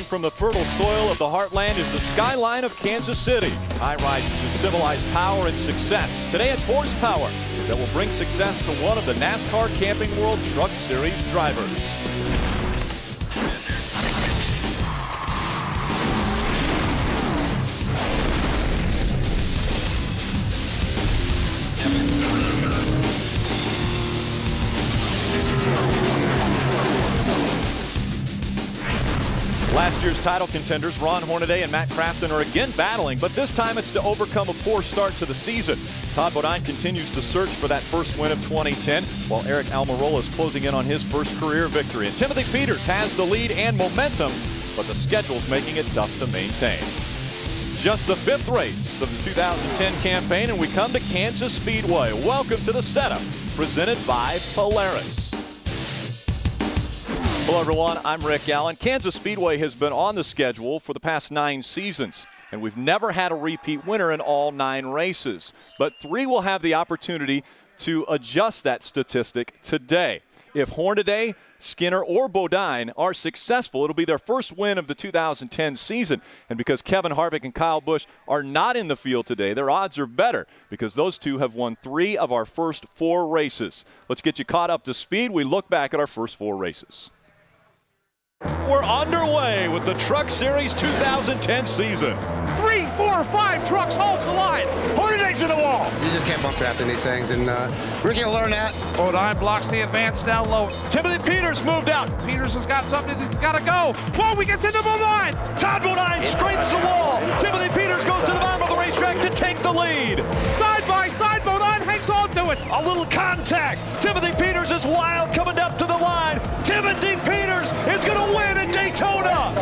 from the fertile soil of the heartland is the skyline of Kansas City. High rises and civilized power and success. Today it's horsepower that will bring success to one of the NASCAR Camping World Truck Series drivers. Last year's title contenders Ron Hornaday and Matt Crafton are again battling, but this time it's to overcome a poor start to the season. Todd Bodine continues to search for that first win of 2010, while Eric Almirola is closing in on his first career victory. And Timothy Peters has the lead and momentum, but the schedule's making it tough to maintain. Just the fifth race of the 2010 campaign, and we come to Kansas Speedway. Welcome to the setup, presented by Polaris. Hello everyone, I'm Rick Allen. Kansas Speedway has been on the schedule for the past 9 seasons, and we've never had a repeat winner in all 9 races. But 3 will have the opportunity to adjust that statistic today. If Hornaday, Skinner, or Bodine are successful, it'll be their first win of the 2010 season. And because Kevin Harvick and Kyle Busch are not in the field today, their odds are better because those two have won 3 of our first 4 races. Let's get you caught up to speed. We look back at our first 4 races. We're underway with the Truck Series 2010 season. 3, 4, 5 trucks all collide. Hornaday's in the wall. You just can't bump after these things, and Ricky will learn that. Bodine blocks the advance down low. Timothy Peters moved out. Peters has got something he's got to go. Whoa, we get to the line. Todd Bodine scrapes the wall. Timothy Peters goes to the bottom of the racetrack to take the lead. Side by side, Bodine hangs on to it. A little contact. Timothy Peters is wild coming up to the line. Timothy Peters is going to win at Daytona.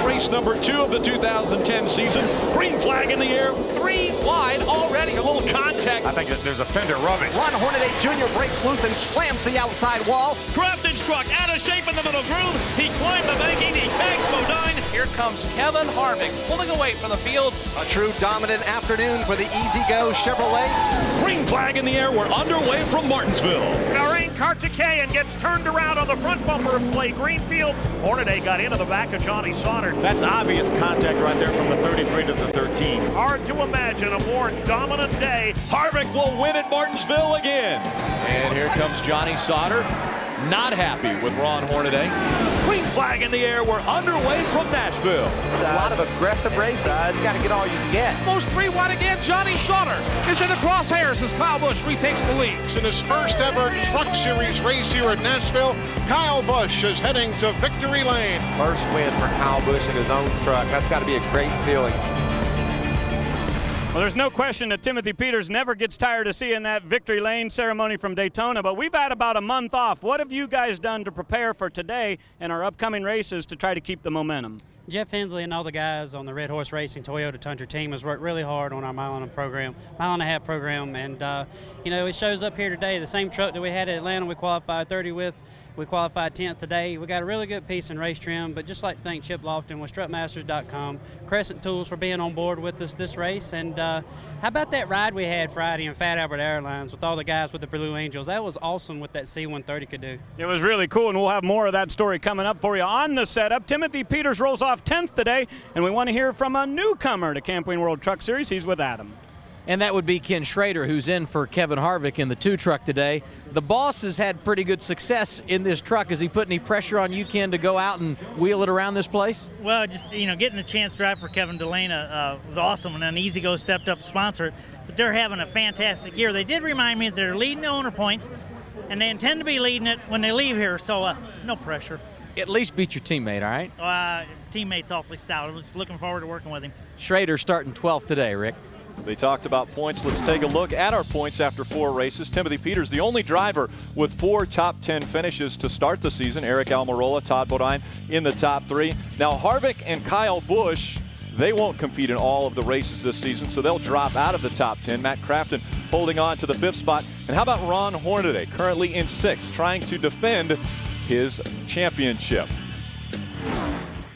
Race number 2 of the 2010 season. Green flag in the air. 3 wide already. A little contact. I think that there's a fender rubbing. Ron Hornaday Jr. breaks loose and slams the outside wall. Crafton's truck out of shape in the middle groove. He climbed the banking. He tags Bodine. Here comes Kevin Harvick pulling away from the field. A true dominant afternoon for the Easy Go Chevrolet. Green flag in the air. We're underway from Martinsville. Lorraine Cartiquet gets turned around on the front bumper of Clay Greenfield. Hornaday got into the back of Johnny Sauter. That's obvious contact right there from the 33 to the 13. Hard to imagine a more dominant day. Harvick will win at Martinsville again. And here comes Johnny Sauter. Not happy with Ron Hornaday. Green flag in the air. We're underway from Nashville. A lot of aggressive racing. You got to get all you can get. Almost 3 wide again. Johnny Sauter is in the crosshairs as Kyle Busch retakes the lead. In his first ever Truck Series race here at Nashville, Kyle Busch is heading to victory lane. First win for Kyle Busch in his own truck. That's got to be a great feeling. Well, there's no question that Timothy Peters never gets tired of seeing that victory lane ceremony from Daytona, but we've had about a month off. What have you guys done to prepare for today and our upcoming races to try to keep the momentum? Jeff Hensley and all the guys on the Red Horse Racing Toyota Tundra team has worked really hard on our mile and a half program, and you know, it shows up here today. The same truck that we had at Atlanta we qualified 30 with, we qualified 10th today. We got a really good piece in race trim, but just like to thank Chip Lofton with strutmasters.com, Crescent Tools for being on board with us this race, and how about that ride we had Friday in Fat Albert Airlines with all the guys with the Blue Angels? That was awesome what that C-130 could do. It was really cool, and we'll have more of that story coming up for you on the setup. Timothy Peters rolls off 10th today, and we want to hear from a newcomer to Camping World Truck Series. He's with Adam. And that would be Ken Schrader, who's in for Kevin Harvick in the 2 truck today. The boss has had pretty good success in this truck. Has he put any pressure on you, Ken, to go out and wheel it around this place? Well, just, you know, getting a chance to drive for Kevin Delana was awesome, and then Easy Go stepped up to sponsor it. But they're having a fantastic year. They did remind me that they're leading the owner points, and they intend to be leading it when they leave here, so no pressure. At least beat your teammate, all right? Teammate's awfully stout. I was looking forward to working with him. Schrader starting 12th today, Rick. They talked about points. Let's take a look at our points after 4 races. Timothy Peters, the only driver with 4 top 10 finishes to start the season. Eric Almirola, Todd Bodine in the top 3. Now Harvick and Kyle Busch, they won't compete in all of the races this season, so they'll drop out of the top 10. Matt Crafton holding on to the 5th spot. And how about Ron Hornaday, currently in 6th, trying to defend his championship?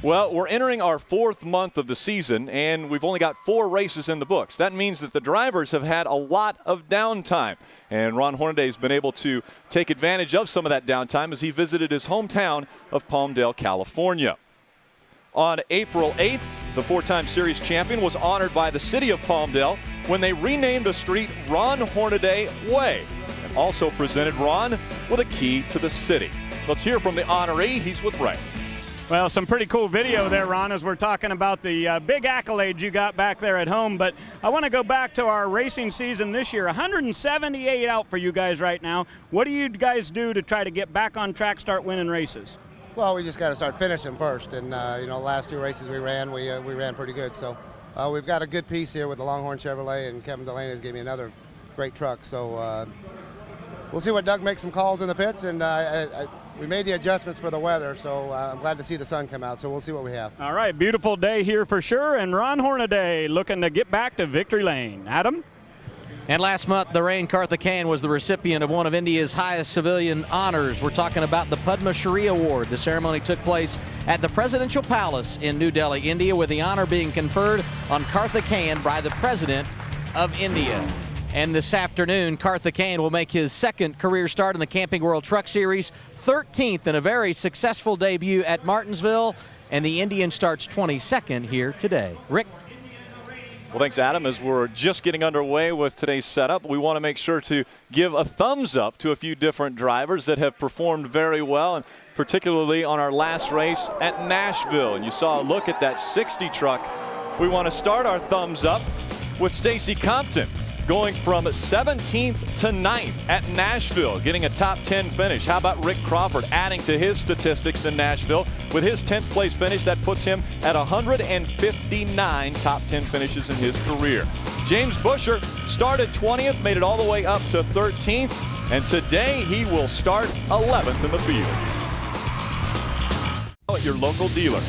Well, we're entering our 4th month of the season, and we've only got 4 races in the books. That means that the drivers have had a lot of downtime, and Ron Hornaday has been able to take advantage of some of that downtime as he visited his hometown of Palmdale, California. On April 8th, the four-time series champion was honored by the city of Palmdale when they renamed a street Ron Hornaday Way and also presented Ron with a key to the city. Let's hear from the honoree. He's with Ray. Well, some pretty cool video there, Ron, as we're talking about the big accolades you got back there at home. But I want to go back to our racing season this year. 178 out for you guys right now. What do you guys do to try to get back on track, start winning races? Well, we just got to start finishing first. And, last 2 races we ran, we ran pretty good. So we've got a good piece here with the Longhorn Chevrolet, and Kevin Delaney has gave me another great truck. So we'll see what Doug makes some calls in the pits. And we made the adjustments for the weather, so I'm glad to see the sun come out, so we'll see what we have. All right, beautiful day here for sure, and Ron Hornaday looking to get back to victory lane. Adam? And last month, the Rain Karthikeyan was the recipient of one of India's highest civilian honors. We're talking about the Padma Shri Award. The ceremony took place at the Presidential Palace in New Delhi, India, with the honor being conferred on Karthikeyan by the President of India. And this afternoon, Karthikeyan will make his second career start in the Camping World Truck Series, 13th in a very successful debut at Martinsville, and the Indian starts 22nd here today. Rick? Well, thanks, Adam. As we're just getting underway with today's setup, we want to make sure to give a thumbs up to a few different drivers that have performed very well, and particularly on our last race at Nashville. And you saw a look at that 60 truck. We want to start our thumbs up with Stacy Compton, going from 17th to 9th at Nashville, getting a top 10 finish. How about Rick Crawford adding to his statistics in Nashville? With his 10th place finish, that puts him at 159 top 10 finishes in his career. James Busher started 20th, made it all the way up to 13th, and today he will start 11th in the field. At your local dealer.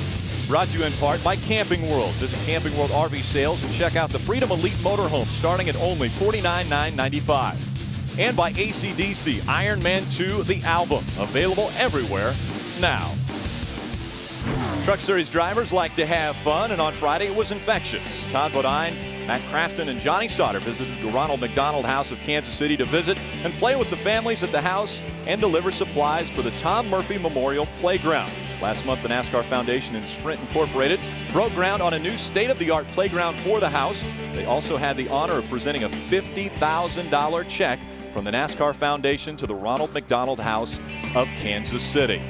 Brought to you in part by Camping World. Visit Camping World RV Sales and check out the Freedom Elite Motorhome starting at only $49,995. And by AC/DC Iron Man 2, the album, available everywhere now. Truck Series drivers like to have fun, and on Friday it was infectious. Todd Bodine, Matt Crafton, and Johnny Sauter visited the Ronald McDonald House of Kansas City to visit and play with the families at the house and deliver supplies for the Tom Murphy Memorial Playground. Last month, the NASCAR Foundation and Sprint Incorporated broke ground on a new state-of-the-art playground for the house. They also had the honor of presenting a $50,000 check from the NASCAR Foundation to the Ronald McDonald House of Kansas City.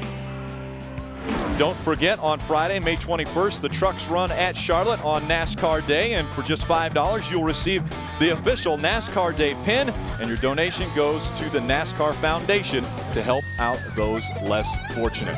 Don't forget, on Friday, May 21st, the trucks run at Charlotte on NASCAR Day, and for just $5, you'll receive the official NASCAR Day pin, and your donation goes to the NASCAR Foundation to help out those less fortunate.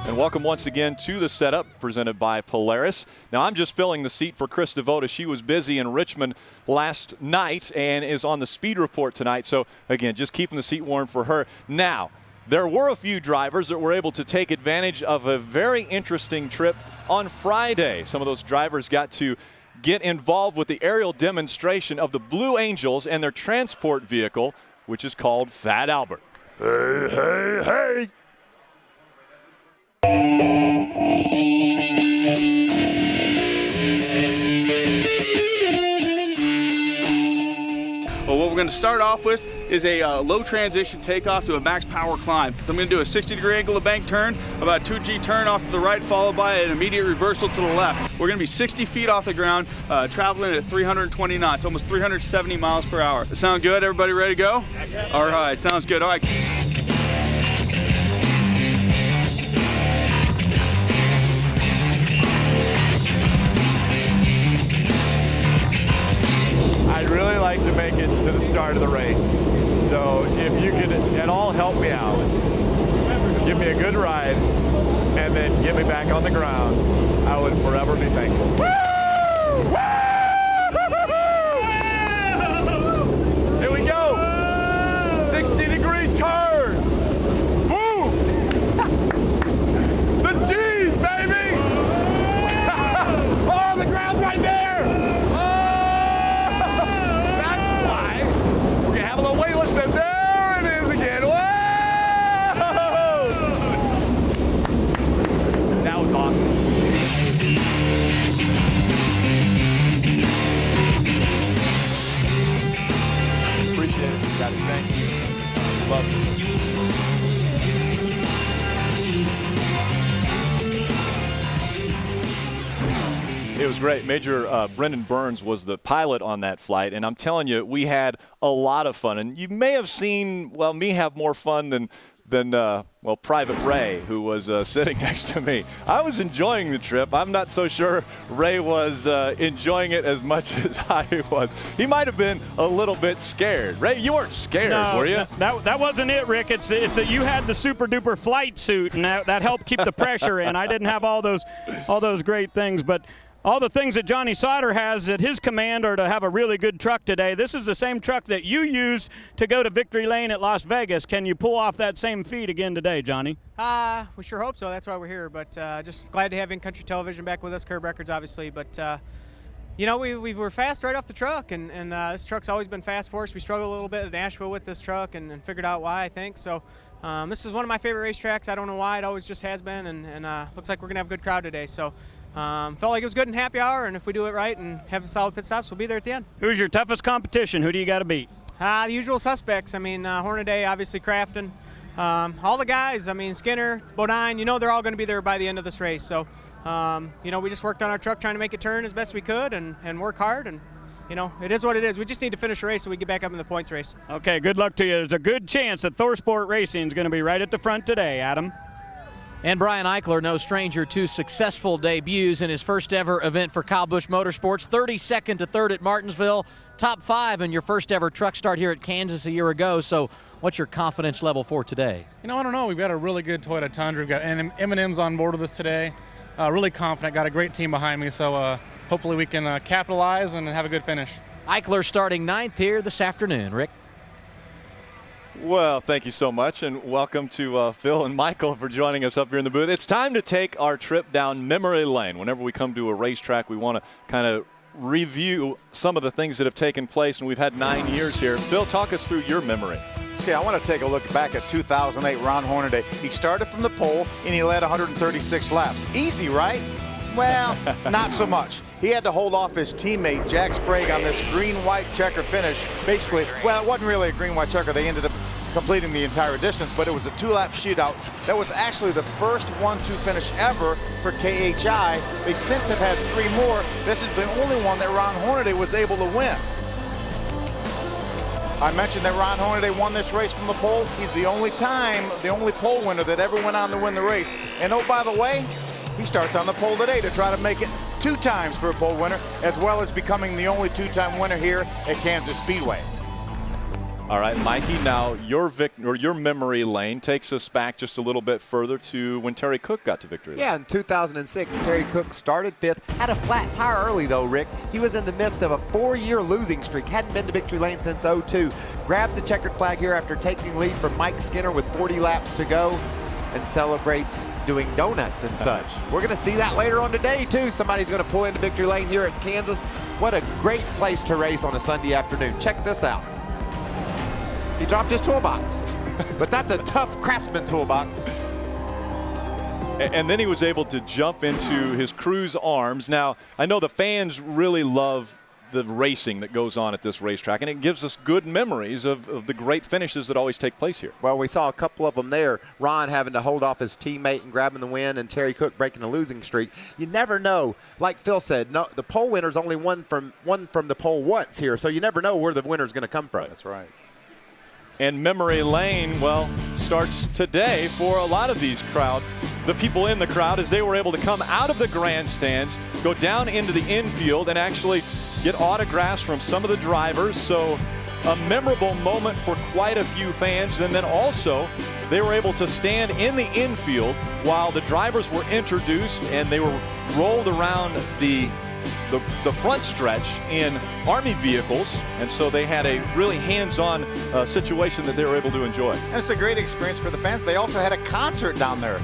And welcome once again to the setup presented by Polaris. Now, I'm just filling the seat for Chris DeVota. She was busy in Richmond last night and is on the speed report tonight. So, again, just keeping the seat warm for her. Now, there were a few drivers that were able to take advantage of a very interesting trip on Friday. Some of those drivers got to get involved with the aerial demonstration of the Blue Angels and their transport vehicle, which is called Fat Albert. Hey, hey, hey! Well, what we're going to start off with is a low transition takeoff to a max power climb. So I'm going to do a 60-degree angle of bank turn, about a 2G turn off to the right, followed by an immediate reversal to the left. We're going to be 60 feet off the ground, traveling at 320 knots, almost 370 miles per hour. Does that sound good? Everybody ready to go? Excellent. All right, sounds good. All right. I'd really like to make it to the start of the race. So if you could at all help me out, give me a good ride, and then get me back on the ground, I would forever be thankful. Woo! Woo! Here we go. 60-degree turn. Woo! The G's, baby! Oh, the ground's right there! And there it is again. Whoa! That was awesome. was great. Major Brendan Burns was the pilot on that flight, and I'm telling you, we had a lot of fun. And you may have seen, well, me have more fun than Private Ray, who was sitting next to me. I was enjoying the trip. I'm not so sure Ray was enjoying it as much as I was. He might have been a little bit scared. Ray, you weren't scared, were you? That wasn't it, Rick. It's that you had the super duper flight suit, and that helped keep the pressure in. I didn't have all those great things, but all the things that Johnny Sauter has at his command are to have a really good truck today. This is the same truck that you used to go to Victory Lane at Las Vegas. Can you pull off that same feat again today, Johnny? We sure hope so. That's why we're here. But just glad to have In Country Television back with us, Curb Records, obviously. But, you know, we were fast right off the truck, and this truck's always been fast for us. We struggled a little bit at Nashville with this truck and figured out why, I think. So this is one of my favorite racetracks. I don't know why. It always just has been, and looks like we're going to have a good crowd today. So. Felt like it was good in happy hour, and if we do it right and have solid pit stops, we'll be there at the end. Who's your toughest competition? Who do you got to beat? The usual suspects. I mean, Hornaday, obviously Crafton. All the guys, I mean, Skinner, Bodine, you know they're all going to be there by the end of this race. So, you know, we just worked on our truck trying to make it turn as best we could and work hard. And, you know, it is what it is. We just need to finish the race so we get back up in the points race. Okay, good luck to you. There's a good chance that ThorSport Racing is going to be right at the front today, Adam. And Brian Eichler, no stranger to successful debuts in his first ever event for Kyle Busch Motorsports. 32nd to 3rd at Martinsville, top 5 in your first ever truck start here at Kansas a year ago. So what's your confidence level for today? You know, I don't know. We've got a really good Toyota Tundra. We've got M&M's on board with us today. Really confident. Got a great team behind me. So hopefully we can capitalize and have a good finish. Eichler starting 9th here this afternoon. Rick? Well, thank you so much, and welcome to Phil and Michael for joining us up here in the booth. It's time to take our trip down memory lane. Whenever we come to a racetrack, we want to kind of review some of the things that have taken place, and we've had 9 years here. Phil, talk us through your memory. See, I want to take a look back at 2008 Ron Hornaday. He started from the pole, and he led 136 laps. Easy, right? Well, not so much. He had to hold off his teammate, Jack Sprague, on this green-white checker finish. Basically, well, it wasn't really a green-white checker. They ended up completing the entire distance, but it was a 2-lap shootout. That was actually the first 1-2 finish ever for KHI. They since have had 3 more. This is the only one that Ron Hornaday was able to win. I mentioned that Ron Hornaday won this race from the pole. He's the only pole winner that ever went on to win the race. And oh, by the way, he starts on the pole today to try to make it 2 times for a pole winner, as well as becoming the only 2-time winner here at Kansas Speedway. All right, Mikey, now your memory lane takes us back just a little bit further to when Terry Cook got to victory lane. Yeah, in 2006, Terry Cook started 5th, had a flat tire early though, Rick. He was in the midst of a 4-year losing streak, hadn't been to victory lane since 02. Grabs the checkered flag here after taking lead from Mike Skinner with 40 laps to go, and celebrates doing donuts and such. We're going to see that later on today, too. Somebody's going to pull into victory lane here at Kansas. What a great place to race on a Sunday afternoon. Check this out. He dropped his toolbox, but that's a tough Craftsman toolbox. And then he was able to jump into his crew's arms. Now, I know the fans really love the racing that goes on at this racetrack, and it gives us good memories of the great finishes that always take place here. Well, we saw a couple of them there. Ron having to hold off his teammate and grabbing the win, and Terry Cook breaking a losing streak. You never know. Like Phil said, no, the pole winner's only won from the pole once here, so you never know where the winner's going to come from. That's right. And memory lane, well, starts today for a lot of these the people in the crowd, as they were able to come out of the grandstands, go down into the infield, and actually get autographs from some of the drivers. So a memorable moment for quite a few fans. And then also they were able to stand in the infield while the drivers were introduced, and they were rolled around the front stretch in Army vehicles, and so they had a really hands-on situation that they were able to enjoy. And it's a great experience for the fans. They also had a concert down there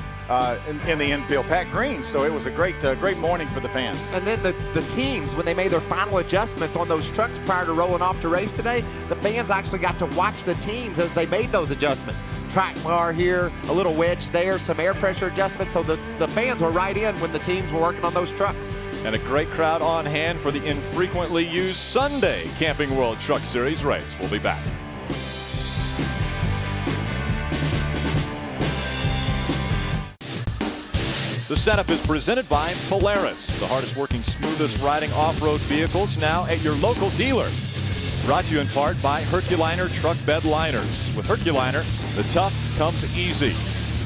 in the infield, Pat Green, so it was a great morning for the fans. And then the teams, when they made their final adjustments on those trucks prior to rolling off to race today, the fans actually got to watch the teams as they made those adjustments. Track bar here, a little wedge there, some air pressure adjustments, so the fans were right in when the teams were working on those trucks. And a great crowd on hand for the infrequently used Sunday Camping World Truck Series race. We'll be back. The setup is presented by Polaris, the hardest working smooth smoothest riding off-road vehicles now at your local dealer. Brought to you in part by Herculiner Truck Bed Liners. With Herculiner, the tough comes easy.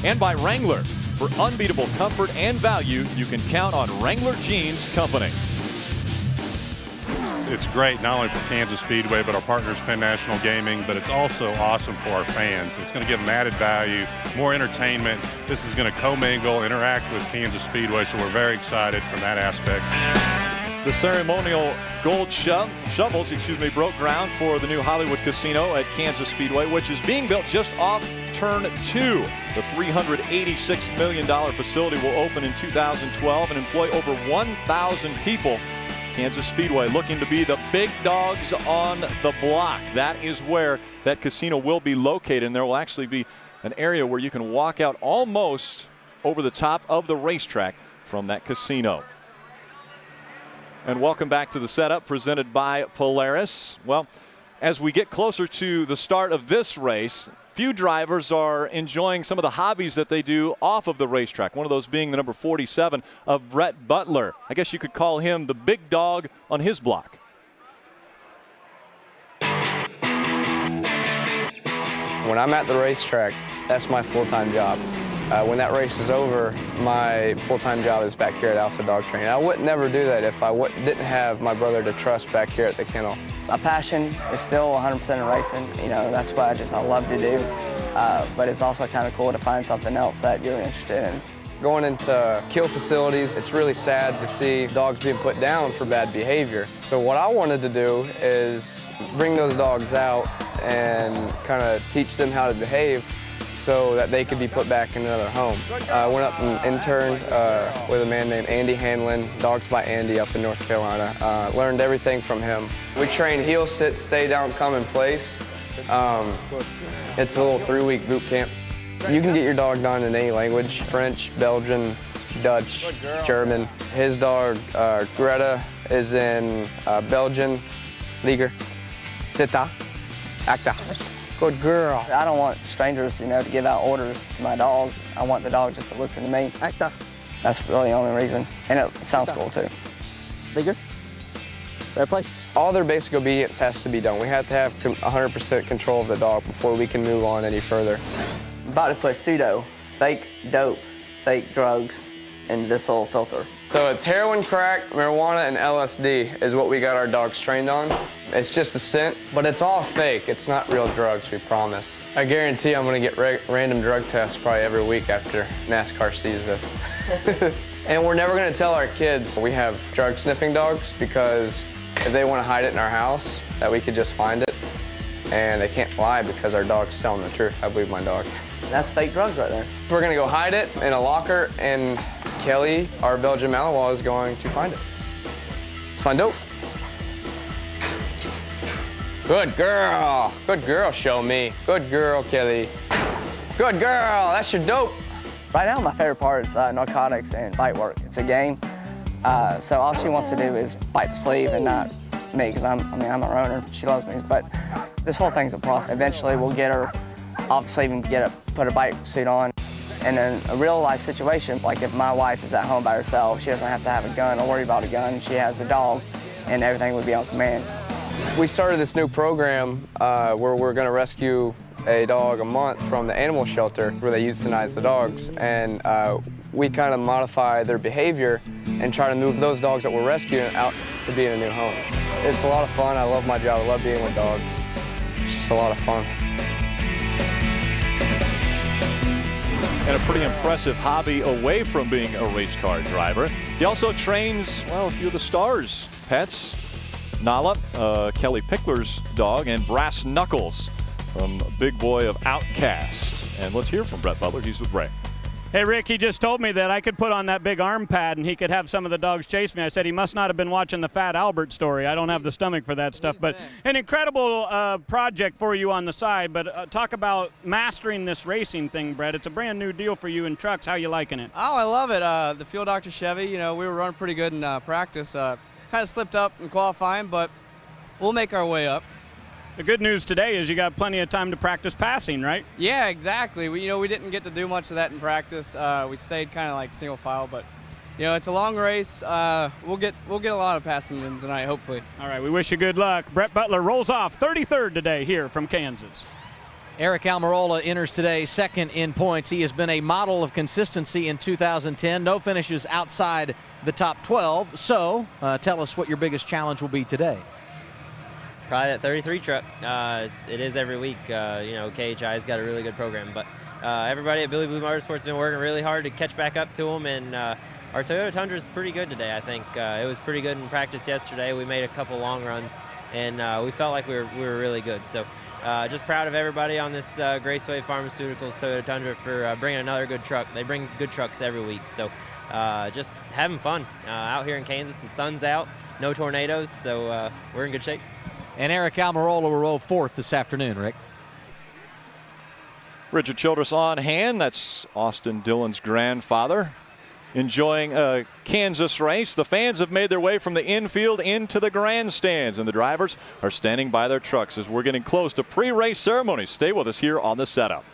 And by Wrangler. For unbeatable comfort and value, you can count on Wrangler Jeans Company. It's great not only for Kansas Speedway, but our partners, Penn National Gaming, but it's also awesome for our fans. It's going to give them added value, more entertainment. This is going to commingle, interact with Kansas Speedway, so we're very excited from that aspect. The ceremonial gold shovels broke ground for the new Hollywood Casino at Kansas Speedway, which is being built just off Turn 2. The $386 million facility will open in 2012 and employ over 1,000 people. Kansas Speedway looking to be the big dogs on the block. That is where that casino will be located, and there will actually be an area where you can walk out almost over the top of the racetrack from that casino. And welcome back to the setup presented by Polaris. Well, as we get closer to the start of this race, few drivers are enjoying some of the hobbies that they do off of the racetrack. One of those being the number 47 of Brett Butler. I guess you could call him the big dog on his block. When I'm at the racetrack, that's my full-time job. When that race is over, my full-time job is back here at Alpha Dog Training. I would never do that if I didn't have my brother to trust back here at the kennel. My passion is still 100% in racing. You know, that's what I love to do. But it's also kind of cool to find something else that you're interested in. Going into kill facilities, it's really sad to see dogs being put down for bad behavior. So what I wanted to do is bring those dogs out and kind of teach them how to behave so that they could be put back in another home. I went up and interned with a man named Andy Hanlon, Dogs by Andy up in North Carolina. Learned everything from him. We train heel, sit, stay down, come in place. It's a little 3-week boot camp. You can get your dog done in any language, French, Belgian, Dutch, German. His dog, Greta, is in Belgian, Liger, Sita, Acta. Good girl. I don't want strangers, to give out orders to my dog. I want the dog just to listen to me. Acta. That's really the only reason. And it sounds cool too. Liger. Right place. All their basic obedience has to be done. We have to have 100% control of the dog before we can move on any further. I'm about to put pseudo, fake dope, fake drugs in this little filter. So it's heroin, crack, marijuana, and LSD is what we got our dogs trained on. It's just a scent, but it's all fake. It's not real drugs, we promise. I guarantee I'm gonna get random drug tests probably every week after NASCAR sees this. And we're never gonna tell our kids we have drug sniffing dogs, because if they wanna hide it in our house, that we could just find it. And they can't lie because our dog's telling the truth. I believe my dog. That's fake drugs right there. We're gonna go hide it in a locker, and Kelly, our Belgian Malinois, is going to find it. Let's find dope. Good girl. Good girl, show me. Good girl, Kelly. Good girl, that's your dope. Right now, my favorite part is narcotics and bite work. It's a game. So all she wants to do is bite the sleeve and not me, because I'm her owner. She loves me, but this whole thing's a process. Eventually, we'll get her off the sleeve and put a bite suit on. And in a real life situation, like if my wife is at home by herself, she doesn't have to have a gun or worry about a gun. She has a dog, and everything would be on command. We started this new program where we're going to rescue a dog a month from the animal shelter where they euthanize the dogs. And we kind of modify their behavior and try to move those dogs that we're rescuing out to be in a new home. It's a lot of fun. I love my job. I love being with dogs. It's just a lot of fun. And a pretty impressive hobby away from being a race car driver. He also trains, well, a few of the stars' pets. Nala, Kelly Pickler's dog, and Brass Knuckles from Big Boy of Outcast. And let's hear from Brett Butler. He's with Ray. Hey, Rick, he just told me that I could put on that big arm pad and he could have some of the dogs chase me. I said he must not have been watching the Fat Albert story. I don't have the stomach for that stuff. But an incredible project for you on the side. But talk about mastering this racing thing, Brett. It's a brand new deal for you in trucks. How you liking it? Oh, I love it. The Field Dr. Chevy, we were running pretty good in practice. Kind of slipped up in qualifying, but we'll make our way up. The good news today is you got plenty of time to practice passing, right? Yeah, exactly. We didn't get to do much of that in practice. We stayed kind of like single file, but You know, it's a long race. We'll get a lot of passing in tonight, hopefully. All right, we wish you good luck. Brett Butler rolls off 33rd today here from Kansas. Eric Almirola enters today second in points. He has been a model of consistency in 2010. No finishes outside the top 12. So tell us what your biggest challenge will be today. Probably that 33 truck. It is every week. You know, KHI's got a really good program, but everybody at Billy Blue Motorsports has been working really hard to catch back up to them, and our Toyota Tundra is pretty good today, I think. It was pretty good in practice yesterday. We made a couple long runs, and we felt like we were really good. So just proud of everybody on this Graceway Pharmaceuticals Toyota Tundra for bringing another good truck. They bring good trucks every week. So just having fun out here in Kansas. The sun's out, no tornadoes, so we're in good shape. And Eric Almirola will roll fourth this afternoon, Rick. Richard Childress on hand. That's Austin Dillon's grandfather. Enjoying a Kansas race. The fans have made their way from the infield into the grandstands, and the drivers are standing by their trucks as we're getting close to pre-race ceremonies. Stay with us here on The Setup.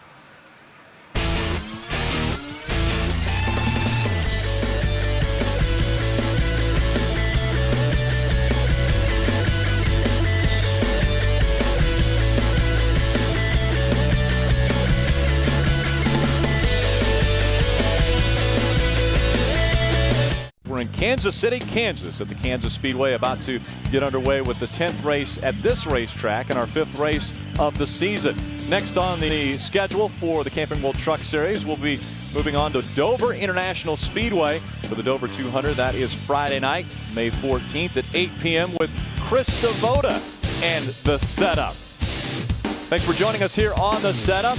We're in Kansas City, Kansas at the Kansas Speedway, about to get underway with the 10th race at this racetrack and our 5th race of the season. Next on the schedule for the Camping World Truck Series, we'll be moving on to Dover International Speedway for the Dover 200. That is Friday night, May 14th at 8 p.m. with Chris Devoda and The Setup. Thanks for joining us here on The Setup.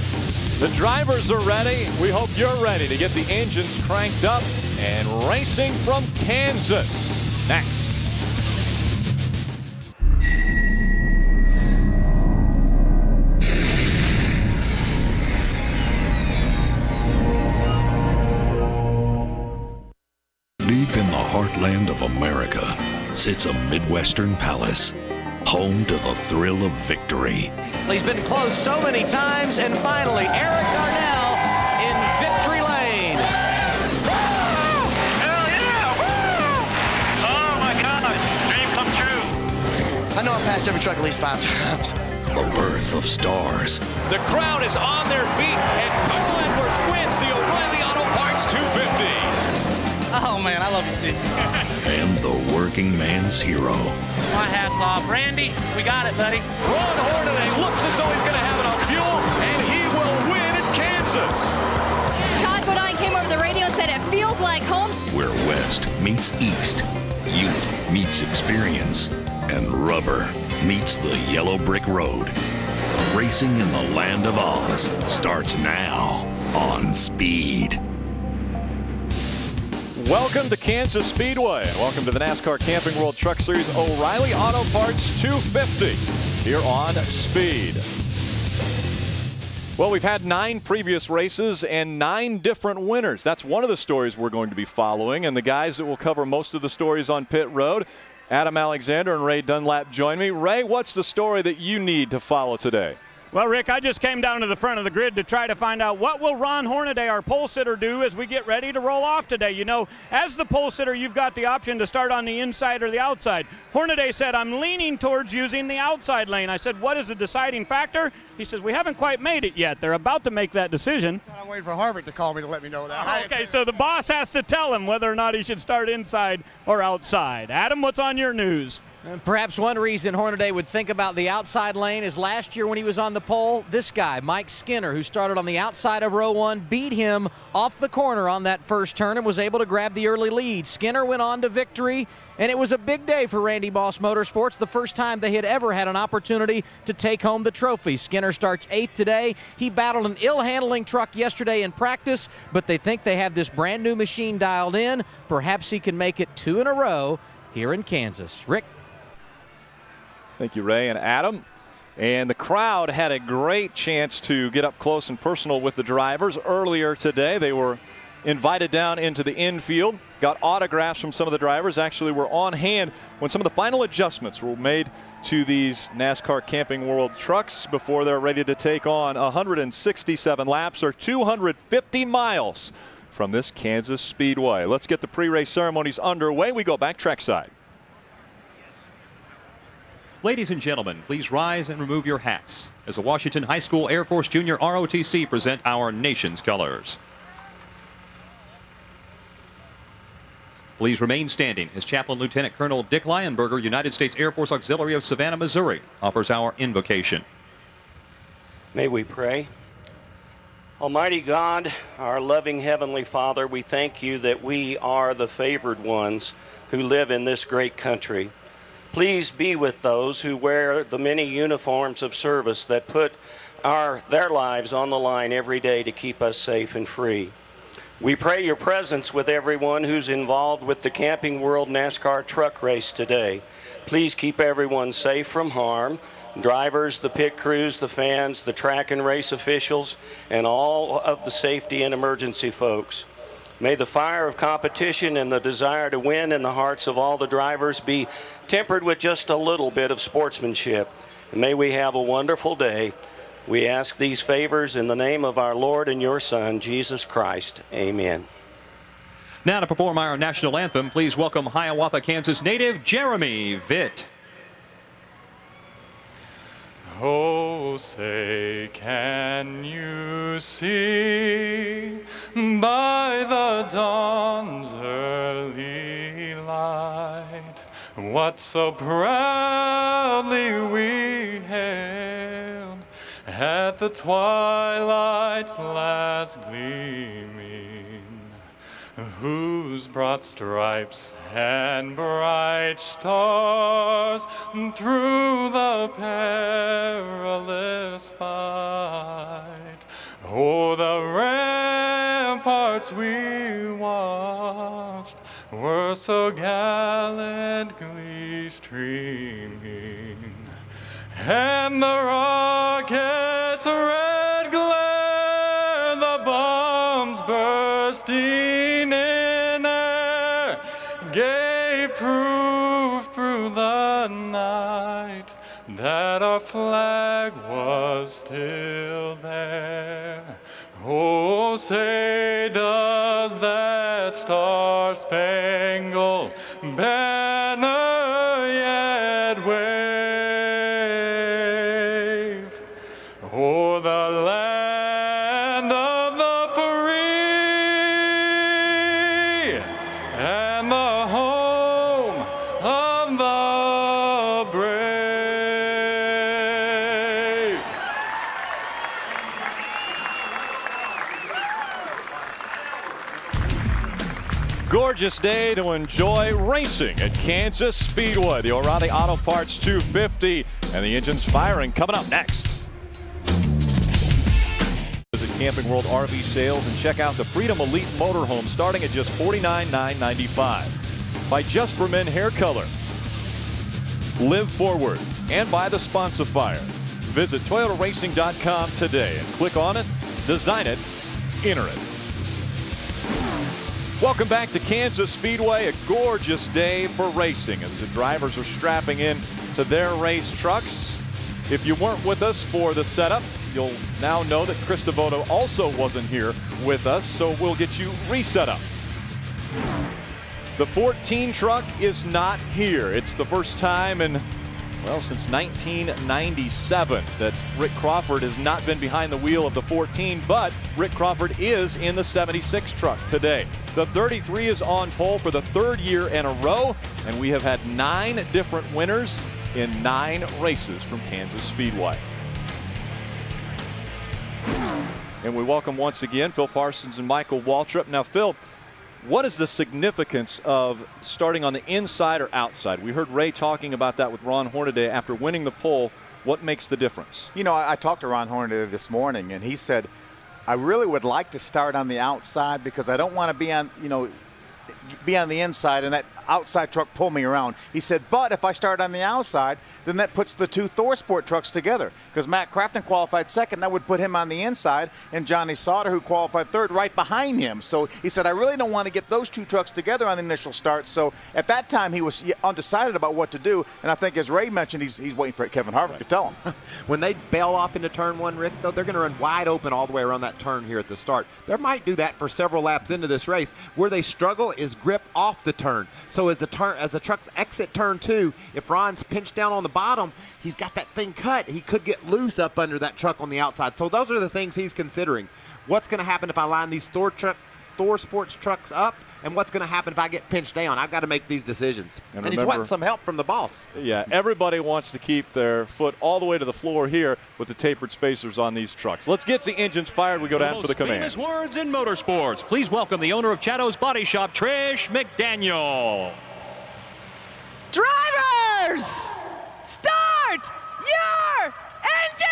The drivers are ready. We hope you're ready to get the engines cranked up and racing from Kansas. Next. Deep in the heartland of America sits a Midwestern palace, home to the thrill of victory. He's been close so many times, and finally, Eric Darnell in victory lane. Hell yeah! Woo! Oh my God, dream come true. I know I passed every truck at least 5 times. The birth of stars. The crowd is on their feet, and Carl Edwards wins the O'Reilly Auto Parts 250. Oh man, I love you, Steve. And the working man's hero. My hat's off. Randy, we got it, buddy. Ron Hornaday looks as though he's going to have enough fuel, and he will win in Kansas. Todd Bodine came over the radio and said it feels like home. Where West meets East, youth meets experience, and rubber meets the yellow brick road. Racing in the Land of Oz starts now on Speed. Welcome to Kansas Speedway, and welcome to the NASCAR Camping World Truck Series O'Reilly Auto Parts 250 here on Speed. Well, we've had 9 previous races and 9 different winners. That's one of the stories we're going to be following, and the guys that will cover most of the stories on pit road, Adam Alexander and Ray Dunlap, join me. Ray, what's the story that you need to follow today? Well, Rick, I just came down to the front of the grid to try to find out what will Ron Hornaday, our pole sitter, do as we get ready to roll off today. You know, as the pole sitter, you've got the option to start on the inside or the outside. Hornaday said, I'm leaning towards using the outside lane. I said, what is the deciding factor? He says, we haven't quite made it yet. They're about to make that decision. I'm waiting for Harvick to call me to let me know that. Okay, so the boss has to tell him whether or not he should start inside or outside. Adam, what's on your news? Perhaps one reason Hornaday would think about the outside lane is last year when he was on the pole, this guy, Mike Skinner, who started on the outside of row 1, beat him off the corner on that first turn and was able to grab the early lead. Skinner went on to victory, and it was a big day for Randy Moss Motorsports, the first time they had ever had an opportunity to take home the trophy. Skinner starts 8th today. He battled an ill-handling truck yesterday in practice, but they think they have this brand new machine dialed in. Perhaps he can make it 2 in a row here in Kansas. Rick? Thank you, Ray and Adam. And the crowd had a great chance to get up close and personal with the drivers earlier today. They were invited down into the infield, got autographs from some of the drivers, actually were on hand when some of the final adjustments were made to these NASCAR Camping World trucks before they're ready to take on 167 laps or 250 miles from this Kansas Speedway. Let's get the pre-race ceremonies underway. We go back trackside. Ladies and gentlemen, please rise and remove your hats as the Washington High School Air Force Junior ROTC present our nation's colors. Please remain standing as Chaplain Lieutenant Colonel Dick Lionberger, United States Air Force Auxiliary of Savannah, Missouri, offers our invocation. May we pray? Almighty God, our loving Heavenly Father, we thank you that we are the favored ones who live in this great country. Please be with those who wear the many uniforms of service that put their lives on the line every day to keep us safe and free. We pray your presence with everyone who's involved with the Camping World NASCAR truck race today. Please keep everyone safe from harm. Drivers, the pit crews, the fans, the track and race officials, and all of the safety and emergency folks. May the fire of competition and the desire to win in the hearts of all the drivers be tempered with just a little bit of sportsmanship. And may we have a wonderful day. We ask these favors in the name of our Lord and your Son, Jesus Christ. Amen. Now to perform our national anthem, please welcome Hiawatha, Kansas native Jeremy Vitt. Oh, say, can you see by the dawn's early light what so proudly we hailed at the twilight's last gleaming, whose broad stripes and bright stars through the perilous fight, oh, the ramparts we watched were so gallantly streaming, and the rockets' red glare, the bombs bursting in air, gave proof through the night that our flag was still there. Oh, say, does that star-spangled banner yet wave o'er the land of the free and the home of the brave? Gorgeous day to enjoy racing at Kansas Speedway. The O'Reilly Auto Parts 250 and the engine's firing. Coming up next. Visit Camping World RV Sales and check out the Freedom Elite Motorhome starting at just $49,995. By Just for Men Hair Color, Live Forward, and by the Sponsifier. Visit ToyotaRacing.com today and click on it, design it, enter it. Welcome back to Kansas Speedway. A gorgeous day for racing as the drivers are strapping in to their race trucks. If you weren't with us for the setup, you'll now know that Chris Devoto also wasn't here with us, so we'll get you reset up. The 14 truck is not here. It's the first time in, well, since 1997 that Rick Crawford has not been behind the wheel of the 14, but Rick Crawford is in the 76 truck today. The 33 is on pole for the third year in a row, and we have had 9 different winners in 9 races from Kansas Speedway. And we welcome once again Phil Parsons and Michael Waltrip. Now, Phil, what is the significance of starting on the inside or outside? We heard Ray talking about that with Ron Hornaday after winning the pole. What makes the difference? You know, I talked to Ron Hornaday this morning, and he said, I really would like to start on the outside because I don't want to be on, be on the inside, and that outside truck pull me around. He said, but if I start on the outside, then that puts the two ThorSport trucks together, because Matt Crafton qualified second. That would put him on the inside, and Johnny Sauter, who qualified third, right behind him. So he said, I really don't want to get those two trucks together on the initial start. So at that time, he was undecided about what to do, and I think, as Ray mentioned, he's waiting for Kevin Harvick to tell him. When they bail off into turn one, Rick, though, they're going to run wide open all the way around that turn here at the start. They might do that for several laps into this race. Where they struggle is grip off the turn. So as the trucks exit turn two, if Ron's pinched down on the bottom, he's got that thing cut. He could get loose up under that truck on the outside. So those are the things he's considering. What's going to happen if I line these ThorSports trucks up, and what's going to happen if I get pinched down? I've got to make these decisions. And he's wanting some help from the boss. Yeah, everybody wants to keep their foot all the way to the floor here with the tapered spacers on these trucks. Let's get the engines fired. We go down for the command. Famous words in motorsports. Please welcome the owner of Chatto's Body Shop, Trish McDaniel. Drivers, start your engines!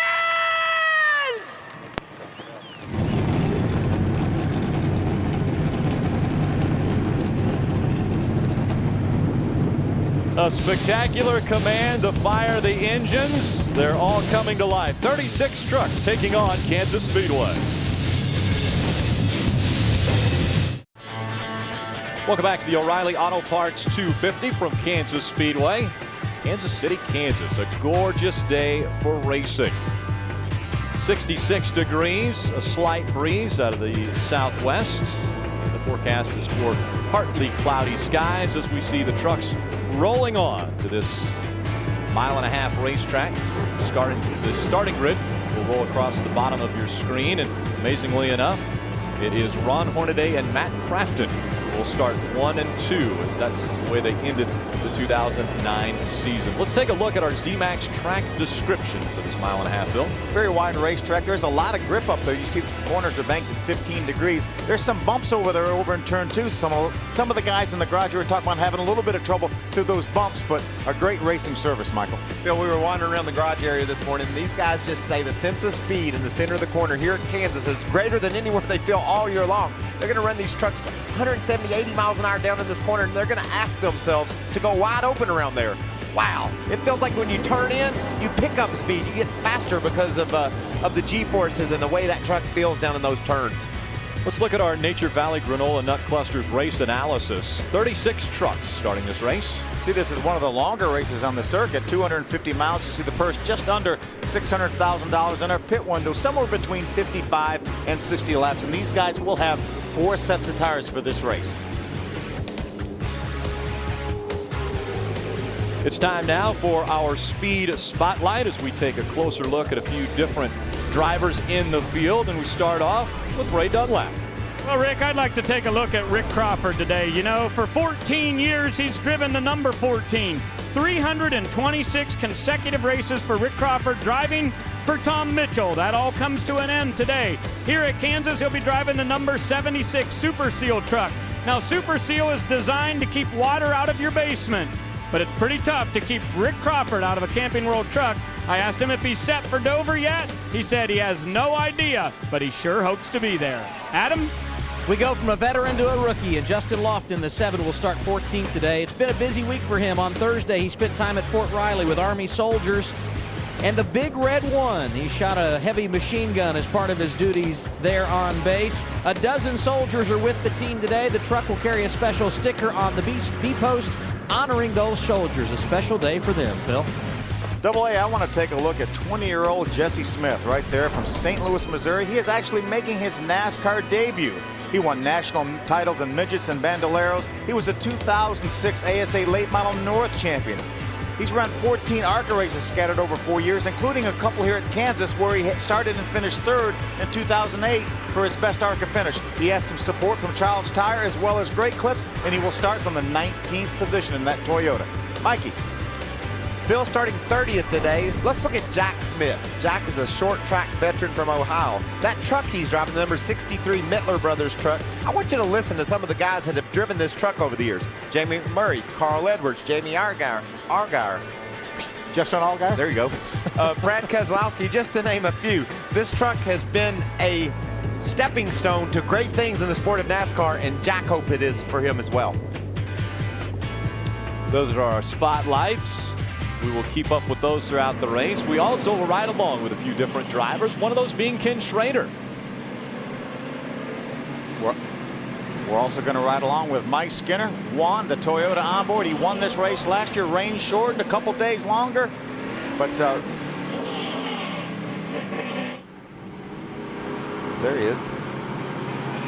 A spectacular command to fire the engines. They're all coming to life. 36 trucks taking on Kansas Speedway. Welcome back to the O'Reilly Auto Parts 250 from Kansas Speedway. Kansas City, Kansas. A gorgeous day for racing. 66 degrees, a slight breeze out of the southwest. The forecast is for partly cloudy skies as we see the trucks rolling on to this mile-and-a-half racetrack. The starting grid will roll across the bottom of your screen, and amazingly enough, it is Ron Hornaday and Matt Crafton will start 1 and 2, as that's the way they ended the 2009 season. Let's take a look at our ZMAX track description for this mile-and-a-half, Phil. Very wide racetrack. There's a lot of grip up there. You see the corners are banked at 15 degrees. There's some bumps over there over in turn two. Some of the guys in the garage were talking about having a little bit of trouble through those bumps, but a great racing service, Michael. Phil, we were wandering around the garage area this morning, and these guys just say the sense of speed in the center of the corner here at Kansas is greater than anywhere they feel all year long. They're going to run these trucks 170, 80 miles an hour down in this corner, and they're going to ask themselves to go wide open around there. Wow, it feels like when you turn in, you pick up speed. You get faster because of the G-forces and the way that truck feels down in those turns. Let's look at our Nature Valley Granola Nut Clusters race analysis. 36 trucks starting this race. See, this is one of the longer races on the circuit, 250 miles. You see the purse just under $600,000 in our pit window, somewhere between 55 and 60 laps. And these guys will have 4 sets of tires for this race. It's time now for our speed spotlight as we take a closer look at a few different drivers in the field, and we start off with Ray Dunlap. Well, Rick, I'd like to take a look at Rick Crawford today. You know, for 14 years, he's driven the number 14. 326 consecutive races for Rick Crawford, driving for Tom Mitchell. That all comes to an end today. Here at Kansas, he'll be driving the number 76 Super Seal truck. Now, Super Seal is designed to keep water out of your basement, but it's pretty tough to keep Rick Crawford out of a Camping World truck. I asked him if he's set for Dover yet. He said he has no idea, but he sure hopes to be there. Adam? We go from a veteran to a rookie, and Justin Lofton, the 7, will start 14th today. It's been a busy week for him. On Thursday, he spent time at Fort Riley with Army soldiers and the Big Red 1. He shot a heavy machine gun as part of his duties there on base. A dozen soldiers are with the team today. The truck will carry a special sticker on the B-post honoring those soldiers. A special day for them, Phil. Double A, I want to take a look at 20-year-old Jesse Smith right there from St. Louis, Missouri. He is actually making his NASCAR debut. He won national titles in midgets and bandoleros. He was a 2006 ASA Late Model North champion. He's run 14 ARCA races scattered over 4 years, including a couple here at Kansas where he started and finished 3rd in 2008 for his best ARCA finish. He has some support from Charles Tire as well as great clips, and he will start from the 19th position in that Toyota. Mikey. Phil starting 30th today. Let's look at Jack Smith. Jack is a short track veteran from Ohio. That truck he's driving, the number 63 Mittler Brothers truck, I want you to listen to some of the guys that have driven this truck over the years. Jamie Murray, Carl Edwards, Jamie Argar. Justin Allgaier? There you go. Brad Keselowski, just to name a few. This truck has been a stepping stone to great things in the sport of NASCAR, and Jack hope it is for him as well. Those are our spotlights. We will keep up with those throughout the race. We also will ride along with a few different drivers, one of those being Ken Schrader. We're also going to ride along with Mike Skinner, won the Toyota onboard. He won this race last year. Rain shortened a couple days longer, but there he is.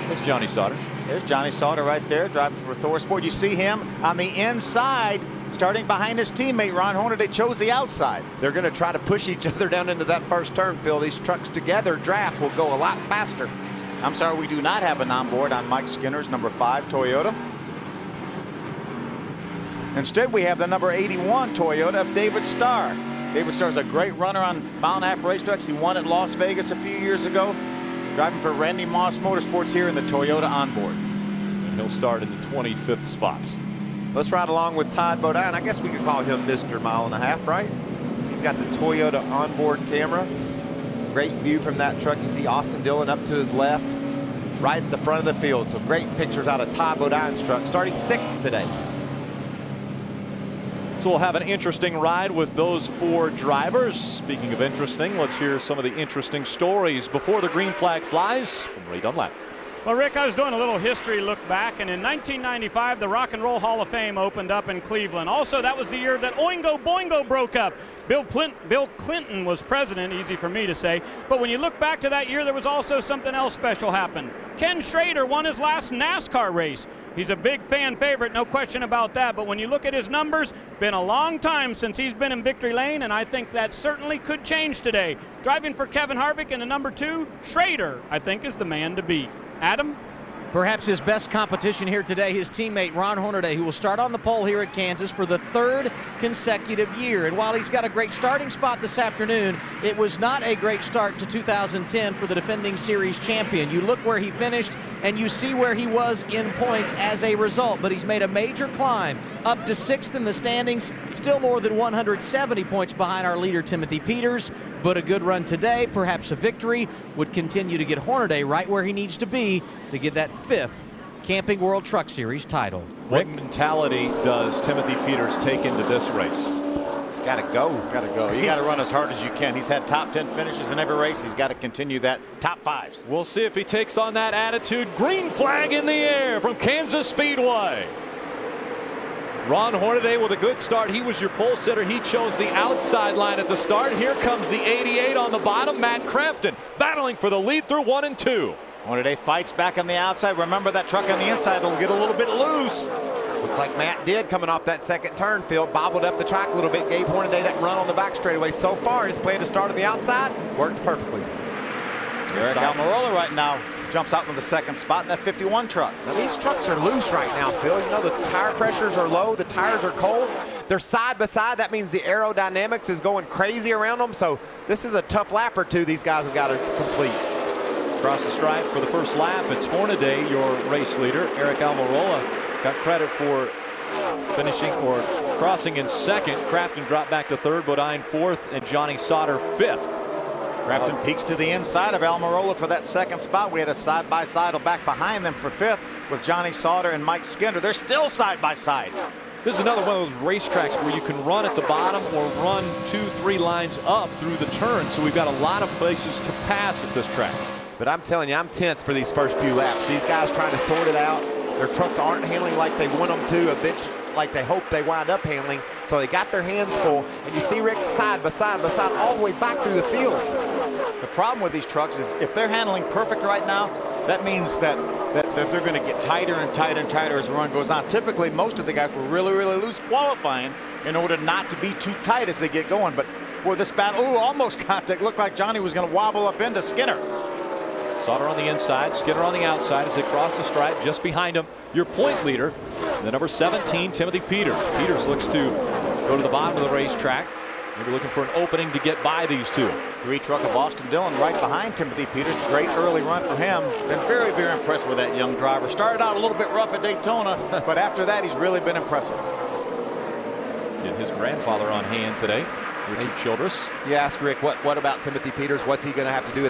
That's Johnny Sauter. There's Johnny Sauter right there, driving for Thor Sport. You see him on the inside, starting behind his teammate Ron Hornaday. Chose the outside. They're going to try to push each other down into that first turn, Phil. These trucks together, draft will go a lot faster. I'm sorry, we do not have an onboard on Mike Skinner's number 5 Toyota. Instead, we have the number 81 Toyota of David Starr. David Starr is a great runner on mile and a half racetracks. He won at Las Vegas a few years ago, driving for Randy Moss Motorsports here in the Toyota onboard. And he'll start in the 25th spot. Let's ride along with Todd Bodine. I guess we could call him Mr. Mile and a Half, right? He's got the Toyota onboard camera. Great view from that truck. You see Austin Dillon up to his left, right at the front of the field. So great pictures out of Todd Bodine's truck, starting 6th today. So we'll have an interesting ride with those 4 drivers. Speaking of interesting, let's hear some of the interesting stories before the green flag flies from Ray Dunlap. Well, Rick, I was doing a little history look back, and in 1995, the Rock and Roll Hall of Fame opened up in Cleveland. Also, that was the year that Oingo Boingo broke up. Bill Clinton was president, easy for me to say. But when you look back to that year, there was also something else special happened. Ken Schrader won his last NASCAR race. He's a big fan favorite, no question about that. But when you look at his numbers, been a long time since he's been in victory lane, and I think that certainly could change today. Driving for Kevin Harvick in the number 2, Schrader, I think, is the man to beat. Adam? Perhaps his best competition here today, his teammate Ron Hornaday, who will start on the pole here at Kansas for the 3rd consecutive year. And while he's got a great starting spot this afternoon, it was not a great start to 2010 for the defending series champion. You look where he finished and you see where he was in points as a result, but he's made a major climb up to 6th in the standings, still more than 170 points behind our leader Timothy Peters. But a good run today, perhaps a victory, would continue to get Hornaday right where he needs to be to get that 5th Camping World Truck Series title. What mentality does Timothy Peters take into this race? Got to go. Got to go. You got to run as hard as you can. He's had top 10 finishes in every race. He's got to continue that. Top 5s. We'll see if he takes on that attitude. Green flag in the air from Kansas Speedway. Ron Hornaday with a good start. He was your pole sitter. He chose the outside line at the start. Here comes the 88 on the bottom. Matt Crampton battling for the lead through 1 and 2. Hornaday fights back on the outside. Remember, that truck on the inside will get a little bit loose. Looks like Matt did coming off that second turn, Phil. Bobbled up the track a little bit, gave Hornaday that run on the back straightaway. So far, his plan to start on the outside worked perfectly. Eric Almirola right now jumps out in the 2nd spot in that 51 truck. Now, these trucks are loose right now, Phil. You know, the tire pressures are low, the tires are cold. They're side by side. That means the aerodynamics is going crazy around them. So this is a tough lap or two these guys have got to complete. Across the stripe for the first lap, it's Hornaday, your race leader. Eric Almirola got credit for finishing or crossing in 2nd. Crafton dropped back to 3rd, Bodine 4th, and Johnny Sauter 5th. Crafton peeks to the inside of Almirola for that 2nd spot. We had a side-by-side back behind them for 5th with Johnny Sauter and Mike Skinner. They're still side-by-side. This is another one of those racetracks where you can run at the bottom or run 2-3 lines up through the turn. So we've got a lot of places to pass at this track. But I'm telling you, I'm tense for these first few laps. These guys trying to sort it out. Their trucks aren't handling like they want them to, eventually, like they hope they wind up handling. So they got their hands full. And you see Rick side by side all the way back through the field. The problem with these trucks is if they're handling perfect right now, that means that they're going to get tighter and tighter and tighter as the run goes on. Typically, most of the guys were really, really loose qualifying in order not to be too tight as they get going. But boy, this battle, almost contact. Looked like Johnny was going to wobble up into Skinner. Sauter on the inside, Skinner on the outside as they cross the stripe just behind him. Your point leader, the number 17, Timothy Peters. Peters looks to go to the bottom of the racetrack. Maybe looking for an opening to get by these two. 3 truck of Austin Dillon right behind Timothy Peters. Great early run for him. Been very, very impressed with that young driver. Started out a little bit rough at Daytona, but after that he's really been impressive. And his grandfather on hand today. Richard Childress. You ask Rick, what about Timothy Peters? What's he going to have to do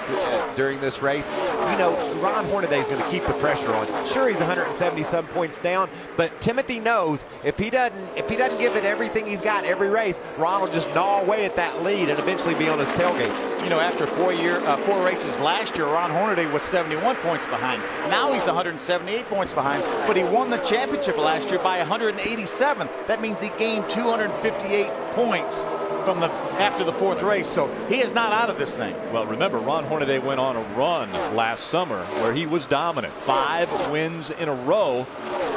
during this race? You know, Ron Hornaday is going to keep the pressure on. Sure, he's 170-some points down, but Timothy knows if he doesn't give it everything he's got every race, Ron will just gnaw away at that lead and eventually be on his tailgate. You know, after 4 races last year, Ron Hornaday was 71 points behind. Now he's 178 points behind, but he won the championship last year by 187. That means he gained 258 points from after the 4th race, so he is not out of this thing. Well, remember, Ron Hornaday went on a run last summer where he was dominant. 5 wins in a row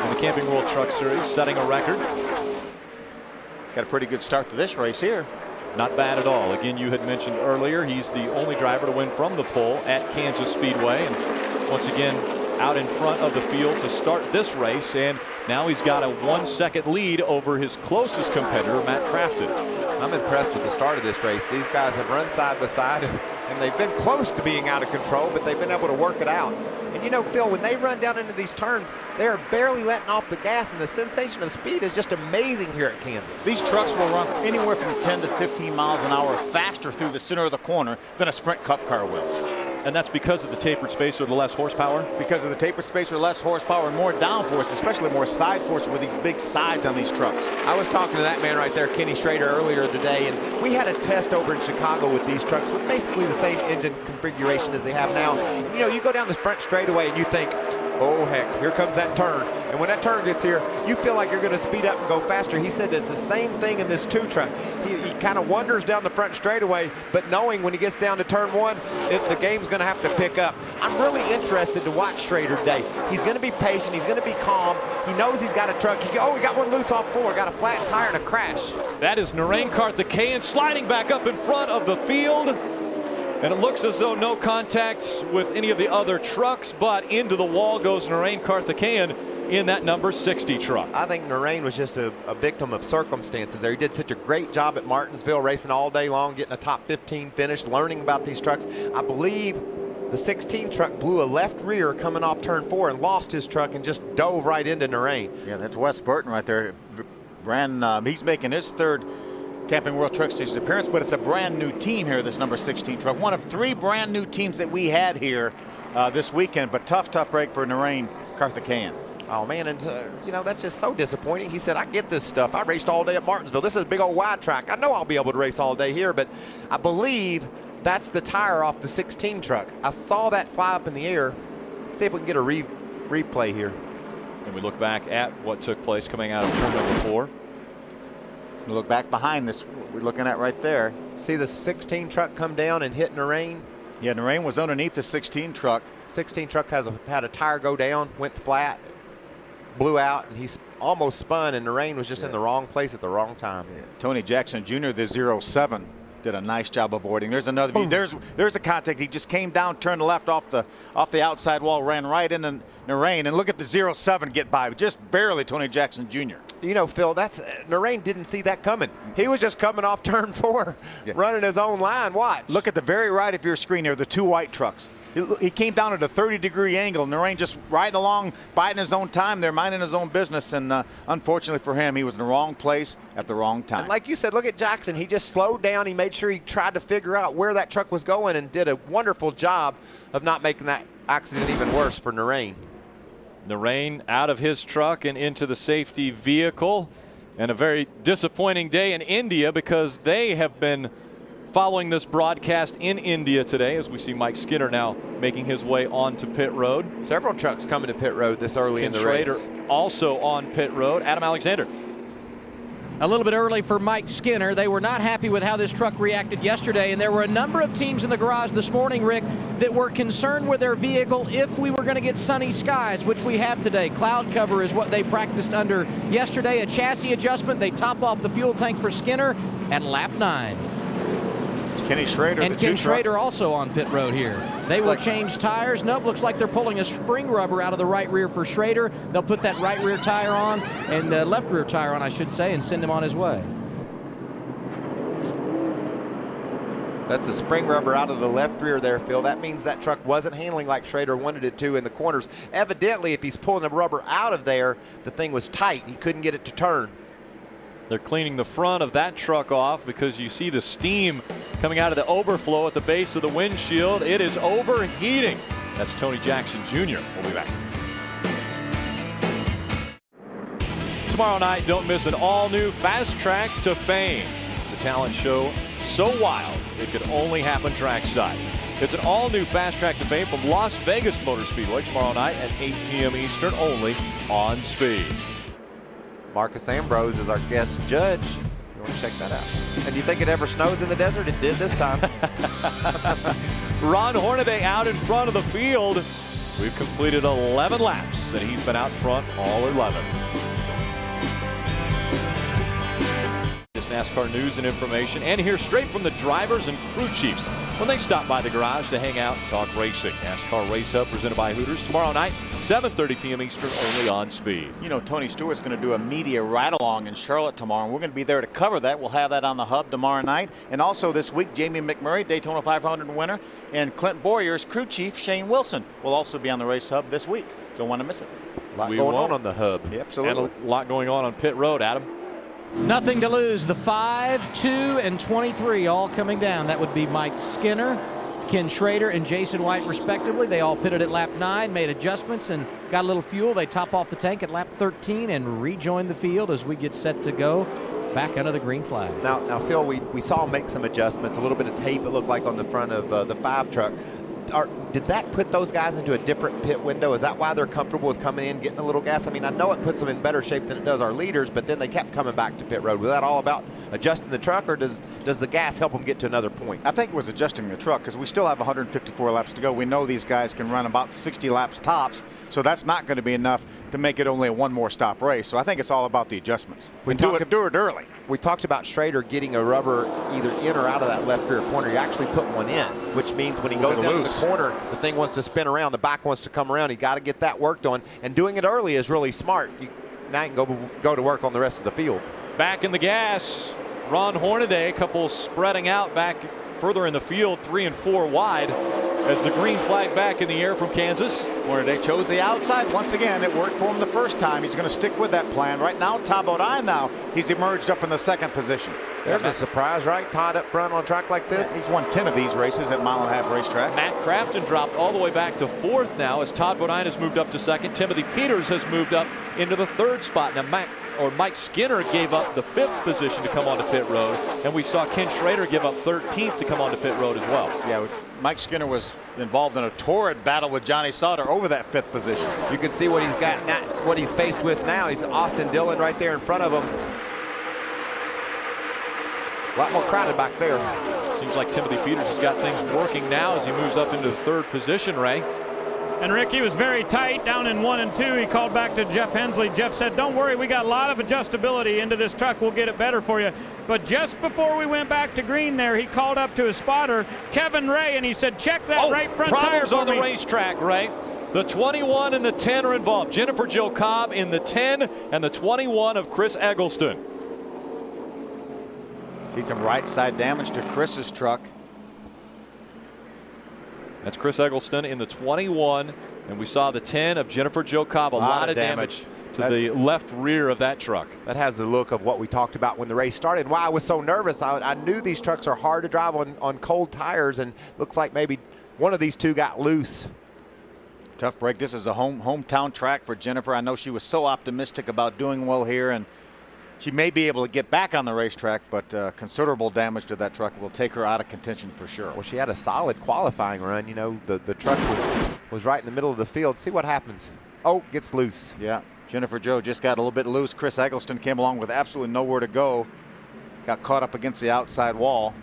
in the Camping World Truck Series, setting a record. Got a pretty good start to this race here. Not bad at all. Again, you had mentioned earlier, he's the only driver to win from the pole at Kansas Speedway. And once again, out in front of the field to start this race. And now he's got a 1-second lead over his closest competitor, Matt Crafton. I'm impressed with the start of this race. These guys have run side by side, and they've been close to being out of control, but they've been able to work it out. And you know, Phil, when they run down into these turns, they are barely letting off the gas, and the sensation of speed is just amazing here at Kansas. These trucks will run anywhere from 10 to 15 miles an hour faster through the center of the corner than a Sprint Cup car will. And that's because of the tapered space or the less horsepower? Because of the tapered space or less horsepower and more downforce, especially more side force with these big sides on these trucks. I was talking to that man right there, Kenny Schrader, earlier today, and we had a test over in Chicago with these trucks with basically the same engine configuration as they have now. You know, you go down this front straightaway and you think, oh heck, here comes that turn. And when that turn gets here, you feel like you're going to speed up and go faster. He said that's the same thing in this 2 truck. He kind of wanders down the front straightaway, but knowing when he gets down to turn 1, the game's going to have to pick up. I'm really interested to watch Schrader today. He's going to be patient. He's going to be calm. He knows he's got a truck. He got one loose off 4, got a flat tire and a crash. That is Narain Karthikeyan sliding back up in front of the field. And it looks as though no contact with any of the other trucks, but into the wall goes Narain Karthikeyan in that number 60 truck. I think Narain was just a victim of circumstances there. He did such a great job at Martinsville, racing all day long, getting a top 15 finish, learning about these trucks. I believe the 16 truck blew a left rear coming off turn 4 and lost his truck and just dove right into Narain. Yeah, that's Wes Burton right there. He's making his 3rd Camping World Truck Series appearance, but it's a brand new team here, this number 16 truck. One of 3 brand new teams that we had here this weekend, but tough break for Narain Karthikeyan. Oh man, and you know, that's just so disappointing. He said, I get this stuff. I raced all day at Martinsville. This is a big old wide track. I know I'll be able to race all day here, but I believe that's the tire off the 16 truck. I saw that fly up in the air. Let's see if we can get a replay here. And we look back at what took place coming out of turn number 4. We look back behind this, we're looking at right there. See the 16 truck come down and hit Narain? Yeah, Narain was underneath the 16 truck. 16 truck had a tire go down, went flat, blew out, and he's almost spun, and Narain was just in the wrong place at the wrong time. Yeah. Tony Jackson Jr., the 07, did a nice job avoiding. There's another. There's a contact. He just came down, turned left off the outside wall, ran right into Narain, and look at the 07 get by, just barely. Tony Jackson Jr. You know, Phil, Narain didn't see that coming. He was just coming off turn 4, running his own line. Watch. Look at the very right of your screen here, the 2 white trucks. He came down at a 30-degree angle. Narain just riding along, biding his own time there, minding his own business. And unfortunately for him, he was in the wrong place at the wrong time. And like you said, look at Jackson. He just slowed down. He made sure he tried to figure out where that truck was going and did a wonderful job of not making that accident even worse for Narain. Narain out of his truck and into the safety vehicle. And a very disappointing day in India because they have been following this broadcast in India today as we see Mike Skinner now making his way onto pit road. Several trucks coming to pit road this early in the race. Schrader also on pit road. Adam Alexander. A little bit early for Mike Skinner. They were not happy with how this truck reacted yesterday, and there were a number of teams in the garage this morning, Rick, that were concerned with their vehicle if we were going to get sunny skies, which we have today. Cloud cover is what they practiced under yesterday. A chassis adjustment. They top off the fuel tank for Skinner at lap 9. Kenny Schrader. And Ken Schrader also on pit road here. They will change tires. Nope, looks like they're pulling a spring rubber out of the right rear for Schrader. They'll put that right rear tire on, and left rear tire on, I should say, and send him on his way. That's a spring rubber out of the left rear there, Phil. That means that truck wasn't handling like Schrader wanted it to in the corners. Evidently, if he's pulling the rubber out of there, the thing was tight. He couldn't get it to turn. They're cleaning the front of that truck off because you see the steam coming out of the overflow at the base of the windshield. It is overheating. That's Tony Jackson Jr. We'll be back. Tomorrow night, don't miss an all-new Fast Track to Fame. It's the talent show so wild it could only happen trackside. It's an all-new Fast Track to Fame from Las Vegas Motor Speedway tomorrow night at 8 p.m. Eastern, only on Speed. Marcus Ambrose is our guest judge. If you want to check that out. And you think it ever snows in the desert? It did this time. Ron Hornaday out in front of the field. We've completed 11 laps, and he's been out front all 11. NASCAR news and information, and hear straight from the drivers and crew chiefs when they stop by the garage to hang out and talk racing. NASCAR Race Hub presented by Hooters tomorrow night, 7:30 p.m. Eastern, only on Speed. You know, Tony Stewart's going to do a media ride-along in Charlotte tomorrow, and we're going to be there to cover that. We'll have that on the Hub tomorrow night. And also this week, Jamie McMurray, Daytona 500 winner, and Clint Bowyer's crew chief, Shane Wilson, will also be on the Race Hub this week. Don't want to miss it. A lot going on the Hub. Yeah, absolutely. And a lot going on pit road, Adam. Nothing to lose. The 5, 2, and 23 all coming down. That would be Mike Skinner, Ken Schrader, and Jason White, respectively. They all pitted at lap 9, made adjustments, and got a little fuel. They top off the tank at lap 13 and rejoin the field as we get set to go back under the green flag. Now Phil, we saw him make some adjustments. A little bit of tape, it looked like, on the front of the 5 truck. Did that put those guys into a different pit window? Is that why they're comfortable with coming in, getting a little gas? I mean, I know it puts them in better shape than it does our leaders, but then they kept coming back to pit road. Was that all about adjusting the truck, or does the gas help them get to another point? I think it was adjusting the truck, because we still have 154 laps to go. We know these guys can run about 60 laps tops, so that's not going to be enough to make it only a one more stop race. So I think it's all about the adjustments. We do it early. We talked about Schrader getting a rubber either in or out of that left rear corner. You actually put one in, which means when he goes down the corner, the thing wants to spin around, the back wants to come around. You got to get that worked on, and doing it early is really smart. Now you can go to work on the rest of the field. Back in the gas, Ron Hornaday, a couple spreading out back further in the field, 3 and 4 wide, as the green flag back in the air from Kansas. Hornaday chose the outside once again. It worked for him the first time. He's going to stick with that plan. Right now, Todd Bodine he's emerged up in the 2nd position. There's a surprise, right? Todd up front on a track like this. Yeah, he's won 10 of these races at mile-and-a-half racetracks. Matt Crafton dropped all the way back to 4th now as Todd Bodine has moved up to 2nd. Timothy Peters has moved up into the 3rd spot. Now Mike Skinner gave up the 5th position to come onto pit road, and we saw Ken Schrader give up 13th to come onto pit road as well. Yeah, Mike Skinner was involved in a torrid battle with Johnny Sauter over that 5th position. You can see what he's got now, what he's faced with now. He's Austin Dillon right there in front of him. A lot more crowded back there. Seems like Timothy Peters has got things working now as he moves up into the 3rd position, Ray. And Rick, he was very tight down in 1 and 2. He called back to Jeff Hensley. Jeff said, don't worry, we got a lot of adjustability into this truck. We'll get it better for you. But just before we went back to green there, he called up to his spotter, Kevin Ray, and he said, check that right front tire for on the racetrack, Ray. The 21 and the 10 are involved. Jennifer Jo Cobb in the 10 and the 21 of Chris Eggleston. See some right side damage to Chris's truck. That's Chris Eggleston in the 21, and we saw the 10 of Jennifer Jo Cobb. A lot of damage to the left rear of that truck. That has the look of what we talked about when the race started. Why I was so nervous, I knew these trucks are hard to drive on cold tires, and looks like maybe one of these two got loose. Tough break. This is a hometown track for Jennifer. I know she was so optimistic about doing well here, and she may be able to get back on the racetrack, but considerable damage to that truck will take her out of contention for sure. Well, she had a solid qualifying run. You know, the truck was right in the middle of the field. See what happens. Oh, gets loose. Yeah, Jennifer Jo just got a little bit loose. Chris Eggleston came along with absolutely nowhere to go. Got caught up against the outside wall.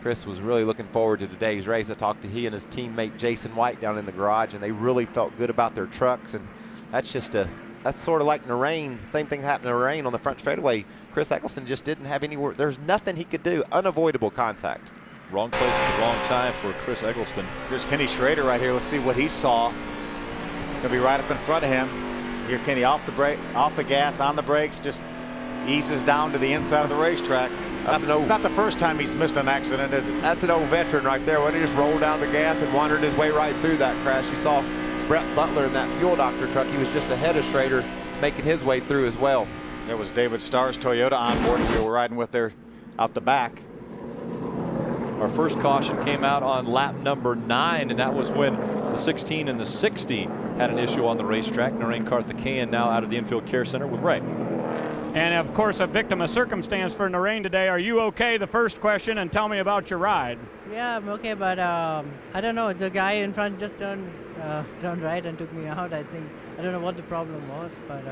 Chris was really looking forward to today's race. I talked to he and his teammate Jason White down in the garage, and they really felt good about their trucks. And that's sort of like Narain. Same thing happened to Narain on the front straightaway. Chris Eggleston just didn't have anywhere. There's nothing he could do. Unavoidable contact. Wrong place at the wrong time for Chris Eggleston. Here's Kenny Schrader right here. Let's see what he saw. Gonna be right up in front of him. Here Kenny off the gas, on the brakes, just eases down to the inside of the racetrack. It's not the first time he's missed an accident, is it? That's an old veteran right there. When he just rolled down the gas and wandered his way right through that crash. You saw Brett Butler in that Fuel Doctor truck. He was just ahead of Schrader, making his way through as well. There was David Starr's Toyota on board we were riding with there out the back. Our first caution came out on lap number 9, and that was when the 16 and the 60 had an issue on the racetrack. Narain Karthikeyan now out of the infield care center with Ray. And of course, a victim of circumstance for Narain today. Are you okay? The first question, and tell me about your ride. Yeah, I'm okay, but I don't know. The guy in front just turned right and took me out. I think I don't know what the problem was, but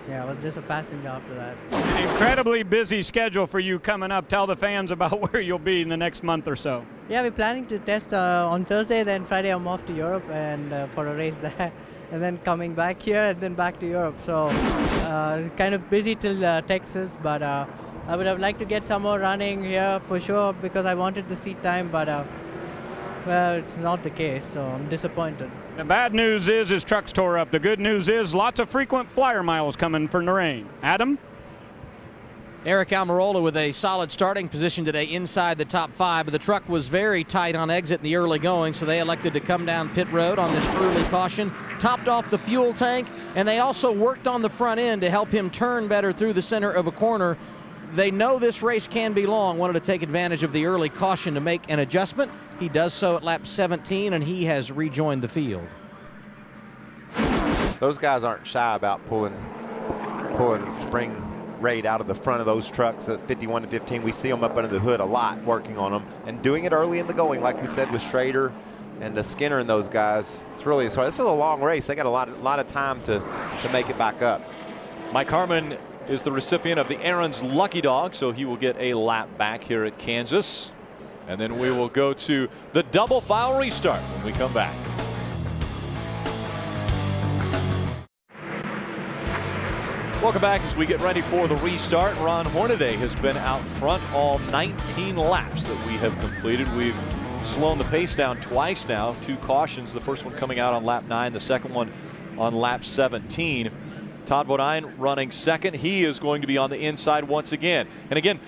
yeah, I was just a passenger after that. An incredibly busy schedule for you coming up. Tell the fans about where you'll be in the next month or so. Yeah, we're planning to test on Thursday. Then Friday, I'm off to Europe and for a race there. And then coming back here and then back to Europe. So kind of busy till Texas, but I would have liked to get some more running here for sure because I wanted the seat time, but well, it's not the case, so I'm disappointed. The bad news is his truck's tore up. The good news is lots of frequent flyer miles coming for Narain. Adam? Eric Almirola with a solid starting position today inside the top 5, but the truck was very tight on exit in the early going, so they elected to come down pit road on this early caution, topped off the fuel tank, and they also worked on the front end to help him turn better through the center of a corner. They know this race can be long, wanted to take advantage of the early caution to make an adjustment. He does so at lap 17, and he has rejoined the field. Those guys aren't shy about pulling spring rate out of the front of those trucks at 51 and 15. We see them up under the hood a lot working on them and doing it early in the going, like we said with Schrader and Skinner and those guys. It's really hard. This is a long race. They got a lot of time to make it back up. Mike Harmon is the recipient of the Aaron's Lucky Dog, so he will get a lap back here at Kansas. And then we will go to the double file restart when we come back. Welcome back as we get ready for the restart. Ron Hornaday has been out front all 19 laps that we have completed. We've slowed the pace down twice now, 2 cautions, the first one coming out on lap 9, the second one on lap 17. Todd Bodine running second. He is going to be on the inside once again. And again,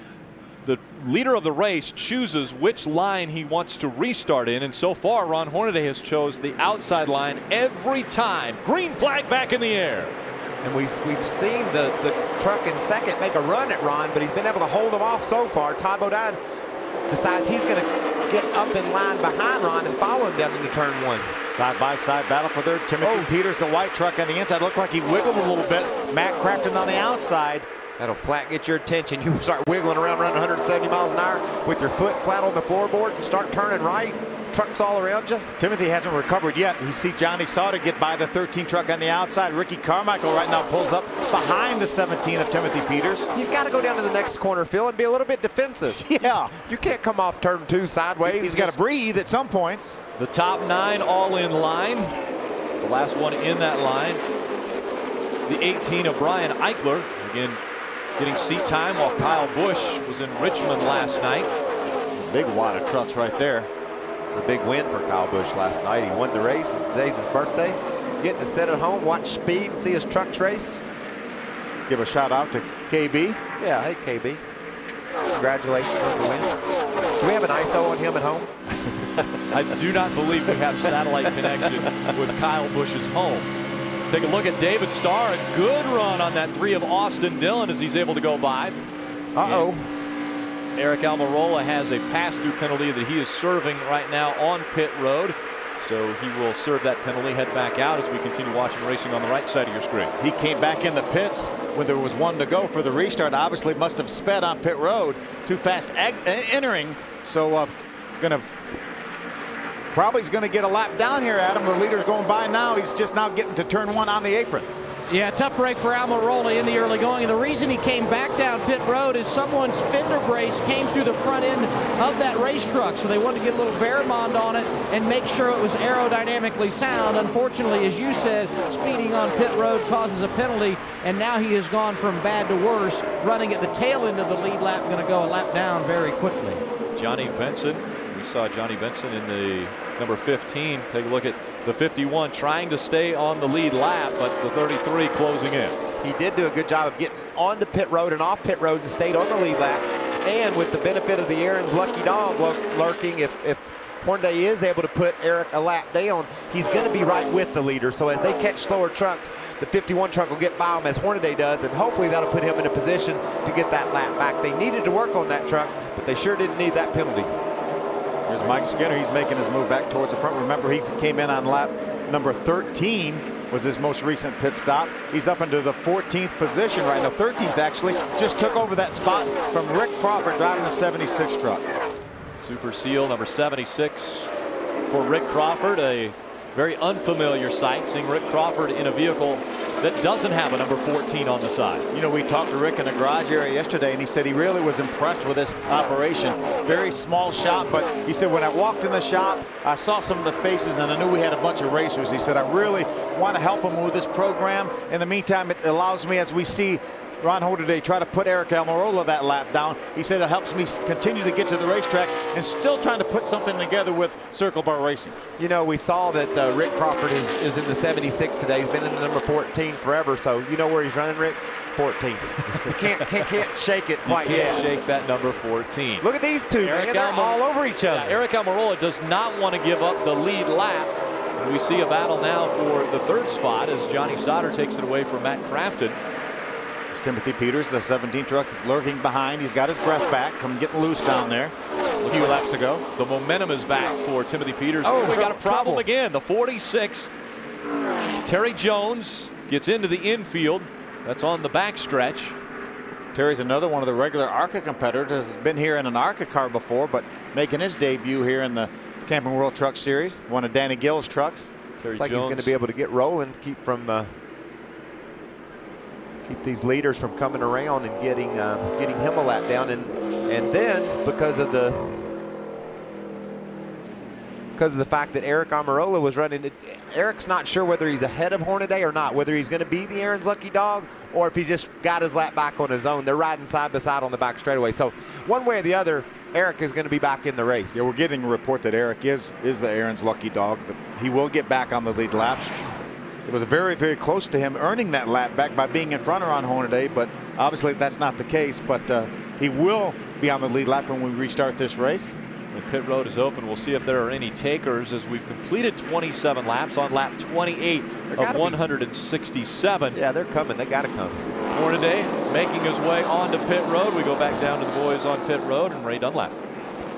the leader of the race chooses which line he wants to restart in, and so far Ron Hornaday has chose the outside line every time. Green flag back in the air. And we've seen the truck in second make a run at Ron, but he's been able to hold him off so far. Todd Bodine decides he's going to get up in line behind Ron and follow him down into turn 1. Side-by-side battle for third. Timothy Peters, the white truck on the inside, looked like he wiggled a little bit. Matt Crafton on the outside. That'll flat get your attention. You start wiggling around, running 170 miles an hour with your foot flat on the floorboard and start turning right. Trucks all around you. Timothy hasn't recovered yet. You see Johnny Sauter get by the 13 truck on the outside. Ricky Carmichael right now pulls up behind the 17 of Timothy Peters. He's got to go down to the next corner, Phil, and be a little bit defensive. Yeah. You can't come off turn 2 sideways. He's got to breathe at some point. The top 9 all in line. The last one in that line, the 18 of Brian Eichler. Again, getting seat time while Kyle Busch was in Richmond last night. Big wad of trucks right there. A big win for Kyle Busch last night. He won the race. Today's his birthday. Getting to sit at home, watch speed, see his trucks race. Give a shout out to KB. Yeah, hey KB. Congratulations on the win. Do we have an ISO on him at home? I do not believe we have satellite connection with Kyle Busch's home. Take a look at David Starr. A good run on that 3 of Austin Dillon as he's able to go by. Uh-oh. Eric Almirola has a pass-through penalty that he is serving right now on pit road. So he will serve that penalty, head back out as we continue watching racing on the right side of your screen. He came back in the pits when there was 1 to go for the restart. Obviously must have sped on pit road. Too fast entering. So probably he's going to get a lap down here, Adam. The leader's going by now. He's just now getting to turn 1 on the apron. Yeah, tough break for Almirola in the early going. And the reason he came back down pit road is someone's fender brace came through the front end of that race truck. So they wanted to get a little Barramond on it and make sure it was aerodynamically sound. Unfortunately, as you said, speeding on pit road causes a penalty. And now he has gone from bad to worse, running at the tail end of the lead lap, going to go a lap down very quickly. Johnny Benson. We saw Johnny Benson in the number 15. Take a look at the 51 trying to stay on the lead lap, but the 33 closing in. He did do a good job of getting onto pit road and off pit road and stayed on the lead lap. And with the benefit of the Aaron's Lucky Dog lurking, if Hornaday is able to put Eric a lap down, he's going to be right with the leader. So as they catch slower trucks, the 51 truck will get by him as Hornaday does, and hopefully that'll put him in a position to get that lap back. They needed to work on that truck, but they sure didn't need that penalty. Here's Mike Skinner. He's making his move back towards the front. Remember, he came in on lap number 13. Was his most recent pit stop. He's up into the 14th position right now. 13th actually. Just took over that spot from Rick Crawford driving the 76 truck. Super Seal number 76 for Rick Crawford. A very unfamiliar sight, seeing Rick Crawford in a vehicle that doesn't have a number 14 on the side. You know, we talked to Rick in the garage area yesterday, and he said he really was impressed with this operation. Very small shop, but he said when I walked in the shop, I saw some of the faces, and I knew we had a bunch of racers. He said, I really want to help him with this program. In the meantime, it allows me, as we see Ron Hornaday try to put Eric Almirola that lap down. He said it helps me continue to get to the racetrack and still trying to put something together with Circle Bar Racing. You know, we saw that Rick Crawford is in the 76 today. He's been in the number 14 forever. So you know where he's running, Rick? 14. He can't shake it quite yet. Can't shake that number 14. Look at these two, man. They're all over each other. Yeah, Eric Almirola does not want to give up the lead lap. And we see a battle now for the third spot as Johnny Sauter takes it away from Matt Crafton. Timothy Peters, the 17 truck, lurking behind. He's got his breath back from getting loose down there a few laps ago. The momentum is back for Timothy Peters. Oh, we got a problem again. The 46, Terry Jones gets into the infield. That's on the backstretch. Terry's another one of the regular ARCA competitors. Has been here in an ARCA car before, but making his debut here in the Camping World Truck Series. One of Danny Gill's trucks. Looks like he's going to be able to get rolling, keep these leaders from coming around and getting him a lap down, and then because of the fact that Eric Almirola was running, Eric's not sure whether he's ahead of Hornaday or not, whether he's going to be the Aaron's lucky dog or if he just got his lap back on his own. They're riding side by side on the back straightaway, so one way or the other, Eric is going to be back in the race. Yeah, we're getting a report that Eric is the Aaron's lucky dog. He will get back on the lead lap. It was very, very close to him earning that lap back by being in front of Ron Hornaday, but obviously that's not the case. But he will be on the lead lap when we restart this race. The pit road is open. We'll see if there are any takers as we've completed 27 laps on lap 28 of 167. Yeah, they're coming. They got to come. Hornaday making his way onto pit road. We go back down to the boys on pit road and Ray Dunlap.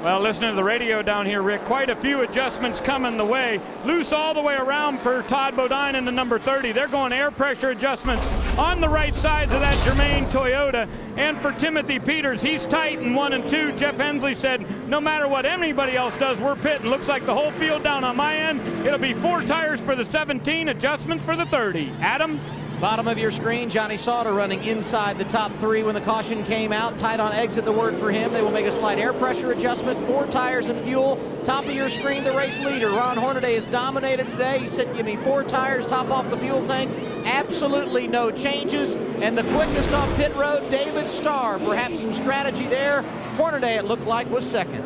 Well, listening to the radio down here, Rick, quite a few adjustments coming the way. Loose all the way around for Todd Bodine in the number 30. They're going air pressure adjustments on the right sides of that Germain Toyota. And for Timothy Peters, he's tight in 1 and 2. Jeff Hensley said, no matter what anybody else does, we're pitting. Looks like the whole field down on my end. It'll be 4 tires for the 17, adjustments for the 30. Adam? Bottom of your screen, Johnny Sauter running inside the top 3 when the caution came out. Tight on exit, the word for him. They will make a slight air pressure adjustment, 4 tires and fuel. Top of your screen, the race leader, Ron Hornaday, has dominated today. He said, give me 4 tires, top off the fuel tank. Absolutely no changes. And the quickest on pit road, David Starr. Perhaps some strategy there. Hornaday, it looked like, was second.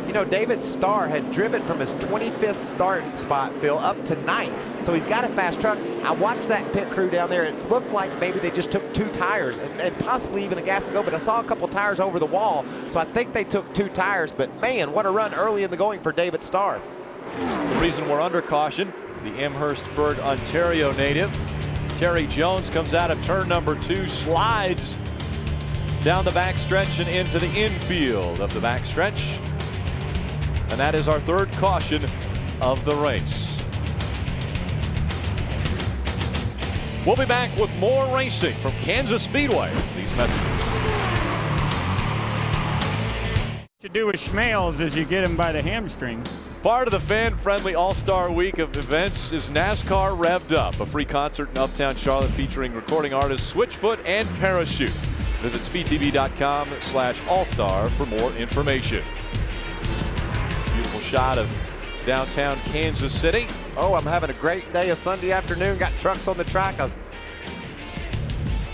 You know, David Starr had driven from his 25th starting spot, Phil, up to 9th. So he's got a fast truck. I watched that pit crew down there. It looked like maybe they just took 2 tires and possibly even a gas to go, but I saw a couple tires over the wall. So I think they took 2 tires, but man, what a run early in the going for David Starr. The reason we're under caution, the Amherstburg, Ontario native, Terry Jones comes out of turn number 2, slides down the backstretch and into the infield of the backstretch. And that is our 3rd caution of the race. We'll be back with more racing from Kansas Speedway. These messages. What you do with Schmales is you get him by the hamstrings. Part of the fan-friendly All-Star Week of events is NASCAR Revved Up, a free concert in Uptown Charlotte featuring recording artists Switchfoot and Parachute. Visit speedtv.com/allstar for more information. Beautiful shot of downtown Kansas City. Oh, I'm having a great day of Sunday afternoon. Got trucks on the track.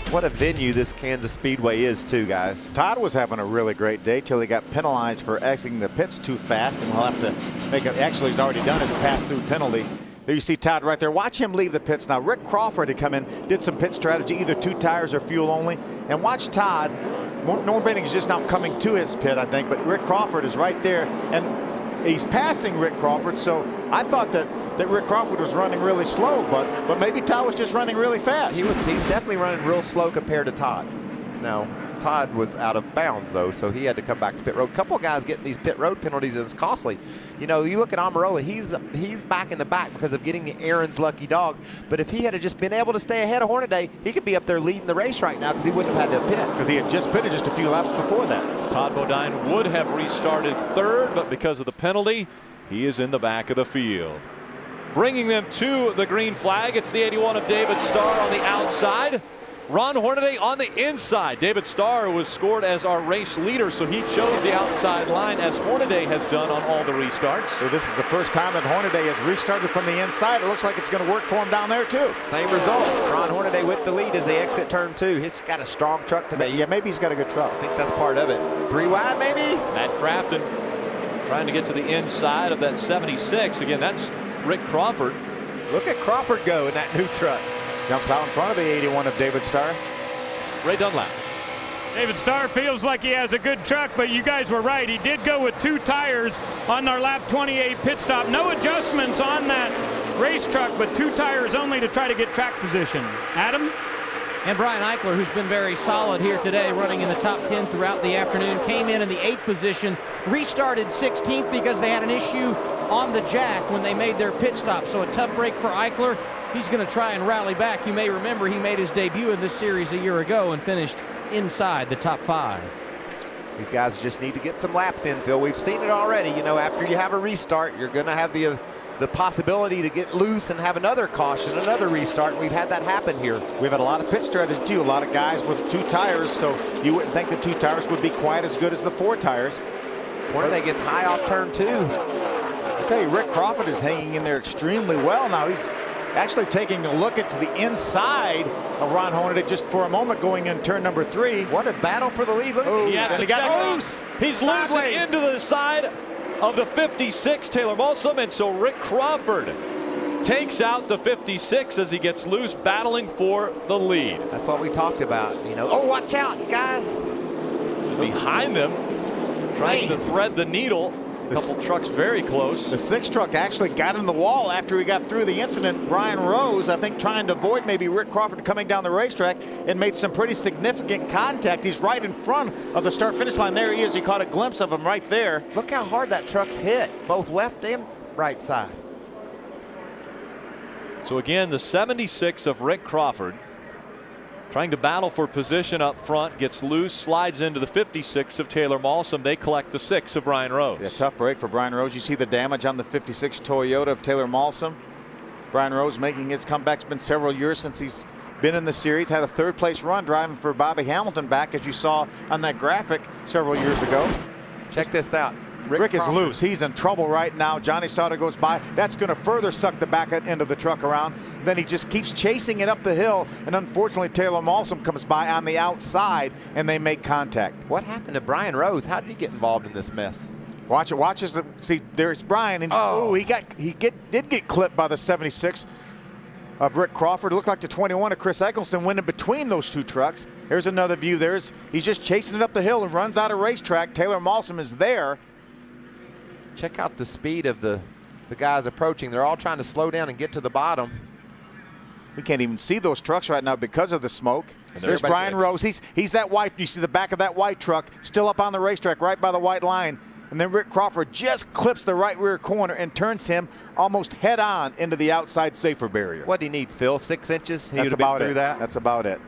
What a venue this Kansas Speedway is too, guys. Todd was having a really great day till he got penalized for exiting the pits too fast, and he'll have to make it. Actually, he's already done his pass-through penalty. There you see Todd right there. Watch him leave the pits now. Rick Crawford had come in, did some pit strategy, either 2 tires or fuel only. And watch Todd. Norm Benning's just now coming to his pit, I think, but Rick Crawford is right there. And he's passing Rick Crawford, so I thought that Rick Crawford was running really slow, but maybe Todd was just running really fast. He's definitely running real slow compared to Todd. Now, Todd was out of bounds, though, so he had to come back to pit road. A couple of guys getting these pit road penalties, and it's costly. You know, you look at Almirola, he's back in the back because of getting the Aaron's lucky dog. But if he had just been able to stay ahead of Hornaday, he could be up there leading the race right now because he wouldn't have had to pit. Because he had just pitted just a few laps before that. Todd Bodine would have restarted third, but because of the penalty, he is in the back of the field. Bringing them to the green flag, it's the 81 of David Starr on the outside. Ron Hornaday on the inside. David Starr was scored as our race leader, so he chose the outside line as Hornaday has done on all the restarts. So this is the first time that Hornaday has restarted from the inside. It looks like it's going to work for him down there too. Same result. Ron Hornaday with the lead as they exit turn 2. He's got a strong truck today. Yeah, maybe he's got a good truck. I think that's part of it. 3 wide maybe? Matt Crafton trying to get to the inside of that 76. Again, that's Rick Crawford. Look at Crawford go in that new truck. Jumps out in front of the 81 of David Starr. Ray Dunlap. David Starr feels like he has a good truck, but you guys were right. He did go with 2 tires on our lap 28 pit stop. No adjustments on that race truck, but 2 tires only to try to get track position. Adam? And Brian Eichler, who's been very solid here today, running in the top 10 throughout the afternoon, came in the 8th position, restarted 16th because they had an issue on the jack when they made their pit stop. So a tough break for Eichler. He's going to try and rally back. You may remember he made his debut in this series a year ago and finished inside the top 5. These guys just need to get some laps in, Phil. We've seen it already. You know, after you have a restart, you're going to have the possibility to get loose and have another caution, another restart. We've had that happen here. We've had a lot of pit strategy too. A lot of guys with 2 tires, so you wouldn't think the 2 tires would be quite as good as the 4 tires. Hornaday gets high off turn 2. I tell you, Rick Crawford is hanging in there extremely well now. He's actually taking a look at the inside of Ron Hornaday just for a moment going in turn number 3. What a battle for the lead. Look at Then he got loose. He's losing into the side of the 56, Taylor Malsom, and so Rick Crawford takes out the 56 as he gets loose, battling for the lead. That's what we talked about. You know, oh, watch out, guys. Behind them, trying to thread the needle. A couple trucks very close. The 6 truck actually got in the wall after he got through the incident. Brian Rose, I think, trying to avoid maybe Rick Crawford coming down the racetrack, and made some pretty significant contact. He's right in front of the start-finish line. There he is. You caught a glimpse of him right there. Look how hard that truck's hit, both left and right side. So again, the 76 of Rick Crawford trying to battle for position up front, gets loose, slides into the 56 of Taylor Malsom. They collect the 6 of Brian Rose. Yeah, tough break for Brian Rose. You see the damage on the 56 Toyota of Taylor Malsom. Brian Rose making his comeback. It's been several years since he's been in the series. Had a 3rd place run driving for Bobby Hamilton back, as you saw on that graphic several years ago. Check this out. Rick is loose. He's in trouble right now. Johnny Sauter goes by. That's going to further suck the back end of the truck around. Then he just keeps chasing it up the hill, and unfortunately Taylor Malsom comes by on the outside, and they make contact. What happened to Brian Rose? How did he get involved in this mess? Watch it. Watch this. See, there's Brian, and he did get clipped by the 76 of Rick Crawford. It looked like the 21 of Chris Eccleston went in between those 2 trucks. There's another view. He's just chasing it up the hill and runs out of racetrack. Taylor Malsom is there. Check out the speed of the guys approaching. They're all trying to slow down and get to the bottom. We can't even see those trucks right now because of the smoke. There's Brian Rose. He's that white. You see the back of that white truck still up on the racetrack right by the white line. And then Rick Crawford just clips the right rear corner and turns him almost head on into the outside safer barrier. What do you need, Phil? 6 inches? That's about it. That's about it.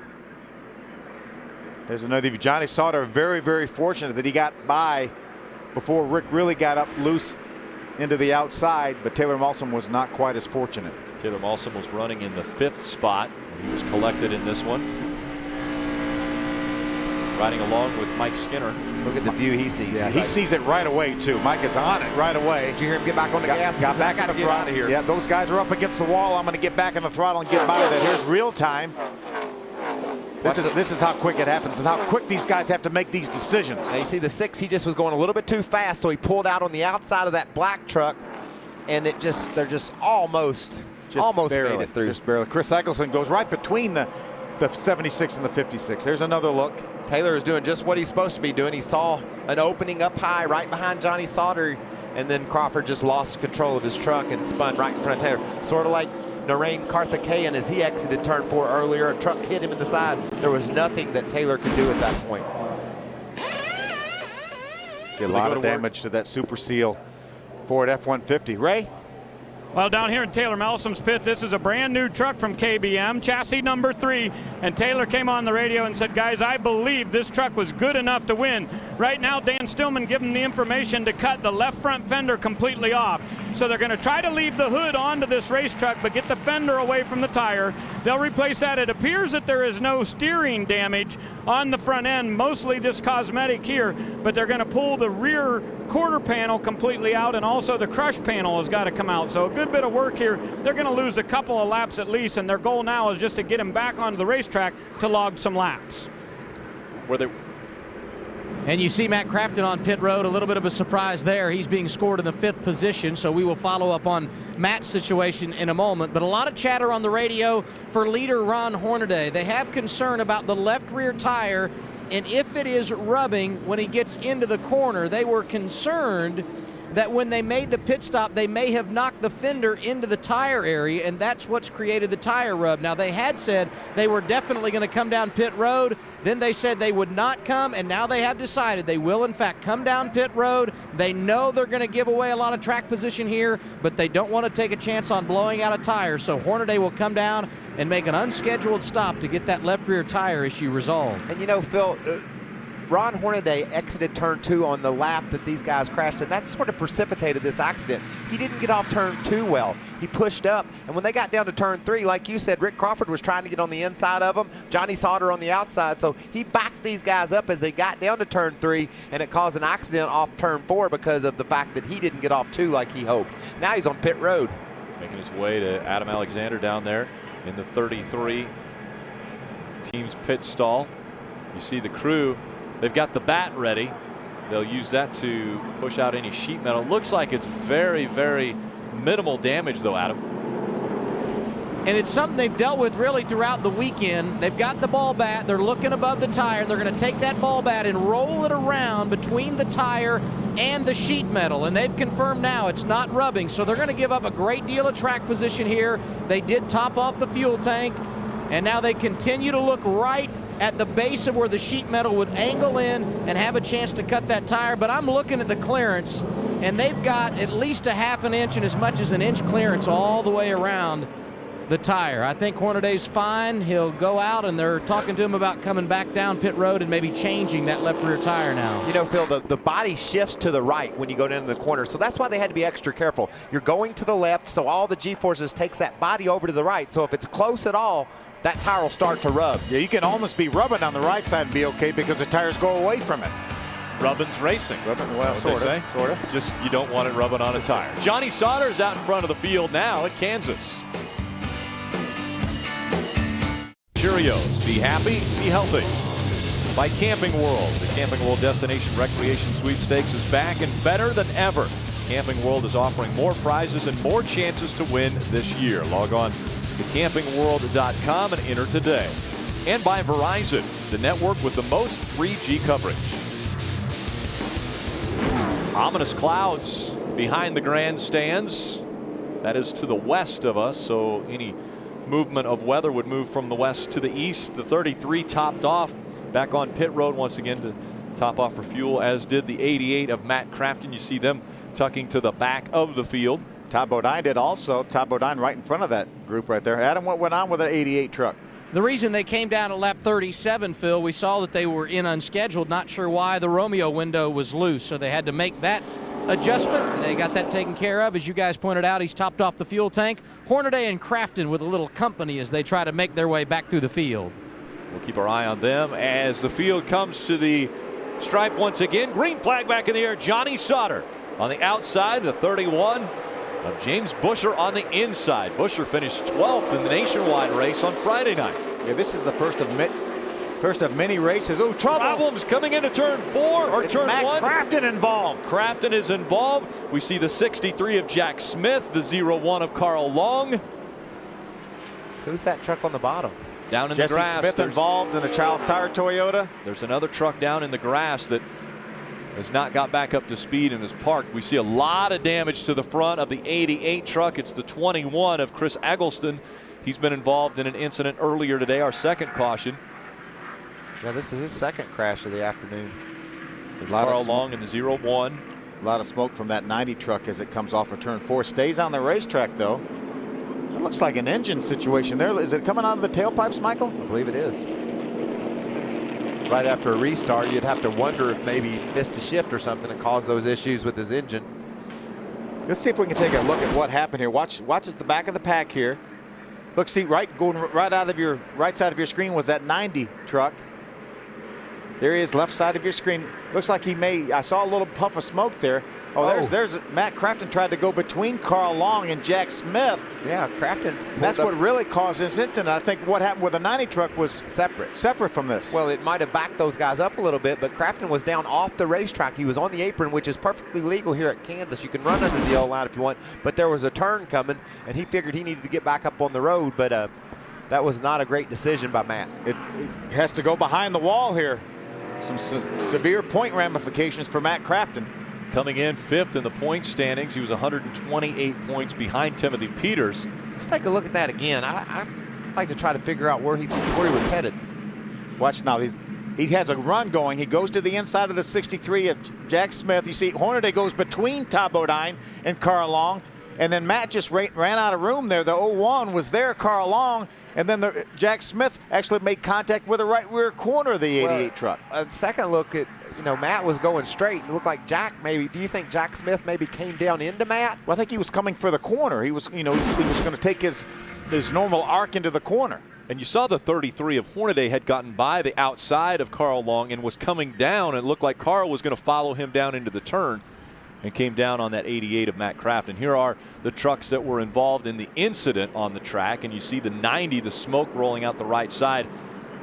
There's another view. Johnny Sauter very, very fortunate that he got by before Rick really got up loose into the outside, but Taylor Malsom was not quite as fortunate. Taylor Malsom was running in the 5th spot. He was collected in this one. Riding along with Mike Skinner. Look at the view he sees. Yeah, he sees it right away, too. Mike is on it right away. Did you hear him get back on the gas? Got back on the throttle. Out of here. Yeah, those guys are up against the wall. I'm going to get back on the throttle and get by with it. Here's real time. This is how quick it happens and how quick these guys have to make these decisions. Now you see the 6, he just was going a little bit too fast, so he pulled out on the outside of that black truck, and they're just almost barely made it through. Just barely. Chris Eccleston goes right between the 76 and the 56. There's another look. Taylor is doing just what he's supposed to be doing. He saw an opening up high right behind Johnny Sauter. and then Crawford just lost control of his truck and spun right in front of Taylor. Sort of like Narain Karthikeyan as he exited turn 4 earlier. A truck hit him in the side. There was nothing that Taylor could do at that point. A lot of damage to that Super Seal Ford F-150. Ray? Well, down here in Taylor Melsom's pit, this is a brand new truck from KBM, chassis number 3. And Taylor came on the radio and said, guys, I believe this truck was good enough to win. Right now, Dan Stillman gave them the information to cut the left front fender completely off. So they're going to try to leave the hood onto this race truck, but get the fender away from the tire. They'll replace that. It appears that there is no steering damage on the front end, mostly this cosmetic here, but they're going to pull the rear quarter panel completely out, and also the crush panel has got to come out. So a good bit of work here. They're going to lose a couple of laps at least, and their goal now is just to get him back onto the racetrack to log some laps. And you see Matt Crafton on pit road, a little bit of a surprise there. He's being scored in the 5th position, so we will follow up on Matt's situation in a moment. But a lot of chatter on the radio for leader Ron Hornaday. They have concern about the left rear tire, and if it is rubbing when he gets into the corner. They were concerned that when they made the pit stop, they may have knocked the fender into the tire area, and that's what's created the tire rub. Now, they had said they were definitely going to come down pit road. Then they said they would not come, and now they have decided they will, in fact, come down pit road. They know they're going to give away a lot of track position here, but they don't want to take a chance on blowing out a tire. So Hornaday will come down and make an unscheduled stop to get that left rear tire issue resolved. And you know, Phil, Ron Hornaday exited turn 2 on the lap that these guys crashed, and that sort of precipitated this accident. He didn't get off turn 2 well. He pushed up, and when they got down to turn 3, like you said, Rick Crawford was trying to get on the inside of them, Johnny Sauter on the outside, so he backed these guys up as they got down to turn 3, and it caused an accident off turn 4 because of the fact that he didn't get off 2 like he hoped. Now he's on pit road. Making his way to Adam Alexander down there in the 33 team's pit stall. You see the crew. They've got the bat ready. They'll use that to push out any sheet metal. Looks like it's very, very minimal damage, though, Adam. And it's something they've dealt with really throughout the weekend. They've got the ball bat. They're looking above the tire. And they're going to take that ball bat and roll it around between the tire and the sheet metal. And they've confirmed now it's not rubbing. So they're going to give up a great deal of track position here. They did top off the fuel tank. And now they continue to look right at the base of where the sheet metal would angle in and have a chance to cut that tire. But I'm looking at the clearance, and they've got at least a ½ an inch and as much as an inch clearance all the way around the tire. I think Hornaday's fine. He'll go out, and they're talking to him about coming back down pit road and maybe changing that left rear tire now. You know, Phil, the body shifts to the right when you go down to the corner, so that's why they had to be extra careful. You're going to the left, so all the G-forces takes that body over to the right. So if it's close at all, that tire will start to rub. Yeah, you can almost be rubbing on the right side and be okay because the tires go away from it. Rubbin's racing. Well, sort of. Just you don't want it rubbing on a tire. Johnny Sauter's out in front of the field now at Kansas. Cheerios. Be happy, be healthy. By Camping World. The Camping World Destination Recreation Sweepstakes is back and better than ever. Camping World is offering more prizes and more chances to win this year. Log on to campingworld.com and enter today. And by Verizon, the network with the most 3G coverage. Ominous clouds behind the grandstands. That is to the west of us, so any movement of weather would move from the west to the east. The 33 topped off back on pit road once again to top off for fuel, as did the 88 of Matt Crafton. You see them tucking to the back of the field. Todd Bodine did also. Todd Bodine right in front of that group right there. Adam, what went on with the 88 truck? The reason they came down at lap 37, Phil, we saw that they were in unscheduled. Not sure why the Romeo window was loose, so they had to make that adjustment. They got that taken care of. As you guys pointed out, he's topped off the fuel tank. Hornaday and Crafton with a little company as they try to make their way back through the field. We'll keep our eye on them as the field comes to the stripe once again. Green flag back in the air. Johnny Sauter on the outside, the 31 of James Busher on the inside. Busher finished 12th in the nationwide race on Friday night. Yeah, this is the first of many races. Oh, trouble. Problems coming into turn 4 or it's turn Matt 1. Crafton involved. Crafton is involved. We see the 63 of Jack Smith, the 01 of Carl Long. Who's that truck on the bottom? Down in Jesse the grass. Smith involved in a Charles Tire Toyota. There's another truck down in the grass that has not got back up to speed and is parked. We see a lot of damage to the front of the 88 truck. It's the 21 of Chris Eggleston. He's been involved in an incident earlier today, our second caution. Yeah, this is his second crash of the afternoon. There's Carl Long in the 0-1. A lot of smoke from that 90 truck as it comes off of turn 4. Stays on the racetrack, though. It looks like an engine situation there. Is it coming out of the tailpipes, Michael? I believe it is. Right after a restart, you'd have to wonder if maybe he missed a shift or something and caused those issues with his engine. Let's see if we can take a look at what happened here. Watch at the back of the pack here. Look, see, going right out of your right side of your screen was that 90 truck. There he is, left side of your screen. Looks like I saw a little puff of smoke there. Oh, there's Matt Crafton tried to go between Carl Long and Jack Smith. Yeah, Crafton. That's what really caused this incident. I think what happened with the 90 truck was separate from this. Well, it might have backed those guys up a little bit, but Crafton was down off the racetrack. He was on the apron, which is perfectly legal here at Kansas. You can run under the yellow line if you want, but there was a turn coming, and he figured he needed to get back up on the road, but that was not a great decision by Matt. It has to go behind the wall here. Some severe point ramifications for Matt Crafton. Coming in 5th in the point standings. He was 128 points behind Timothy Peters. Let's take a look at that again. I'd like to try to figure out where he was headed. Watch now. He has a run going. He goes to the inside of the 63 of Jack Smith. You see Hornaday goes between Todd Bodine and Carl Long. And then Matt just ran out of room there. The 01 was there, Carl Long. And then Jack Smith actually made contact with the right rear corner of the 88 truck. A second look at, Matt was going straight. It looked like Jack maybe. Do you think Jack Smith maybe came down into Matt? Well, I think he was coming for the corner. He was, he was going to take his normal arc into the corner. And you saw the 33 of Hornaday had gotten by the outside of Carl Long and was coming down. It looked like Carl was going to follow him down into the turn and came down on that 88 of Matt Crafton. Here are the trucks that were involved in the incident on the track, and you see the 90, the smoke rolling out the right side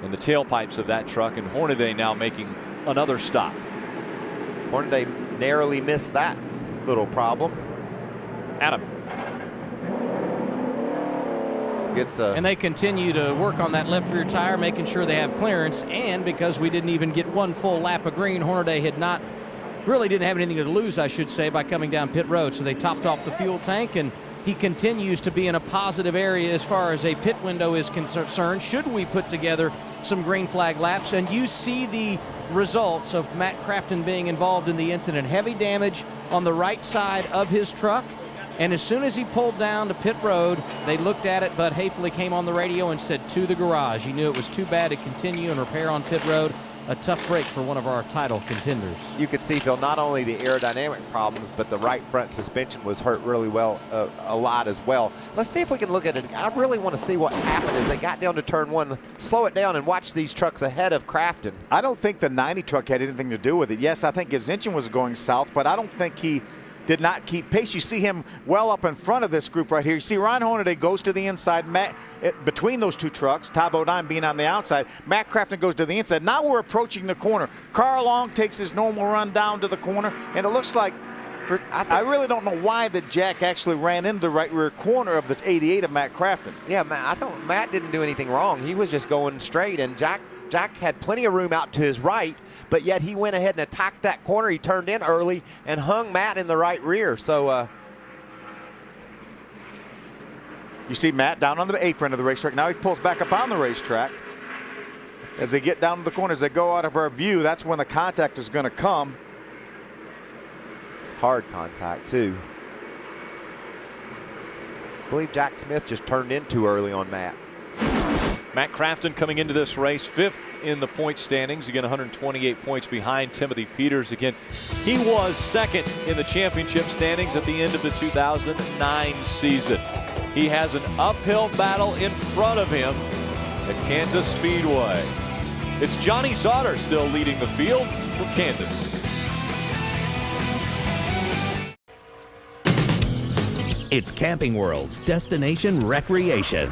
and the tailpipes of that truck, and Hornaday now making another stop. Hornaday narrowly missed that little problem. Adam. And they continue to work on that left rear tire, making sure they have clearance, and because we didn't even get one full lap of green, Hornaday really didn't have anything to lose, I should say, by coming down pit road. So they topped off the fuel tank, and he continues to be in a positive area as far as a pit window is concerned, should we put together some green flag laps. And you see the results of Matt Crafton being involved in the incident. Heavy damage on the right side of his truck. And as soon as he pulled down to pit road, they looked at it. Bud Hafley came on the radio and said, to the garage. He knew it was too bad to continue and repair on pit road. A tough break for one of our title contenders. You could see, Phil, not only the aerodynamic problems, but the right front suspension was hurt really well, a lot as well. Let's see if we can look at it. I really want to see what happened as they got down to turn 1. Slow it down and watch these trucks ahead of Crafton. I don't think the 90 truck had anything to do with it. Yes, I think his engine was going south, but I don't think he did not keep pace. You see him well up in front of this group right here. You see Ryan Hornaday goes to the inside. Between those two trucks, Todd Bodine being on the outside, Matt Crafton goes to the inside. Now we're approaching the corner. Carl Long takes his normal run down to the corner, and it looks like, I really don't know why that Jack actually ran into the right rear corner of the 88 of Matt Crafton. Yeah, Matt didn't do anything wrong. He was just going straight, and Jack had plenty of room out to his right, but yet he went ahead and attacked that corner. He turned in early and hung Matt in the right rear. So you see Matt down on the apron of the racetrack. Now he pulls back up on the racetrack. As they get down to the corners, they go out of our view. That's when the contact is going to come. Hard contact, too. I believe Jack Smith just turned in too early on Matt. Matt Crafton coming into this race 5th in the point standings. Again, 128 points behind Timothy Peters. Again, he was 2nd in the championship standings at the end of the 2009 season. He has an uphill battle in front of him at Kansas Speedway. It's Johnny Sauter still leading the field for Kansas. It's Camping World's Destination Recreation.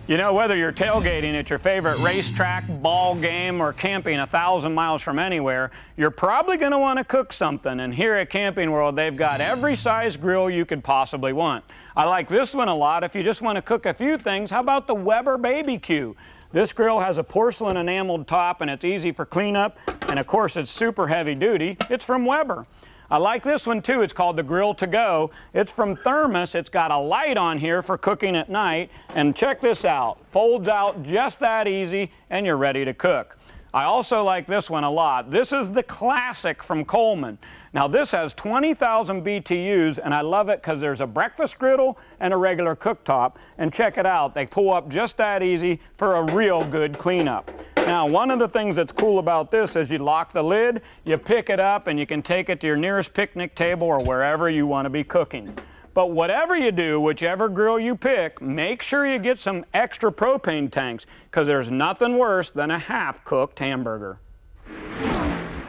You know, whether you're tailgating at your favorite racetrack, ball game, or camping 1,000 miles from anywhere, you're probably going to want to cook something. And here at Camping World, they've got every size grill you could possibly want. I like this one a lot. If you just want to cook a few things, how about the Weber BBQ? This grill has a porcelain enameled top, and it's easy for cleanup, and of course it's super heavy duty. It's from Weber. I like this one too. It's called the Grill to Go. It's from Thermos. It's got a light on here for cooking at night, and check this out. Folds out just that easy, and you're ready to cook. I also like this one a lot. This is the Classic from Coleman. Now this has 20,000 BTUs, and I love it because there's a breakfast griddle and a regular cooktop. And check it out, they pull up just that easy for a real good cleanup. Now, one of the things that's cool about this is you lock the lid, you pick it up, and you can take it to your nearest picnic table or wherever you want to be cooking. But whatever you do, whichever grill you pick, make sure you get some extra propane tanks, because there's nothing worse than a half-cooked hamburger.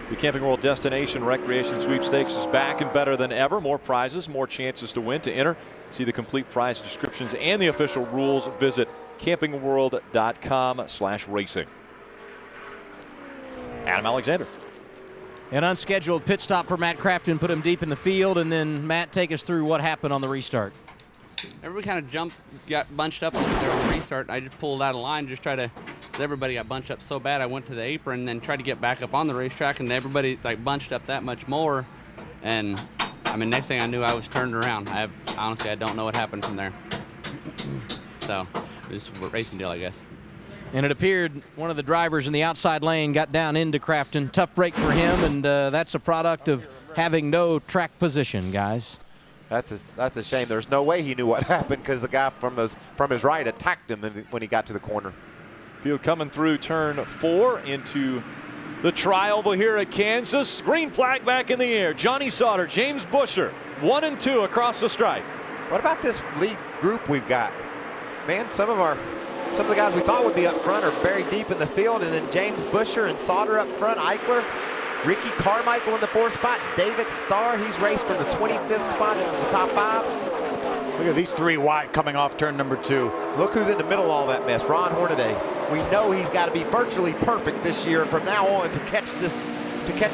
The Camping World Destination Recreation Sweepstakes is back and better than ever. More prizes, more chances to win. To enter, see the complete prize descriptions and the official rules. Visit campingworld.com/racing. Adam Alexander. An unscheduled pit stop for Matt Crafton put him deep in the field, and then Matt, take us through what happened on the restart. Everybody kind of got bunched up over there on the restart. I just pulled out of line, just try to. Everybody got bunched up so bad, I went to the apron and then tried to get back up on the racetrack, and everybody like bunched up that much more. And I mean, next thing I knew, I was turned around. Honestly, I don't know what happened from there. So it was a racing deal, I guess. And it appeared one of the drivers in the outside lane got down into Crafton. Tough break for him, and that's a product of having no track position, guys. That's a shame. There's no way he knew what happened, because the guy from his right attacked him when he got to the corner. Field coming through turn 4 into the tri-oval here at Kansas. Green flag back in the air. Johnny Sauter, James Buescher, 1 and 2 across the stripe. What about this lead group we've got? Man, some of the guys we thought would be up front are buried deep in the field, and then James Buescher and Sauter up front, Eichler, Ricky Carmichael in the 4th spot, David Starr, he's raced from the 25th spot into the top 5. Look at these 3 wide coming off turn number 2. Look who's in the middle of all that mess, Ron Hornaday. We know he's got to be virtually perfect this year from now on to catch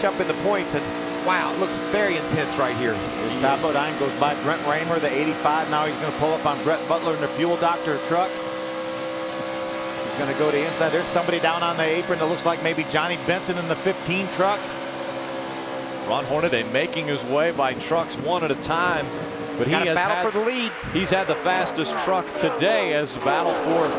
up in the points, and wow, it looks very intense right here. Here's Todd Bodine, goes by Brent Raymer, the 85. Now he's going to pull up on Brett Butler in the Fuel Doctor truck. He's going to go to the inside. There's somebody down on the apron that looks like maybe Johnny Benson in the 15 truck. Ron Hornaday making his way by trucks one at a time. But he has battle for the lead. He's had the fastest truck today as battle for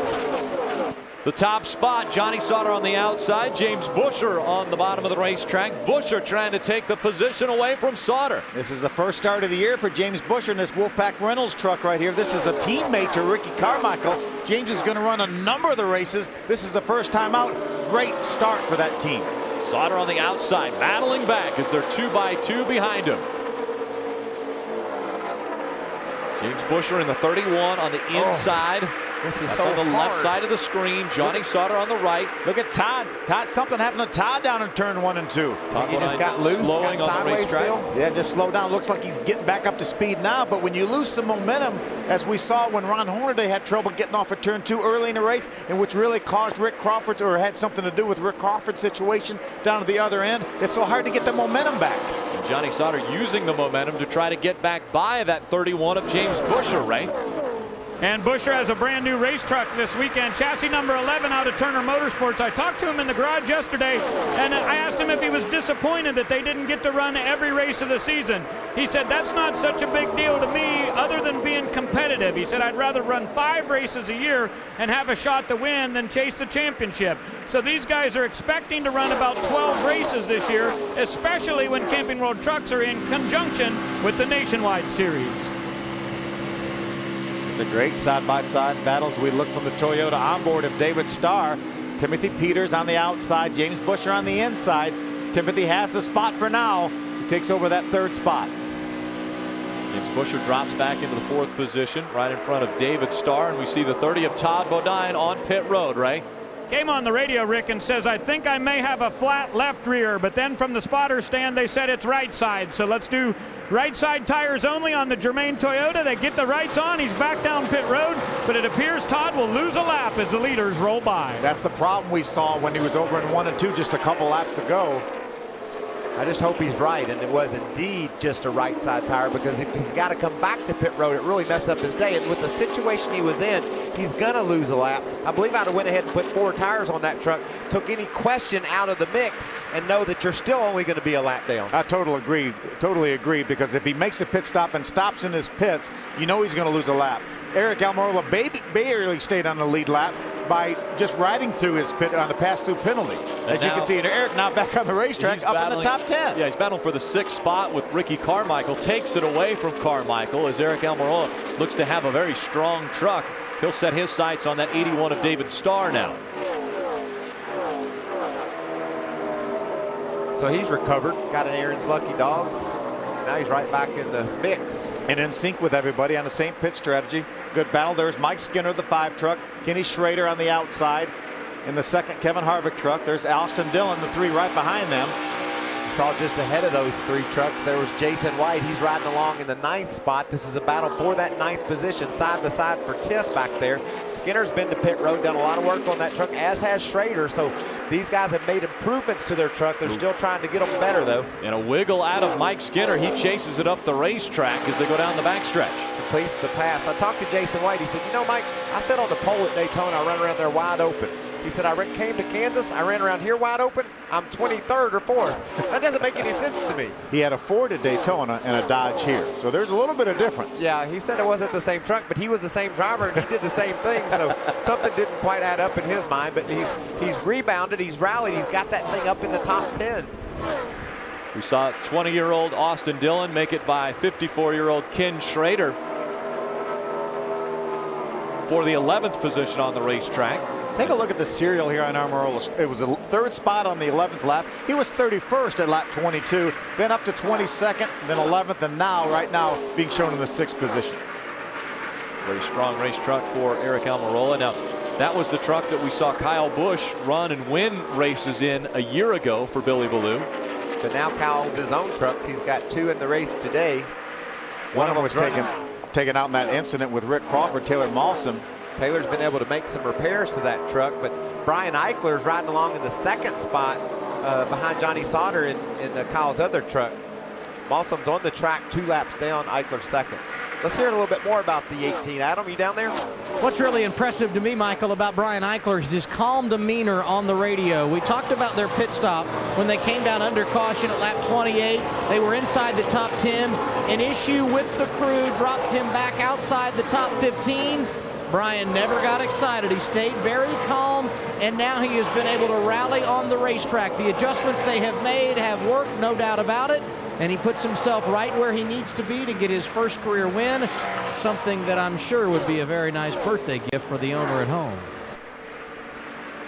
the top spot. Johnny Sauter on the outside, James Buescher on the bottom of the racetrack. Buescher trying to take the position away from Sauter. This is the first start of the year for James Buescher in this Wolfpack Reynolds truck right here. This is a teammate to Ricky Carmichael. James is going to run a number of the races. This is the first time out. Great start for that team. Sauter on the outside, battling back as they're 2x2 behind him. James Buescher in the 31 on the inside. This is That's so on the hard. left side of the screen. Johnny Sauter on the right. Look at Todd. Something happened to Todd down in turn 1 and 2. He just got loose, slowing got on the sideways racetrack. still. Yeah, just slow down. Looks like he's getting back up to speed now. But when you lose some momentum, as we saw when Ron Hornaday had trouble getting off of turn 2 early in the race, and which really caused Rick Crawford's, or had something to do with Rick Crawford's situation down at the other end, it's so hard to get the momentum back. And Johnny Sauter using the momentum to try to get back by that 31 of James Buescher, right? And Buescher has a brand new race truck this weekend, chassis number 11 out of Turner Motorsports. I talked to him in the garage yesterday, and I asked him if he was disappointed that they didn't get to run every race of the season. He said, that's not such a big deal to me other than being competitive. He said, I'd rather run 5 races a year and have a shot to win than chase the championship. So these guys are expecting to run about 12 races this year, especially when Camping World trucks are in conjunction with the Nationwide Series. It's a great side-by-side battles. We look from the Toyota onboard of David Starr. Timothy Peters on the outside, James Buescher on the inside. Timothy has the spot for now. He takes over that 3rd spot. James Buescher drops back into the 4th position right in front of David Starr, and we see the 30 of Todd Bodine on pit road, Ray. Came on the radio, Rick, and says, I think I may have a flat left rear, but then from the spotter stand, they said it's right side. So let's do right side tires only on the Germain Toyota. They get the rights on. He's back down pit road, but it appears Todd will lose a lap as the leaders roll by. That's the problem we saw when he was over in 1 and 2 just a couple laps ago. I just hope he's right, and it was indeed just a right side tire, because if he's got to come back to pit road, it really messed up his day. And with the situation he was in, he's going to lose a lap. I believe I'd have went ahead and put 4 tires on that truck, took any question out of the mix, and know that you're still only going to be a lap down. I totally agree, because if he makes a pit stop and stops in his pits, you know he's going to lose a lap. Eric Almirola barely stayed on the lead lap by just riding through his pit on the pass-through penalty. As you can see, Eric now back on the racetrack, up in the top 10. Yeah, he's battling for the 6th spot with Ricky Carmichael. Takes it away from Carmichael as Eric Almirola looks to have a very strong truck. He'll set his sights on that 81 of David Starr now. So he's recovered, got an Aaron's lucky dog. Now he's right back in the mix. And in sync with everybody on the same pit strategy. Good battle. There's Mike Skinner, the 5 truck. Kenny Schrader on the outside. In the 2nd, Kevin Harvick truck. There's Austin Dillon, the 3 right behind them. Saw just ahead of those 3 trucks, there was Jason White. He's riding along in the 9th spot. This is a battle for that 9th position, side by side for 10th back there. Skinner's been to pit road, done a lot of work on that truck, as has Schrader. So these guys have made improvements to their truck. They're still trying to get them better, though. And a wiggle out of Mike Skinner. He chases it up the racetrack as they go down the backstretch. Completes the pass. I talked to Jason White. He said, you know, Mike, I sat on the pole at Daytona. I ran around there wide open. He said, I came to Kansas, I ran around here wide open, I'm 23rd or 4th. That doesn't make any sense to me. He had a Ford at Daytona and a Dodge here. So there's a little bit of difference. Yeah, he said it wasn't the same truck, but he was the same driver and he did the same thing. So something didn't quite add up in his mind, but he's rebounded, he's rallied, he's got that thing up in the top 10. We saw 20-year-old Austin Dillon make it by 54-year-old Ken Schrader for the 11th position on the racetrack. Take a look at the serial here on Almirola. It was a 3rd spot on the 11th lap. He was 31st at lap 22, then up to 22nd, then 11th, and right now being shown in the 6th position. Very strong race truck for Eric Almirola. Now, that was the truck that we saw Kyle Busch run and win races in a year ago for Billy Ballou. But now Kyle owns his own trucks. He's got 2 in the race today. One of them was taken out in that incident with Rick Crawford, Taylor Malsom. Taylor's been able to make some repairs to that truck, but Brian Eichler's riding along in the 2nd spot behind Johnny Sauter in Kyle's other truck. Malsom's on the track 2 laps down, Eichler's 2nd. Let's hear a little bit more about the 18. Adam, you down there? What's really impressive to me, Michael, about Brian Eichler is his calm demeanor on the radio. We talked about their pit stop when they came down under caution at lap 28. They were inside the top 10. An issue with the crew dropped him back outside the top 15. Brian never got excited. He stayed very calm, and now he has been able to rally on the racetrack. The adjustments they have made have worked, no doubt about it, and he puts himself right where he needs to be to get his first career win, something that I'm sure would be a very nice birthday gift for the owner at home.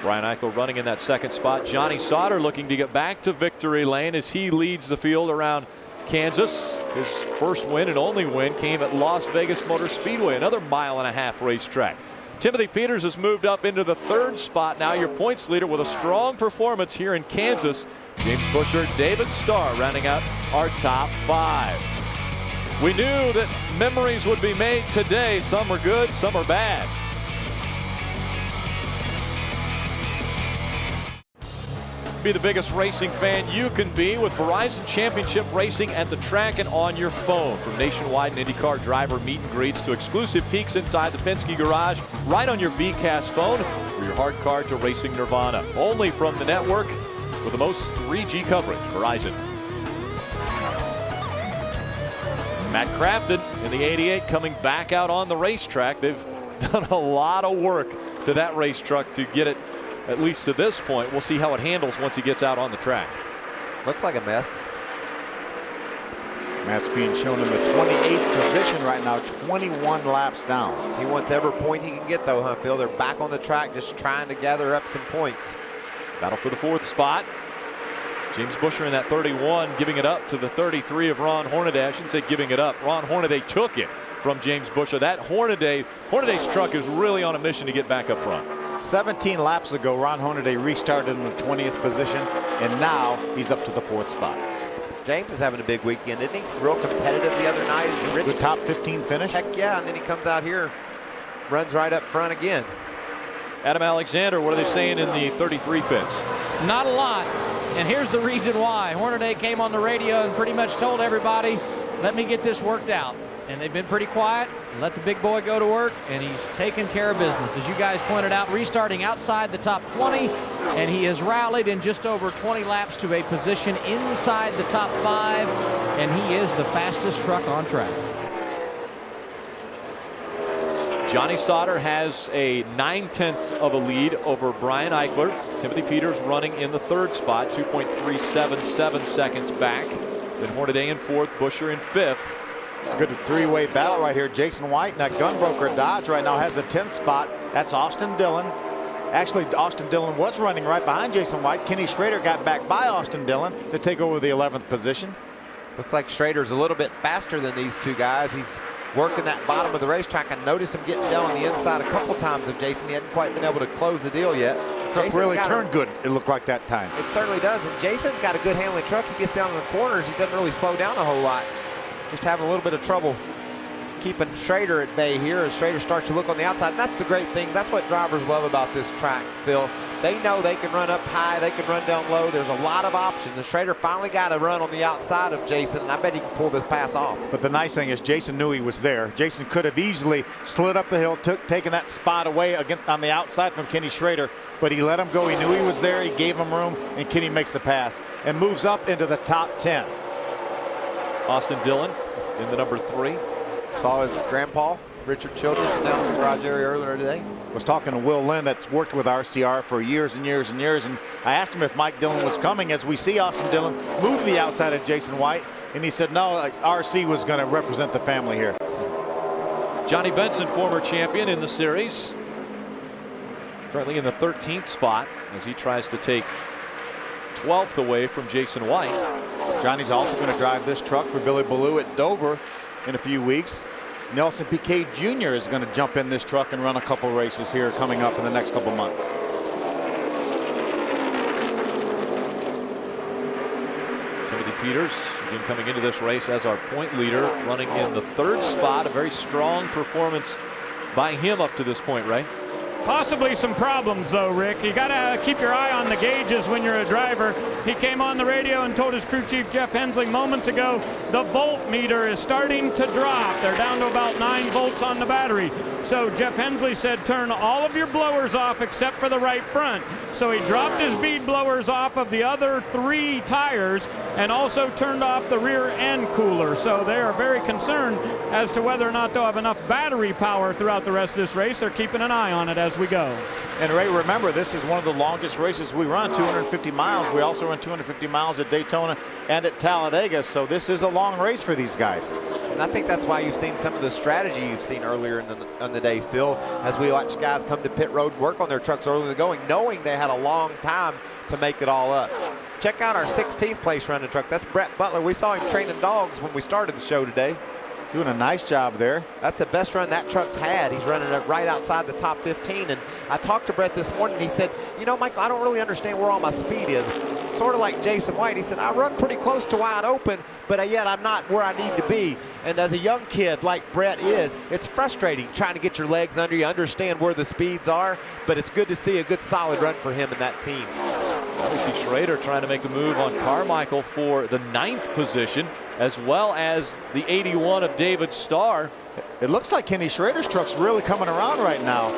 Brian Eichler running in that 2nd spot. Johnny Sauter looking to get back to victory lane as he leads the field around Kansas. His first win and only win came at Las Vegas Motor Speedway, another 1.5-mile racetrack. Timothy Peters has moved up into the 3rd spot now, your points leader with a strong performance here in Kansas. James Busher, David Starr rounding out our top 5. We knew that memories would be made today. Some are good, some are bad. Be the biggest racing fan you can be with Verizon Championship Racing at the track and on your phone. From nationwide and IndyCar driver meet and greets to exclusive peeks inside the Penske garage, right on your VCAS phone or your hard card to Racing Nirvana. Only from the network with the most 3G coverage, Verizon. Matt Crafton in the 88 coming back out on the racetrack. They've done a lot of work to that race truck to get it at least to this point. We'll see how it handles once he gets out on the track. Looks like a mess. Matt's being shown in the 28th position right now, 21 laps down. He wants every point he can get, though, huh, Phil? They're back on the track just trying to gather up some points. Battle for the 4th spot. James Busher in that 31, giving it up to the 33 of Ron Hornaday. I shouldn't say giving it up. Ron Hornaday took it from James Busher. That Hornaday's truck is really on a mission to get back up front. 17 laps ago, Ron Hornaday restarted in the 20th position, and now he's up to the 4th spot. James is having a big weekend, isn't he? Real competitive the other night in Richmond. The top 15 finish? Heck yeah, and then he comes out here, runs right up front again. Adam Alexander, what are they saying in the 33 pits? Not a lot, and here's the reason why. Hornaday came on the radio and pretty much told everybody, let me get this worked out. and they've been pretty quiet. Let the big boy go to work, and he's taken care of business. As you guys pointed out, restarting outside the top 20, and he has rallied in just over 20 laps to a position inside the top 5, and he is the fastest truck on track. Johnny Sauter has a 9/10 of a lead over Brian Eichler. Timothy Peters running in the 3rd spot, 2.377 seconds back. Then Hornaday in 4th, Buscher in 5th. It's a good 3-way battle right here. Jason White and that Gunbroker Dodge right now has a 10th spot. That's Austin Dillon. Actually, Austin Dillon was running right behind Jason White. Kenny Schrader got back by Austin Dillon to take over the 11th position. Looks like Schrader's a little bit faster than these two guys. He's working that bottom of the racetrack. I noticed him getting down on the inside a couple times of Jason. He hadn't quite been able to close the deal yet. Truck really turned good, it looked like that time. It certainly does, and Jason's got a good handling truck. He gets down in the corners. He doesn't really slow down a whole lot. Just having a little bit of trouble keeping Schrader at bay here as Schrader starts to look on the outside. And that's the great thing. That's what drivers love about this track, Phil. They know they can run up high, they can run down low. There's a lot of options. And Schrader finally got a run on the outside of Jason, and I bet he can pull this pass off. But the nice thing is Jason knew he was there. Jason could have easily slid up the hill, taken that spot away on the outside from Kenny Schrader, but he let him go. He knew he was there. He gave him room, and Kenny makes the pass and moves up into the top 10. Austin Dillon in the number 3. Saw his grandpa, Richard Childress, down in the garage area earlier today. Was talking to Will Lynn, that's worked with RCR for years and years and years, and I asked him if Mike Dillon was coming as we see Austin Dillon move to the outside of Jason White, and he said no, RC was going to represent the family here. Johnny Benson, former champion in the series, currently in the 13th spot as he tries to take 12th away from Jason White. Johnny's also going to drive this truck for Billy Ballou at Dover in a few weeks. Nelson Piquet Jr. is going to jump in this truck and run a couple races here coming up in the next couple months. Timothy Peters again coming into this race as our point leader, running in the 3rd spot. A very strong performance by him up to this point, right? Possibly some problems, though, Rick. You got to keep your eye on the gauges when you're a driver. He came on the radio and told his crew chief, Jeff Hensley, moments ago, the voltmeter is starting to drop. They're down to about 9 volts on the battery. So Jeff Hensley said, turn all of your blowers off except for the right front. So he dropped his bead blowers off of the other 3 tires and also turned off the rear end cooler. So they are very concerned as to whether or not they'll have enough battery power throughout the rest of this race. They're keeping an eye on it as we go. And Ray, remember, this is one of the longest races we run, 250 miles. We also run 250 miles at Daytona and at Talladega, so this is a long race for these guys. And I think that's why you've seen some of the strategy you've seen earlier in the day, Phil, as we watch guys come to pit road and work on their trucks early in the going, knowing they had a long time to make it all up. Check out our 16th place running truck. That's Brett Butler. We saw him training dogs when we started the show today. Doing a nice job there. That's the best run that truck's had. He's running it right outside the top 15. And I talked to Brett this morning. He said, you know, Michael, I don't really understand where all my speed is. Sort of like Jason White. He said, I run pretty close to wide open, but yet I'm not where I need to be. And as a young kid like Brett is, it's frustrating trying to get your legs under you, understand where the speeds are, but it's good to see a good solid run for him and that team. Well, we see Schrader trying to make the move on Carmichael for the 9th position, as well as the 81 of David Starr. It looks like Kenny Schrader's truck's really coming around right now.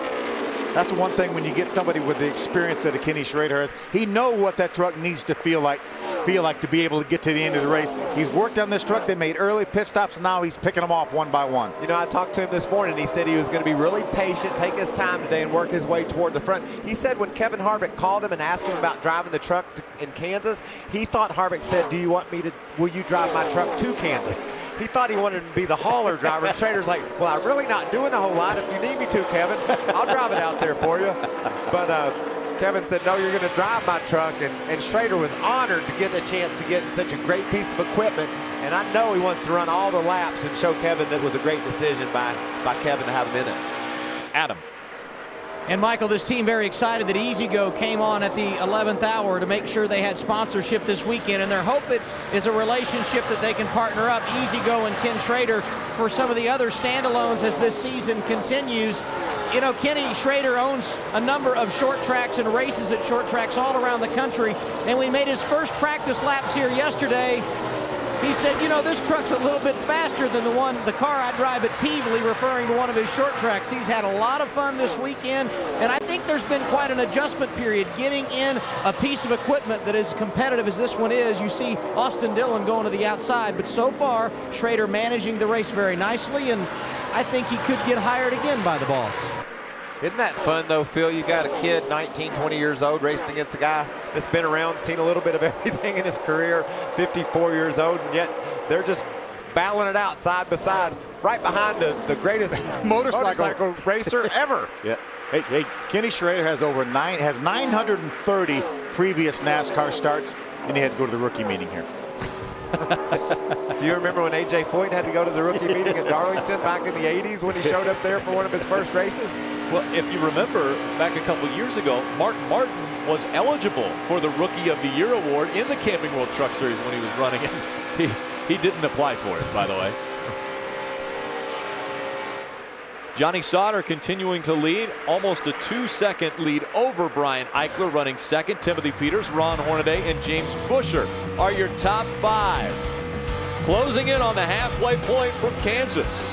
That's one thing when you get somebody with the experience that a Kenny Schrader has. He knows what that truck needs to feel like to be able to get to the end of the race. He's worked on this truck. They made early pit stops, and now he's picking them off one by one. You know, I talked to him this morning. He said he was going to be really patient, take his time today, and work his way toward the front. He said when Kevin Harvick called him and asked him about driving the truck in Kansas, he thought Harvick said, will you drive my truck to Kansas? He thought he wanted to be the hauler driver, and Schrader's like, well, I'm really not doing a whole lot. If you need me to, Kevin, I'll drive it out there for you. But Kevin said, no, you're going to drive my truck, and Schrader was honored to get a chance to get in such a great piece of equipment, and I know he wants to run all the laps and show Kevin that it was a great decision by Kevin to have him in it. Adam. And Michael, this team very excited that EasyGo came on at the 11th hour to make sure they had sponsorship this weekend, and their hope is a relationship that they can partner up EasyGo and Ken Schrader for some of the other standalones as this season continues. You know, Kenny Schrader owns a number of short tracks and races at short tracks all around the country, and we made his first practice laps here yesterday He said, you know, this truck's a little bit faster than the car I drive at Peevely, referring to one of his short tracks. He's had a lot of fun this weekend, and I think there's been quite an adjustment period getting in a piece of equipment that is competitive as this one is. You see Austin Dillon going to the outside, but so far, Schrader managing the race very nicely, and I think he could get hired again by the boss. Isn't that fun, though, Phil? You got a kid, 19, 20 years old, racing against a guy that's been around, seen a little bit of everything in his career, 54 years old, and yet they're just battling it out side by side, right behind the greatest motorcycle racer ever. Yeah. Hey, Kenny Schrader has 930 previous NASCAR starts, and he had to go to the rookie meeting here. Do you remember when A.J. Foyt had to go to the rookie meeting in Darlington back in the 80s when he showed up there for one of his first races? Well, if you remember, back a couple years ago, Mark Martin was eligible for the Rookie of the Year award in the Camping World Truck Series when he was running it. He didn't apply for it, by the way. Johnny Sauter continuing to lead, almost a 2-second lead over Brian Eichler, running second. Timothy Peters, Ron Hornaday, and James Busher are your top 5. Closing in on the halfway point from Kansas.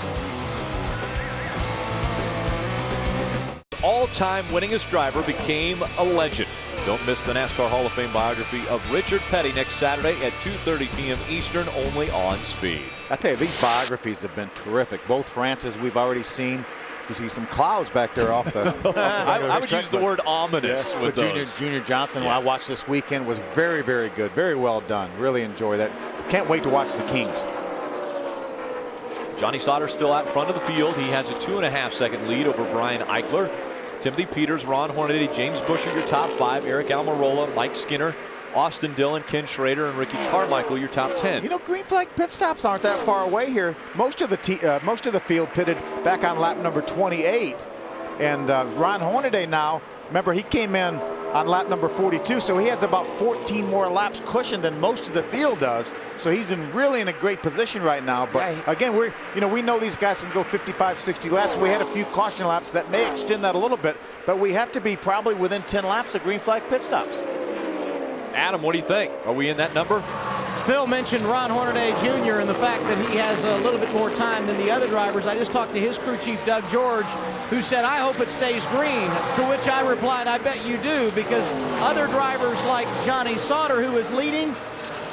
All-time winningest driver became a legend. Don't miss the NASCAR Hall of Fame biography of Richard Petty next Saturday at 2:30 p.m. Eastern, only on Speed. I tell you, these biographies have been terrific. Both Frances we've already seen. You see some clouds back there off the. I would use the word ominous with those. Junior Johnson, who I watched this weekend, was very, very good. Very well done. Really enjoy that. Can't wait to watch the Kings. Johnny Sauter still out front of the field. He has a 2.5-second lead over Brian Eichler. Timothy Peters, Ron Hornaday, James Busher, your top 5. Eric Almirola, Mike Skinner, Austin Dillon, Ken Schrader, and Ricky Carmichael, your top 10. You know, green flag pit stops aren't that far away here. Most of the field pitted back on lap number 28, and Ron Hornaday now. Remember, he came in on lap number 42, so he has about 14 more laps cushioned than most of the field does. So he's really in a great position right now. But again, we know these guys can go 55, 60 laps. We had a few caution laps that may extend that a little bit, but we have to be probably within 10 laps of green flag pit stops. Adam, what do you think? Are we in that number? Phil mentioned Ron Hornaday Jr. and the fact that he has a little bit more time than the other drivers. I just talked to his crew chief, Doug George, who said, I hope it stays green, to which I replied, I bet you do, because other drivers like Johnny Sauter, who is leading,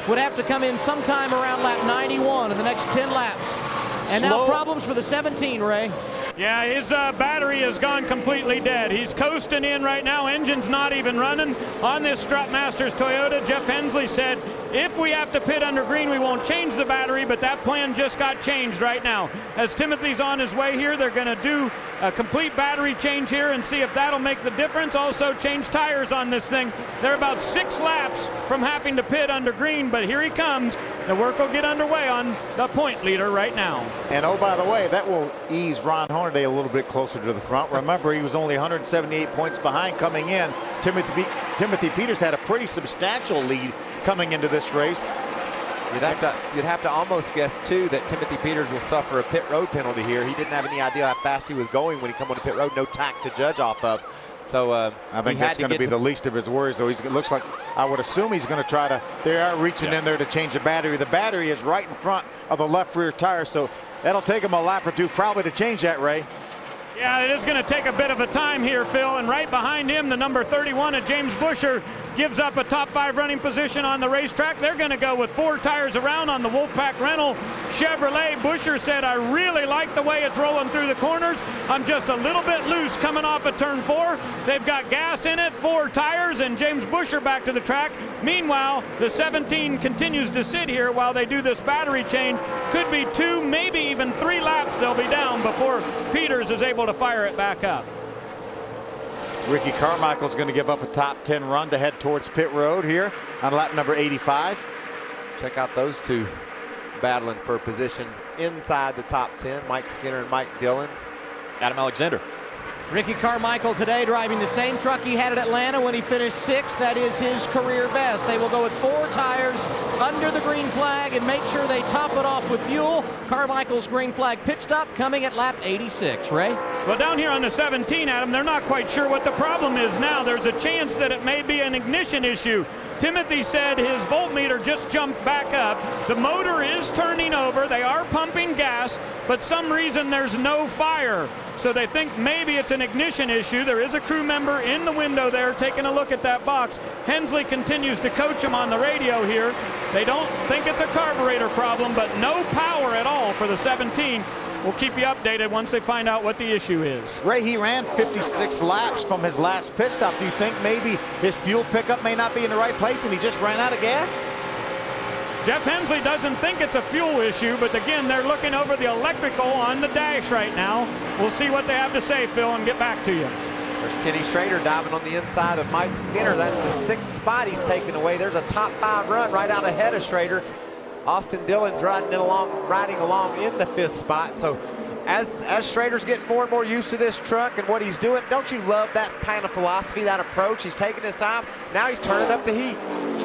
would have to come in sometime around lap 91 in the next 10 laps. And now problems for the 17, Ray. Yeah, his battery has gone completely dead. He's coasting in right now. Engine's not even running on this Strutmasters Toyota. Jeff Hensley said, if we have to pit under green, we won't change the battery, but that plan just got changed right now. As Timothy's on his way here, they're going to do a complete battery change here and see if that'll make the difference. Also change tires on this thing. They're about 6 laps from having to pit under green, but here he comes. The work will get underway on the point leader right now. And oh, by the way, that will ease Ron Hornaday a little bit closer to the front. Remember, he was only 178 points behind coming in. Timothy Peters had a pretty substantial lead coming into this race. You'd have to almost guess too that Timothy Peters will suffer a pit road penalty here. He didn't have any idea how fast he was going when he come on the pit road. No tack to judge off of. So I think that's going to be the least of his worries. Though it looks like, I would assume he's going to try to. They are reaching in there to change the battery. The battery is right in front of the left rear tire, so that'll take him a lap or two probably to change that, Ray. Yeah, it is going to take a bit of a time here, Phil. And right behind him, the number 31 of James Busher gives up a top 5 running position on the racetrack. They're going to go with 4 tires around on the Wolfpack Rental Chevrolet. Busher said, I really like the way it's rolling through the corners. I'm just a little bit loose coming off of turn 4. They've got gas in it, 4 tires, and James Busher back to the track. Meanwhile, the 17 continues to sit here while they do this battery change. Could be 2, maybe even 3 laps they'll be down before Peters is able to fire it back up. Ricky Carmichael's going to give up a top 10 run to head towards pit road here on lap number 85. Check out those two battling for position inside the top 10. Mike Skinner and Mike Dillon. Adam Alexander. Ricky Carmichael today driving the same truck he had at Atlanta when he finished 6th. That is his career best. They will go with 4 tires under the green flag and make sure they top it off with fuel. Carmichael's green flag pit stop coming at lap 86. Ray? Well, down here on the 17, Adam, they're not quite sure what the problem is now. There's a chance that it may be an ignition issue. Timothy said his voltmeter just jumped back up. The motor is turning over. They are pumping gas, but some reason there's no fire. So they think maybe it's an ignition issue. There is a crew member in the window there taking a look at that box. Hensley continues to coach him on the radio here. They don't think it's a carburetor problem, but no power at all for the 17. We'll keep you updated once they find out what the issue is. Ray, he ran 56 laps from his last pit stop. Do you think maybe his fuel pickup may not be in the right place and he just ran out of gas? Jeff Hensley doesn't think it's a fuel issue, but again, they're looking over the electrical on the dash right now. We'll see what they have to say, Phil, and get back to you. There's Kenny Schrader diving on the inside of Mike Skinner. That's the 6th spot he's taken away. There's a top 5 run right out ahead of Schrader. Austin Dillon's riding along in the 5th spot. So as Schrader's getting more and more used to this truck and what he's doing, don't you love that kind of philosophy, that approach? He's taking his time. Now he's turning up the heat.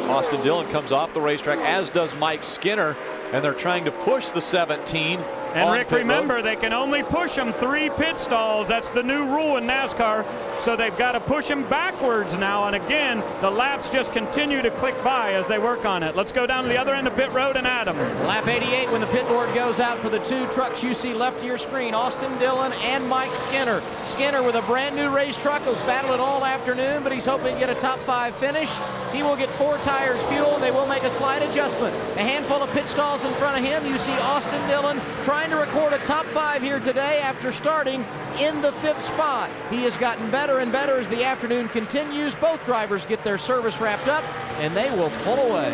Austin Dillon comes off the racetrack, as does Mike Skinner, and they're trying to push the 17. And Rick, remember, they can only push them 3 pit stalls. That's the new rule in NASCAR. So they've got to push them backwards now. And again, the laps just continue to click by as they work on it. Let's go down to the other end of pit road and Adam. Lap 88 when the pit board goes out for the 2 trucks you see left of your screen, Austin Dillon and Mike Skinner. Skinner with a brand new race truck has battled it all afternoon, but he's hoping to get a top 5 finish. He will get 4 tires fuel. They will make a slight adjustment. A handful of pit stalls in front of him. You see Austin Dillon trying to record a top 5 here today after starting in the 5th spot. He has gotten better and better as the afternoon continues. Both drivers get their service wrapped up and they will pull away.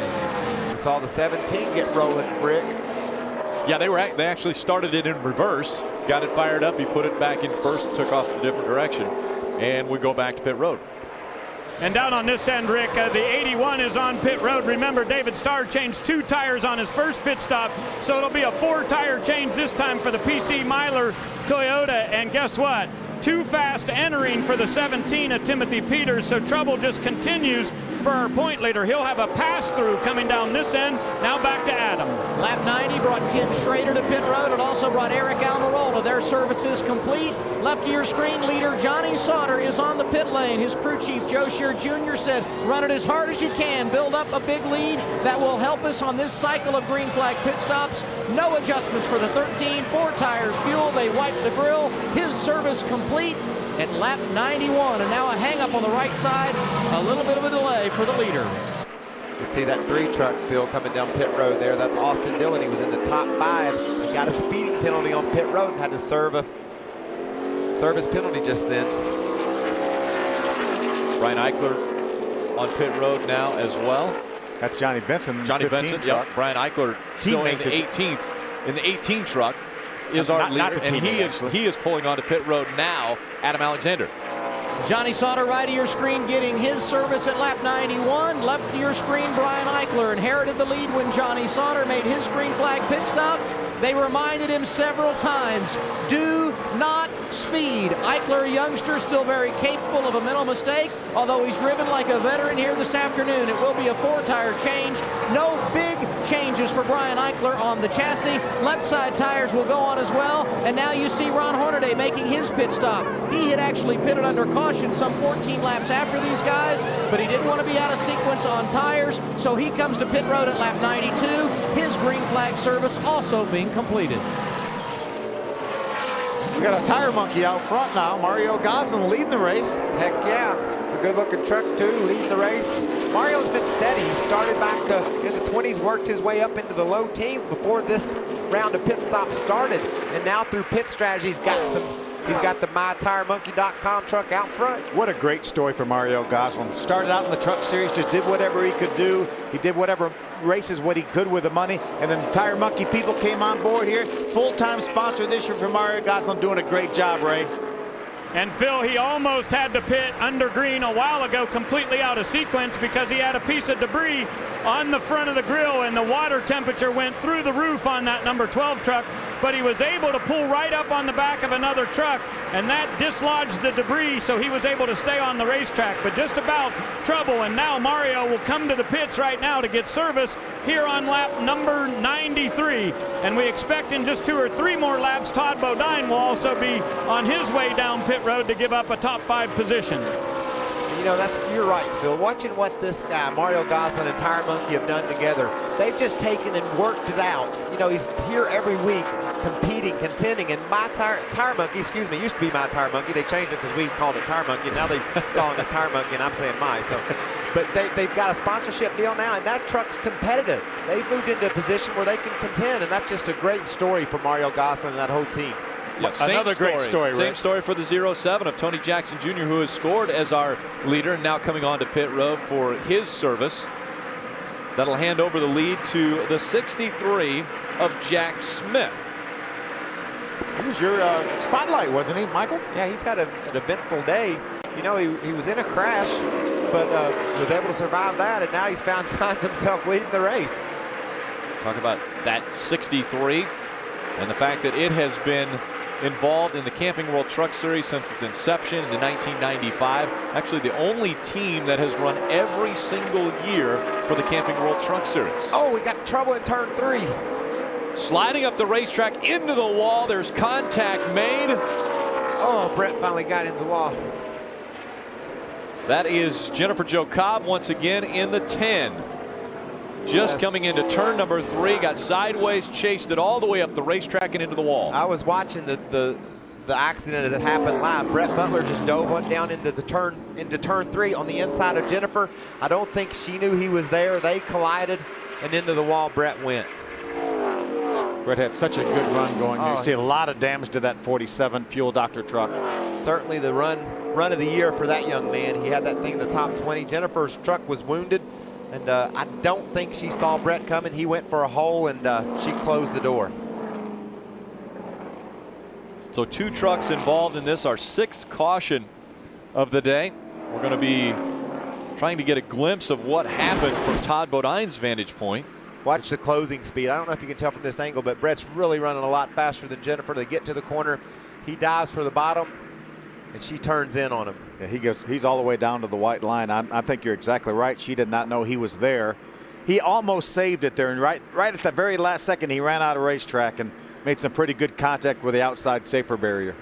We saw the 17 get rolling, Rick. Yeah, they actually started it in reverse, got it fired up. He put it back in first and took off the different direction. And we go back to pit road. And down on this end, Rick, the 81 is on pit road. Remember, David Starr changed 2 tires on his first pit stop, so it'll be a 4-tire change this time for the PC Myler Toyota. And guess what? Too fast entering for the 17 of Timothy Peters, so trouble just continues for our point leader. He'll have a pass-through coming down this end. Now back to Adam. Lap 90 brought Ken Schrader to pit road. It also brought Eric Almirola. Their service is complete. Left of your screen, leader Johnny Sauter is on the pit lane. His crew chief, Joe Shear Jr., said, run it as hard as you can. Build up a big lead. That will help us on this cycle of green flag pit stops. No adjustments for the 13. 4 tires fuel. They wipe the grill. His service complete at lap 91, and now a hang-up on the right side. A little bit of a delay for the leader. You can see that 3 truck, Phil, coming down pit road there. That's Austin Dillon. He was in the top 5. He got a speeding penalty on pit road and had to serve a service penalty just then. Brian Eichler on pit road now as well. That's Johnny Benson. Johnny 15 Benson, truck. yep. Brian Eichler still in the 18th. In the 18 truck is our leader, and he is pulling onto pit road now. Adam Alexander. Johnny Sauter, right of your screen, getting his service at lap 91. Left of your screen, Brian Eichler inherited the lead when Johnny Sauter made his green flag pit stop. They reminded him several times, do not speed. Eichler, a youngster, still very capable of a mental mistake, although he's driven like a veteran here this afternoon. It will be a 4-tire change. No big changes for Brian Eichler on the chassis. Left side tires will go on as well. And now you see Ron Hornaday making his pit stop. He had actually pitted under caution some 14 laps after these guys, but he didn't want to be out of sequence on tires, so he comes to pit road at lap 92. His green flag service also being completed. We got a tire monkey out front now. Mario Goslin leading the race. Heck yeah. It's a good-looking truck, too, leading the race. Mario's been steady. He started back in the 20s, worked his way up into the low teens before this round of pit stops started. And now through pit strategy, he's got the MyTireMonkey.com truck out front. What a great story for Mario Goslin. Started out in the truck series, just did whatever he could do. He did whatever races what he could with the money, and then the Tire Monkey people came on board here. Full-time sponsor this year for Mario Goslin, doing a great job, Ray. And Phil, he almost had to pit under green a while ago, completely out of sequence, because he had a piece of debris on the front of the grill, and the water temperature went through the roof on that number 12 truck, but he was able to pull right up on the back of another truck, and that dislodged the debris, so he was able to stay on the racetrack. But just about trouble, and now Mario will come to the pits right now to get service here on lap number 93, and we expect in just 2 or 3 more laps, Todd Bodine will also be on his way down pit road to give up a top 5 position. You know, you're right, Phil. Watching what this guy, Mario Gosselin and Tire Monkey have done together, they've just taken and worked it out. You know, he's here every week competing, contending, and My Tire Monkey, excuse me, used to be My Tire Monkey. They changed it because we called it Tire Monkey, and now they call it Tire Monkey, and I'm saying My. So, but they've got a sponsorship deal now, and that truck's competitive. They've moved into a position where they can contend, and that's just a great story for Mario Gosselin and that whole team. Yeah, another great story, Rick. Same story for the 07 of Tony Jackson Jr., who has scored as our leader and now coming on to pit road for his service. That'll hand over the lead to the 63 of Jack Smith. He was your spotlight, wasn't he, Michael? Yeah, he's had an eventful day. You know, he was in a crash, but was able to survive that, and now he's finds himself leading the race. Talk about that 63 and the fact that it has been involved in the Camping World Truck Series since its inception in 1995. Actually, the only team that has run every single year for the Camping World Truck Series. Oh, we got trouble in turn 3. Sliding up the racetrack into the wall. There's contact made. Oh, Brett finally got into the wall. That is Jennifer Jo Cobb once again in the 10. Just coming into turn number 3, got sideways, chased it all the way up the racetrack and into the wall. I was watching the accident as it happened live. Brett Butler just dove on down into turn 3 on the inside of Jennifer. I don't think she knew he was there. They collided, and into the wall Brett went. Brett had such a good run going. You see a lot of damage to that 47 Fuel Doctor truck. Certainly the run of the year for that young man. He had that thing in the top 20. Jennifer's truck was wounded. And I don't think she saw Brett coming. He went for a hole, and she closed the door. So 2 trucks involved in this, our 6th caution of the day. We're going to be trying to get a glimpse of what happened from Todd Bodine's vantage point. Watch the closing speed. I don't know if you can tell from this angle, but Brett's really running a lot faster than Jennifer. They get to the corner. He dives for the bottom, and she turns in on him. Yeah, he's all the way down to the white line. I think you're exactly right. She did not know he was there. He almost saved it there, and right at the very last second, he ran out of racetrack and made some pretty good contact with the outside safer barrier.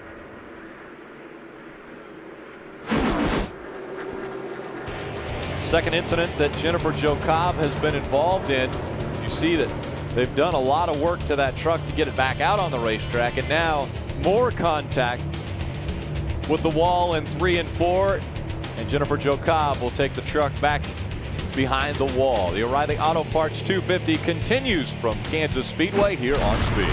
Second incident that Jennifer Jo Cobb has been involved in. You see that they've done a lot of work to that truck to get it back out on the racetrack, and now more contact with the wall in 3 and 4, and Jennifer Jo Cobb will take the truck back behind the wall. The O'Reilly Auto Parts 250 continues from Kansas Speedway here on Speed.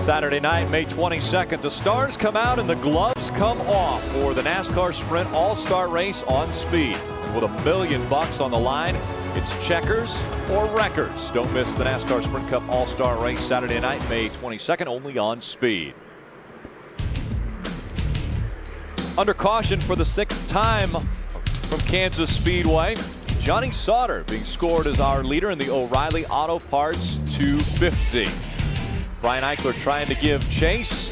Saturday night, May 22nd, the stars come out and the gloves come off for the NASCAR Sprint All-Star Race on Speed. And with $1 million on the line, it's checkers or wreckers. Don't miss the NASCAR Sprint Cup All-Star Race Saturday night, May 22nd, only on Speed. Under caution for the 6th time from Kansas Speedway, Johnny Sauter being scored as our leader in the O'Reilly Auto Parts 250. Brian Eichler trying to give chase.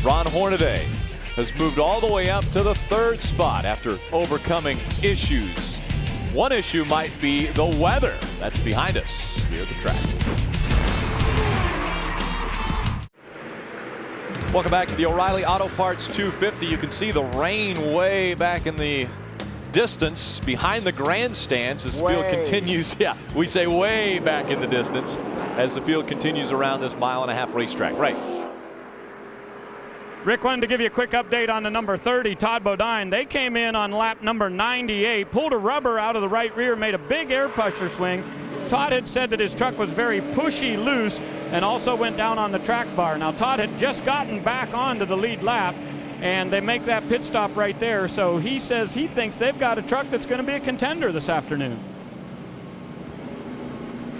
Ron Hornaday has moved all the way up to the 3rd spot after overcoming issues. One issue might be the weather. That's behind us here at the track. Welcome back to the O'Reilly Auto Parts 250. You can see the rain way back in the distance behind the grandstands as the field continues. Yeah, we say way back in the distance as the field continues around this 1.5 mile racetrack. Right. Rick wanted to give you a quick update on the number 30, Todd Bodine. They came in on lap number 98, pulled a rubber out of the right rear, made a big air pressure swing. Todd had said that his truck was very pushy loose and also went down on the track bar. Now, Todd had just gotten back onto the lead lap, and they make that pit stop right there. So he says he thinks they've got a truck that's going to be a contender this afternoon.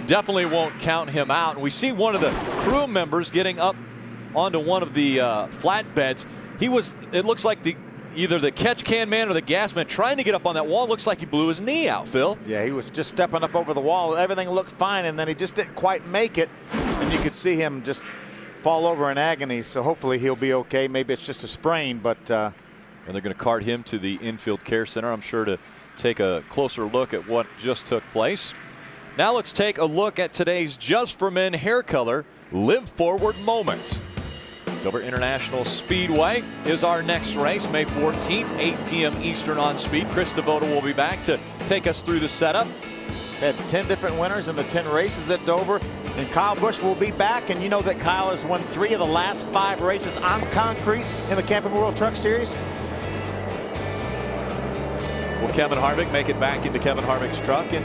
Definitely won't count him out. And we see one of the crew members getting up onto one of the flatbeds. It looks like either the catch can man or the gas man trying to get up on that wall. Looks like he blew his knee out, Phil. Yeah, he was just stepping up over the wall. Everything looked fine, and then he just didn't quite make it. And you could see him just fall over in agony. So hopefully he'll be okay. Maybe it's just a sprain, but. And they're going to cart him to the infield care center, I'm sure, to take a closer look at what just took place. Now let's take a look at today's Just for Men hair color Live Forward moment. Dover International Speedway is our next race, May 14th, 8 p.m. Eastern on Speed. Chris Devoto will be back to take us through the setup. Had 10 different winners in the 10 races at Dover. And Kyle Busch will be back. And you know that Kyle has won 3 of the last 5 races on concrete in the Camping World Truck Series. Will Kevin Harvick make it back into Kevin Harvick's truck in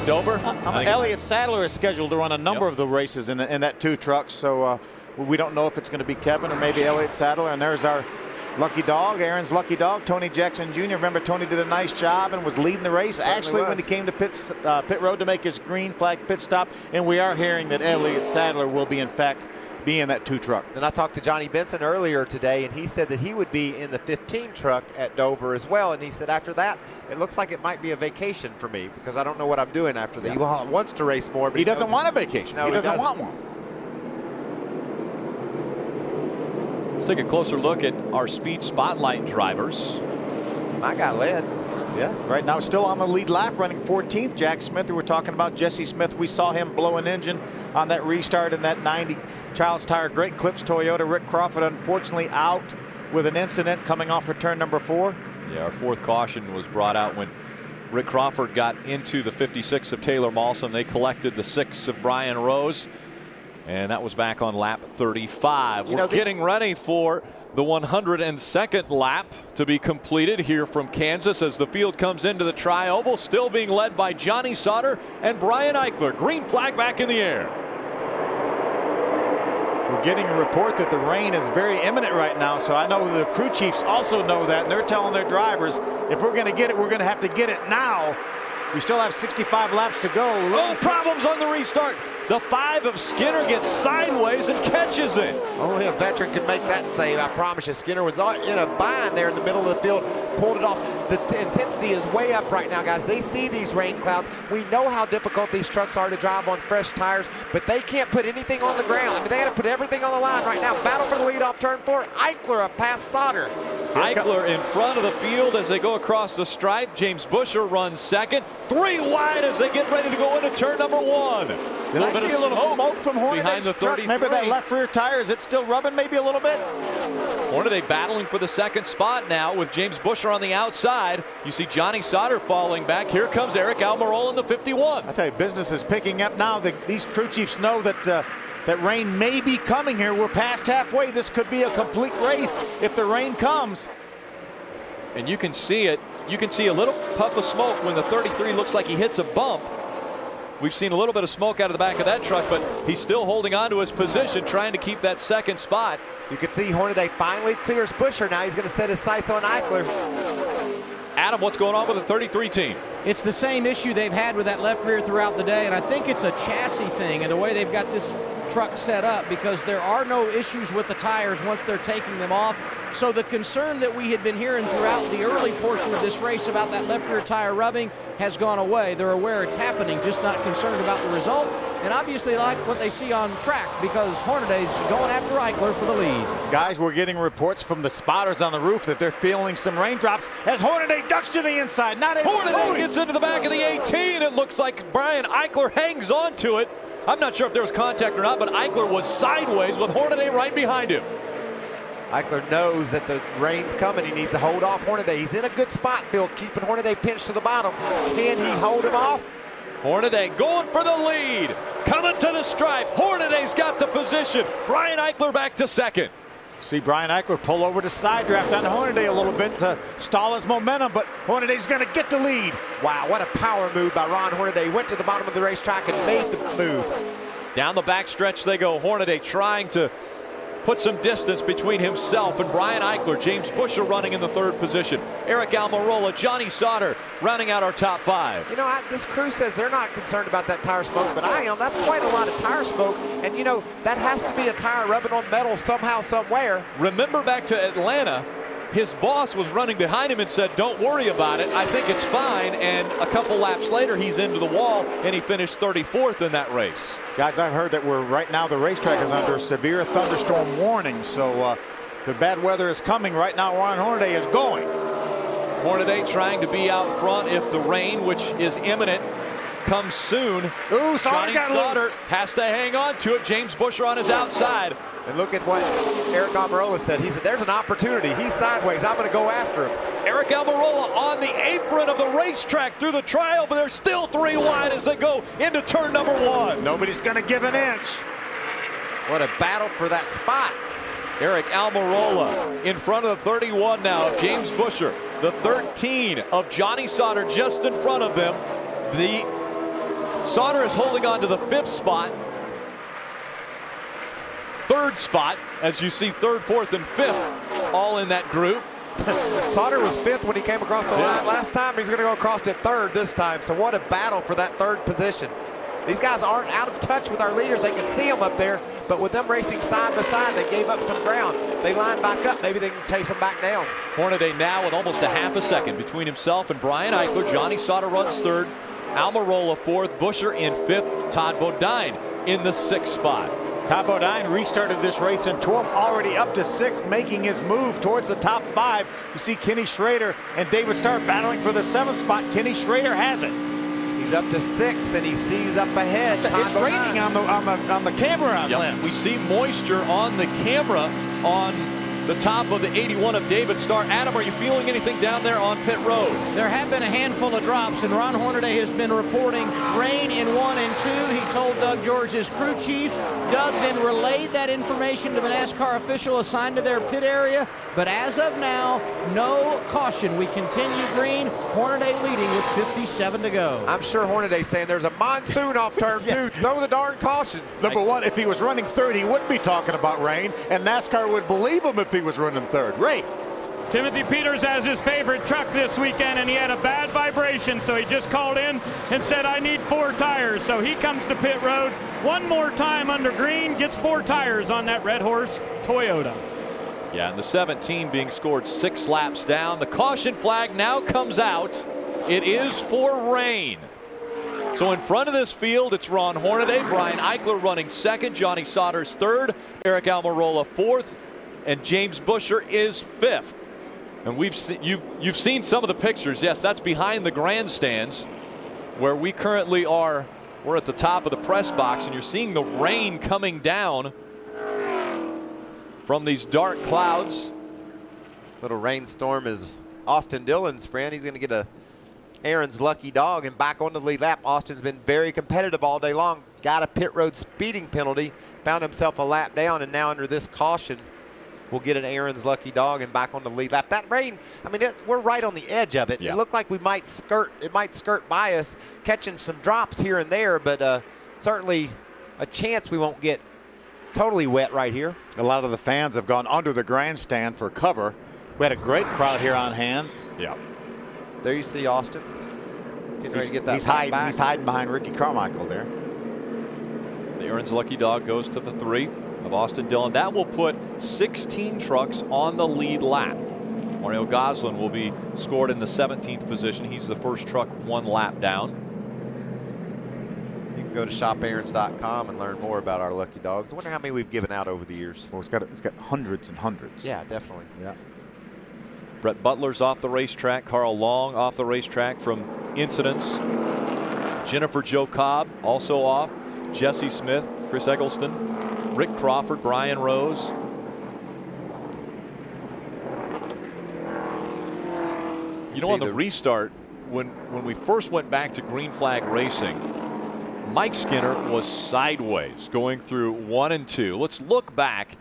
Dover? Elliott Sadler is scheduled to run a number of the races in that 2 trucks. So we don't know if it's going to be Kevin or maybe Elliott Sadler. And there's our lucky dog, Aaron's lucky dog, Tony Jackson Jr. Remember, Tony did a nice job and was leading the race. Actually, when he came to pit road to make his green flag pit stop. And we are hearing that Elliott Sadler will be, in fact, be in that 2 truck. And I talked to Johnny Benson earlier today, and he said that he would be in the 15 truck at Dover as well. And he said after that, it looks like it might be a vacation for me because I don't know what I'm doing after that. He wants to race more, but he doesn't want a vacation. No, he doesn't want one. Let's take a closer look at our speed spotlight drivers. My guy led. Yeah, right now still on the lead lap, running 14th. Jack Smith, who we're talking about, Jesse Smith, we saw him blow an engine on that restart in that 90 Child's Tire Great Clips Toyota. Rick Crawford unfortunately out with an incident coming off of turn number 4. Yeah, our 4th caution was brought out when Rick Crawford got into the 56 of Taylor Malsom. They collected the 6 of Brian Rose, and that was back on lap 35. We're getting ready for the 102nd lap to be completed here from Kansas as the field comes into the tri-oval, still being led by Johnny Sauter and Brian Eichler. Green flag back in the air. We're getting a report that the rain is very imminent right now, so I know the crew chiefs also know that, and they're telling their drivers, if we're going to get it, we're going to have to get it now. We still have 65 laps to go. Oh, problems on the restart. The 5 of Skinner gets sideways and catches it. Only a veteran could make that save, I promise you. Skinner was in a bind there in the middle of the field, pulled it off. The intensity is way up right now, guys. They see these rain clouds. We know how difficult these trucks are to drive on fresh tires, but they can't put anything on the ground. I mean, they got to put everything on the line right now. Battle for the lead off turn 4. Eichler up past Sauter. Eichler in front of the field as they go across the stripe. James Busher runs 2nd. 3 wide as they get ready to go into turn number 1. Did I see a little smoke from Hornaday's truck? Maybe that left rear tire, is it still rubbing maybe a little bit? Hornaday battling for the 2nd spot now with James Busher on the outside. You see Johnny Sauter falling back. Here comes Eric Almirola in the 51. I tell you, business is picking up now. These crew chiefs know that that rain may be coming here. We're past halfway. This could be a complete race if the rain comes. And you can see it. You can see a little puff of smoke when the 33 looks like he hits a bump. We've seen a little bit of smoke out of the back of that truck, but he's still holding on to his position, trying to keep that 2nd spot. You can see Hornaday finally clears Busher. Now he's going to set his sights on Eichler. Adam, what's going on with the 33 team? It's the same issue they've had with that left rear throughout the day, and I think it's a chassis thing and the way they've got this truck set up, because there are no issues with the tires once they're taking them off. So the concern that we had been hearing throughout the early portion of this race about that left rear tire rubbing has gone away. They're aware it's happening, just not concerned about the result. And obviously like what they see on track, because Hornaday's going after Eichler for the lead. Guys, we're getting reports from the spotters on the roof that they're feeling some raindrops as Hornaday ducks to the inside. Hornaday gets into the back of the 18. It looks like Brian Eichler hangs on to it. I'm not sure if there was contact or not, but Eichler was sideways with Hornaday right behind him. Eichler knows that the rain's coming. He needs to hold off Hornaday. He's in a good spot, Bill, keeping Hornaday pinched to the bottom. Can he hold him off? Hornaday going for the lead. Coming to the stripe. Hornaday's got the position. Brian Eichler back to 2nd. See Brian Eichler pull over to side draft on Hornaday a little bit to stall his momentum, but Hornaday's going to get the lead. Wow, what a power move by Ron Hornaday. He went to the bottom of the racetrack and made the move. Down the backstretch they go. Hornaday trying to put some distance between himself and Brian Eichler. James Busher running in the 3rd position. Eric Almirola, Johnny Sauter rounding out our top 5. You know, this crew says they're not concerned about that tire smoke, but I am. That's quite a lot of tire smoke, and you know, that has to be a tire rubbing on metal somehow, somewhere. Remember back to Atlanta, his boss was running behind him and said, don't worry about it, I think it's fine, and a couple laps later he's into the wall and he finished 34th in that race. Guys, I've heard that right now the racetrack is under severe thunderstorm warning, so the bad weather is coming. Right now Ron Hornaday is going. Hornaday trying to be out front if the rain, which is imminent, comes soon. Ooh, Sauter got Sauter loose. has to hang on to it. James Busher on his outside. And look at what Eric Almirola said. He said, there's an opportunity. He's sideways. I'm going to go after him. Eric Almirola on the apron of the racetrack through the trial, but they're still 3 wide as they go into turn number 1. Nobody's going to give an inch. What a battle for that spot. Eric Almirola in front of the 31 now of James Busher. The 13 of Johnny Sauter just in front of them. The Sauter is holding on to the 5th spot. 3rd spot, as you see 3rd, 4th, and 5th all in that group. Sauter was 5th when he came across the line last time. He's going to go across at 3rd this time. So what a battle for that 3rd position. These guys aren't out of touch with our leaders. They can see them up there, but with them racing side by side, they gave up some ground. They line back up. Maybe they can chase them back down. Hornaday now with almost a half a second between himself and Brian Eichler. Johnny Sauter runs 3rd. Almirola 4th. Busher in 5th. Todd Bodine in the 6th spot. Todd Bodine restarted this race in 12th, already up to 6th, making his move towards the top 5. You see Kenny Schrader and David Starr battling for the 7th spot. Kenny Schrader has it. He's up to 6, and he sees up ahead. It's raining on the camera lens. We see moisture on the camera on the top of the 81 of David Starr. Adam, are you feeling anything down there on pit road? There have been a handful of drops, and Ron Hornaday has been reporting rain in 1 and 2. He told Doug George, his crew chief. Doug then relayed that information to the NASCAR official assigned to their pit area. But as of now, no caution. We continue green. Hornaday leading with 57 to go. I'm sure Hornaday's saying there's a monsoon off turn 2. Throw the darn caution. Number 1, if he was running 3rd, he wouldn't be talking about rain, and NASCAR would believe him if he was running 3rd. Ray. Timothy Peters has his favorite truck this weekend, and he had a bad vibration, so he just called in and said, I need 4 tires. So he comes to pit road one more time under green, gets 4 tires on that Red Horse Toyota. Yeah, and the 17 being scored 6 laps down. The caution flag now comes out. It is for rain. So in front of this field, it's Ron Hornaday, Brian Eichler running 2nd, Johnny Sauter's 3rd, Eric Almirola 4th, and James Busher is 5th. And you've seen some of the pictures. Yes, that's behind the grandstands where we currently are. We're at the top of the press box, and you're seeing the rain coming down from these dark clouds. Little rainstorm is Austin Dillon's friend. He's going to get a Aaron's lucky dog and back on the lead lap. Austin's been very competitive all day long. Got a pit road speeding penalty. Found himself a lap down, and now under this caution, we'll get an Aaron's lucky dog and back on the lead lap. That rain, I mean, we're right on the edge of it. Yeah. It looked like it might skirt by us, catching some drops here and there, but certainly a chance we won't get totally wet right here. A lot of the fans have gone under the grandstand for cover. We had a great crowd here on hand. Yeah. There you see Austin. Getting ready to get that He's hiding behind Ricky Carmichael there. The Aaron's lucky dog goes to the 3 of Austin Dillon. That will put 16 trucks on the lead lap. Mario Goslin will be scored in the 17th position. He's the first truck 1 lap down. You can go to shopaarons.com and learn more about our lucky dogs. I wonder how many we've given out over the years. Well, it's got hundreds and hundreds. Yeah, definitely. Yeah. Brett Butler's off the racetrack. Carl Long off the racetrack from incidents. Jennifer Jo Cobb also off. Jesse Smith, Chris Eggleston, Rick Crawford, Brian Rose. You know, on the restart, when we first went back to green flag racing, Mike Skinner was sideways going through 1 and 2. Let's look back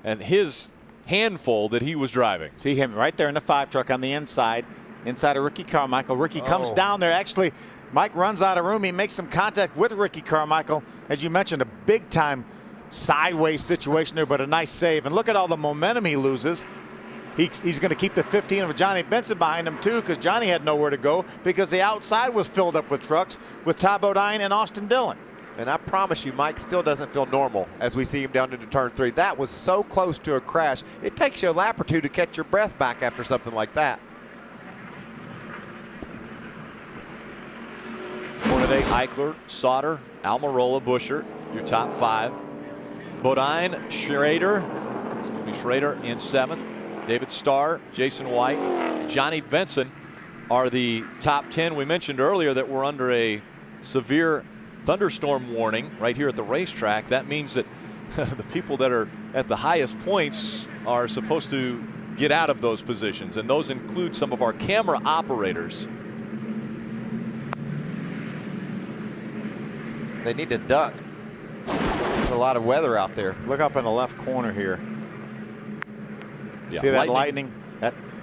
at his handful that he was driving. See him right there in the 5 truck on the inside of Ricky Carmichael. Ricky comes down there. Actually, Mike runs out of room. He makes some contact with Ricky Carmichael. As you mentioned, a big-time sideways situation there, but a nice save. And look at all the momentum he loses. He's going to keep the 15 of Johnny Benson behind him, too, because Johnny had nowhere to go because the outside was filled up with trucks with Todd Bodine and Austin Dillon. And I promise you, Mike still doesn't feel normal as we see him down into turn 3. That was so close to a crash. It takes you a lap or 2 to catch your breath back after something like that. Hornaday, Eichler, Sauter, Almirola, Busher, your top 5. Bodine, Schrader in 7th. David Starr, Jason White, Johnny Benson are the top 10. We mentioned earlier that we're under a severe thunderstorm warning right here at the racetrack. That means that the people that are at the highest points are supposed to get out of those positions, and those include some of our camera operators. They need to duck. There's a lot of weather out there. Look up in the left corner here. Yeah, see that lightning?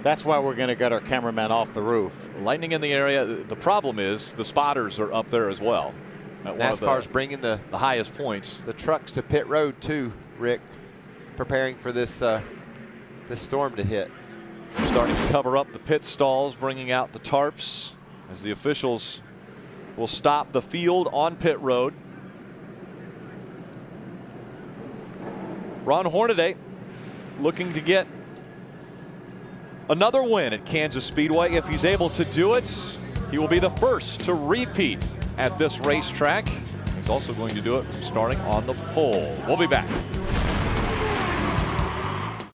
That's why we're going to get our cameraman off the roof. Lightning in the area. The problem is the spotters are up there as well. NASCAR's bringing the highest points. The trucks to pit road too, Rick, preparing for this this storm to hit. We're starting to cover up the pit stalls, bringing out the tarps as the officials will stop the field on pit road. Ron Hornaday looking to get another win at Kansas Speedway. If he's able to do it, he will be the first to repeat at this racetrack. He's also going to do it starting on the pole. We'll be back.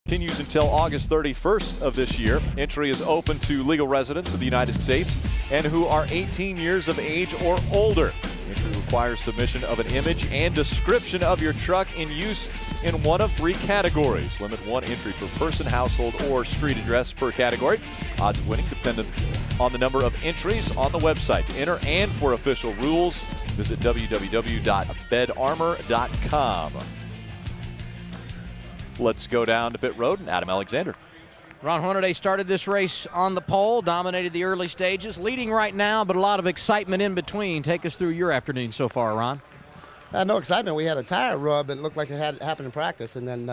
Continues until August 31st of this year. Entry is open to legal residents of the United States and who are 18 years of age or older. Entry requires submission of an image and description of your truck in use in one of 3 categories. Limit 1 entry per person, household, or street address per category. Odds of winning dependent on the number of entries on the website. To enter and for official rules, visit www.bedarmor.com. Let's go down to pit road and Adam Alexander. Ron Hornaday started this race on the pole, dominated the early stages, leading right now, but a lot of excitement in between. Take us through your afternoon so far, Ron. No excitement. We had a tire rub and it looked like it had happened in practice. And then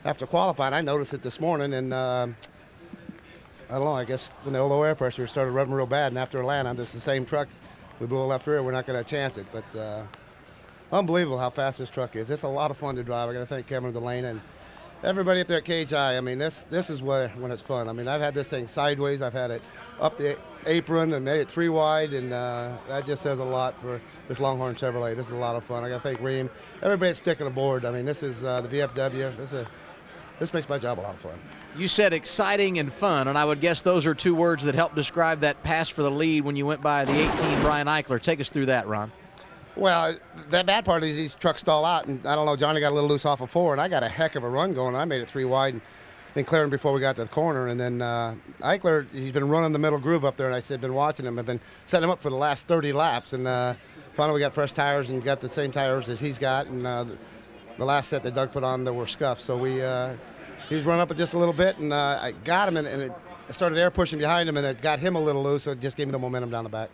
after qualifying, I noticed it this morning. And I don't know, I guess when the low air pressure started rubbing real bad. And after Atlanta, this is the same truck. We blew a left rear. We're not going to chance it. But unbelievable how fast this truck is. It's a lot of fun to drive. I got to thank Kevin Delane and everybody up there at KHI. I mean, this is when it's fun. I mean, I've had this thing sideways. I've had it up the apron and made it 3 wide, and that just says a lot for this Longhorn Chevrolet. This is a lot of fun. I got to thank Reem, everybody that's sticking aboard. I mean, this is the VFW. This makes my job a lot of fun. You said exciting and fun, and I would guess those are 2 words that help describe that pass for the lead when you went by the 18 Brian Eichler. Take us through that, Ron. Well, that bad part is these trucks stall out, and I don't know, Johnny got a little loose off of 4, and I got a heck of a run going. I made it 3 wide and clearing before we got to the corner. And then Eichler, he's been running the middle groove up there, and I said, been watching him. I've been setting him up for the last 30 laps, and finally we got fresh tires and got the same tires that he's got. And the last set that Doug put on, there were scuffs. So he was running up it just a little bit, and I got him, and it started air pushing behind him, and it got him a little loose, so it just gave me the momentum down the back.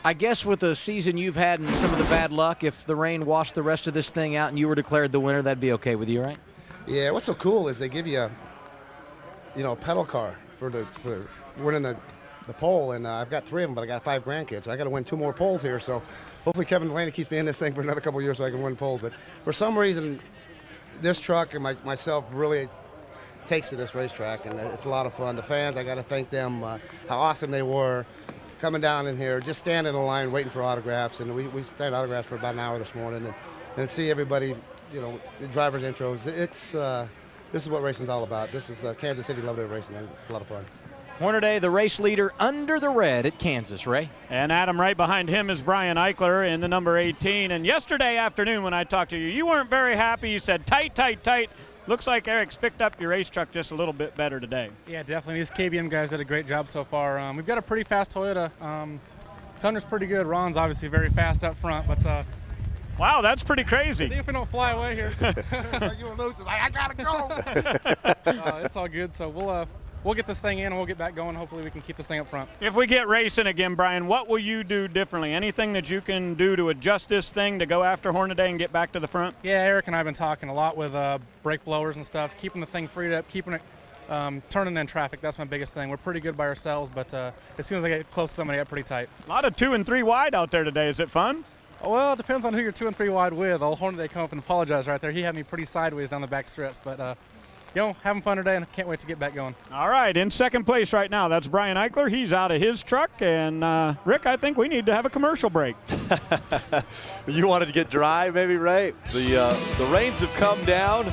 I guess with the season you've had and some of the bad luck, if the rain washed the rest of this thing out and you were declared the winner, that'd be okay with you, right? Yeah, what's so cool is they give you a pedal car for winning the pole, and I've got 3 of them, but I got 5 grandkids, so I got to win 2 more poles here. So hopefully Kevin Delaney keeps me in this thing for another couple of years so I can win poles. But for some reason, this truck and myself really takes to this racetrack, and it's a lot of fun. The fans, I got to thank them, how awesome they were. Coming down in here, just standing in line waiting for autographs, and we stayed autographs for about an hour this morning, and see everybody, the drivers' intros. This is what racing's all about. This is Kansas City, love their racing, and it's a lot of fun. Hornaday, the race leader under the red at Kansas, Ray. And Adam, right behind him is Brian Eichler in the number 18. And yesterday afternoon when I talked to you, you weren't very happy. You said tight, tight, tight. Looks like Eric's picked up your race truck just a little bit better today. Yeah, definitely. These KBM guys did a great job so far. We've got a pretty fast Toyota. Tundra's pretty good. Ron's obviously very fast up front, but wow, that's pretty crazy. See if we don't fly away here. You were losing. I gotta go. It's all good. So we'll get this thing in and we'll get back going. Hopefully we can keep this thing up front. If we get racing again, Brian, what will you do differently? Anything that you can do to adjust this thing to go after Hornaday and get back to the front? Yeah, Eric and I have been talking a lot with brake blowers and stuff, keeping the thing freed up, keeping it turning in traffic. That's my biggest thing. We're pretty good by ourselves, but as soon as I get close to somebody, I get pretty tight. A lot of 2 and 3 wide out there today. Is it fun? Well, it depends on who you're 2 and 3 wide with. Old Hornaday come up and apologize right there. He had me pretty sideways down the back stretch, but having fun today, and I can't wait to get back going. All right, in second place right now, that's Brian Eichler. He's out of his truck, and Rick, I think we need to have a commercial break. You wanted to get dry, maybe, Ray? The rains have come down.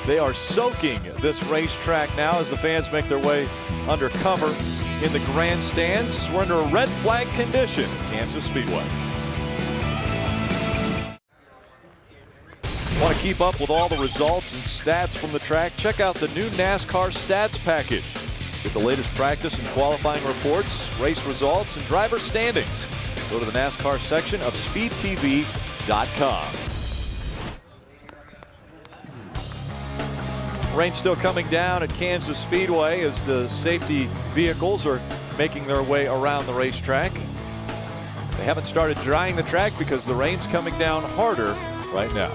They are soaking this racetrack now as the fans make their way under cover in the grandstands. We're under a red flag condition, Kansas Speedway. Want to keep up with all the results and stats from the track? Check out the new NASCAR Stats Package. Get the latest practice and qualifying reports, race results, and driver standings. Go to the NASCAR section of speedtv.com. Rain still coming down at Kansas Speedway as the safety vehicles are making their way around the racetrack. They haven't started drying the track because the rain's coming down harder right now.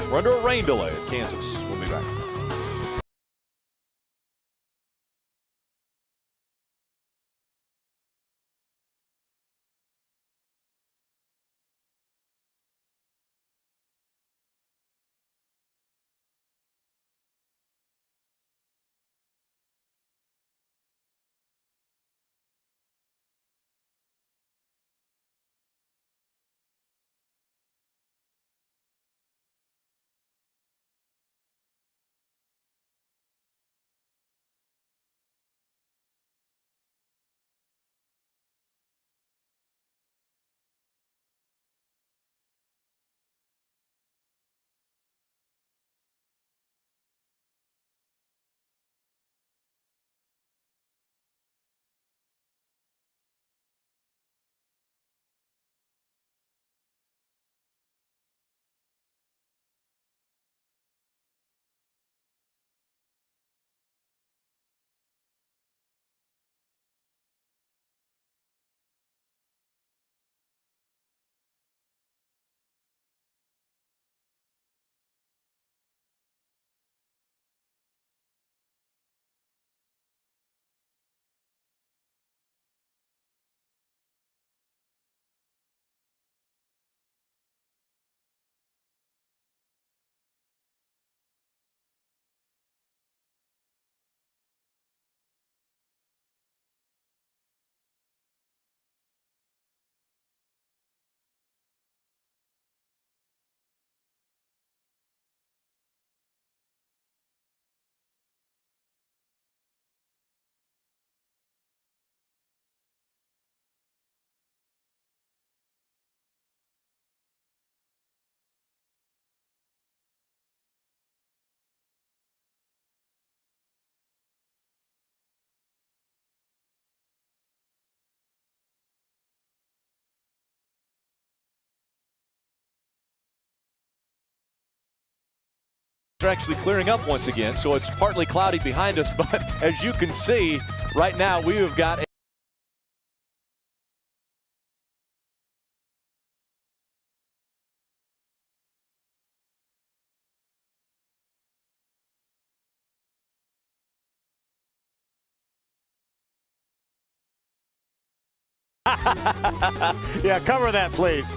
We're under a rain delay at Kansas. We'll be back. They're actually clearing up once again, so it's partly cloudy behind us, but as you can see right now, we have got Yeah, cover that, please.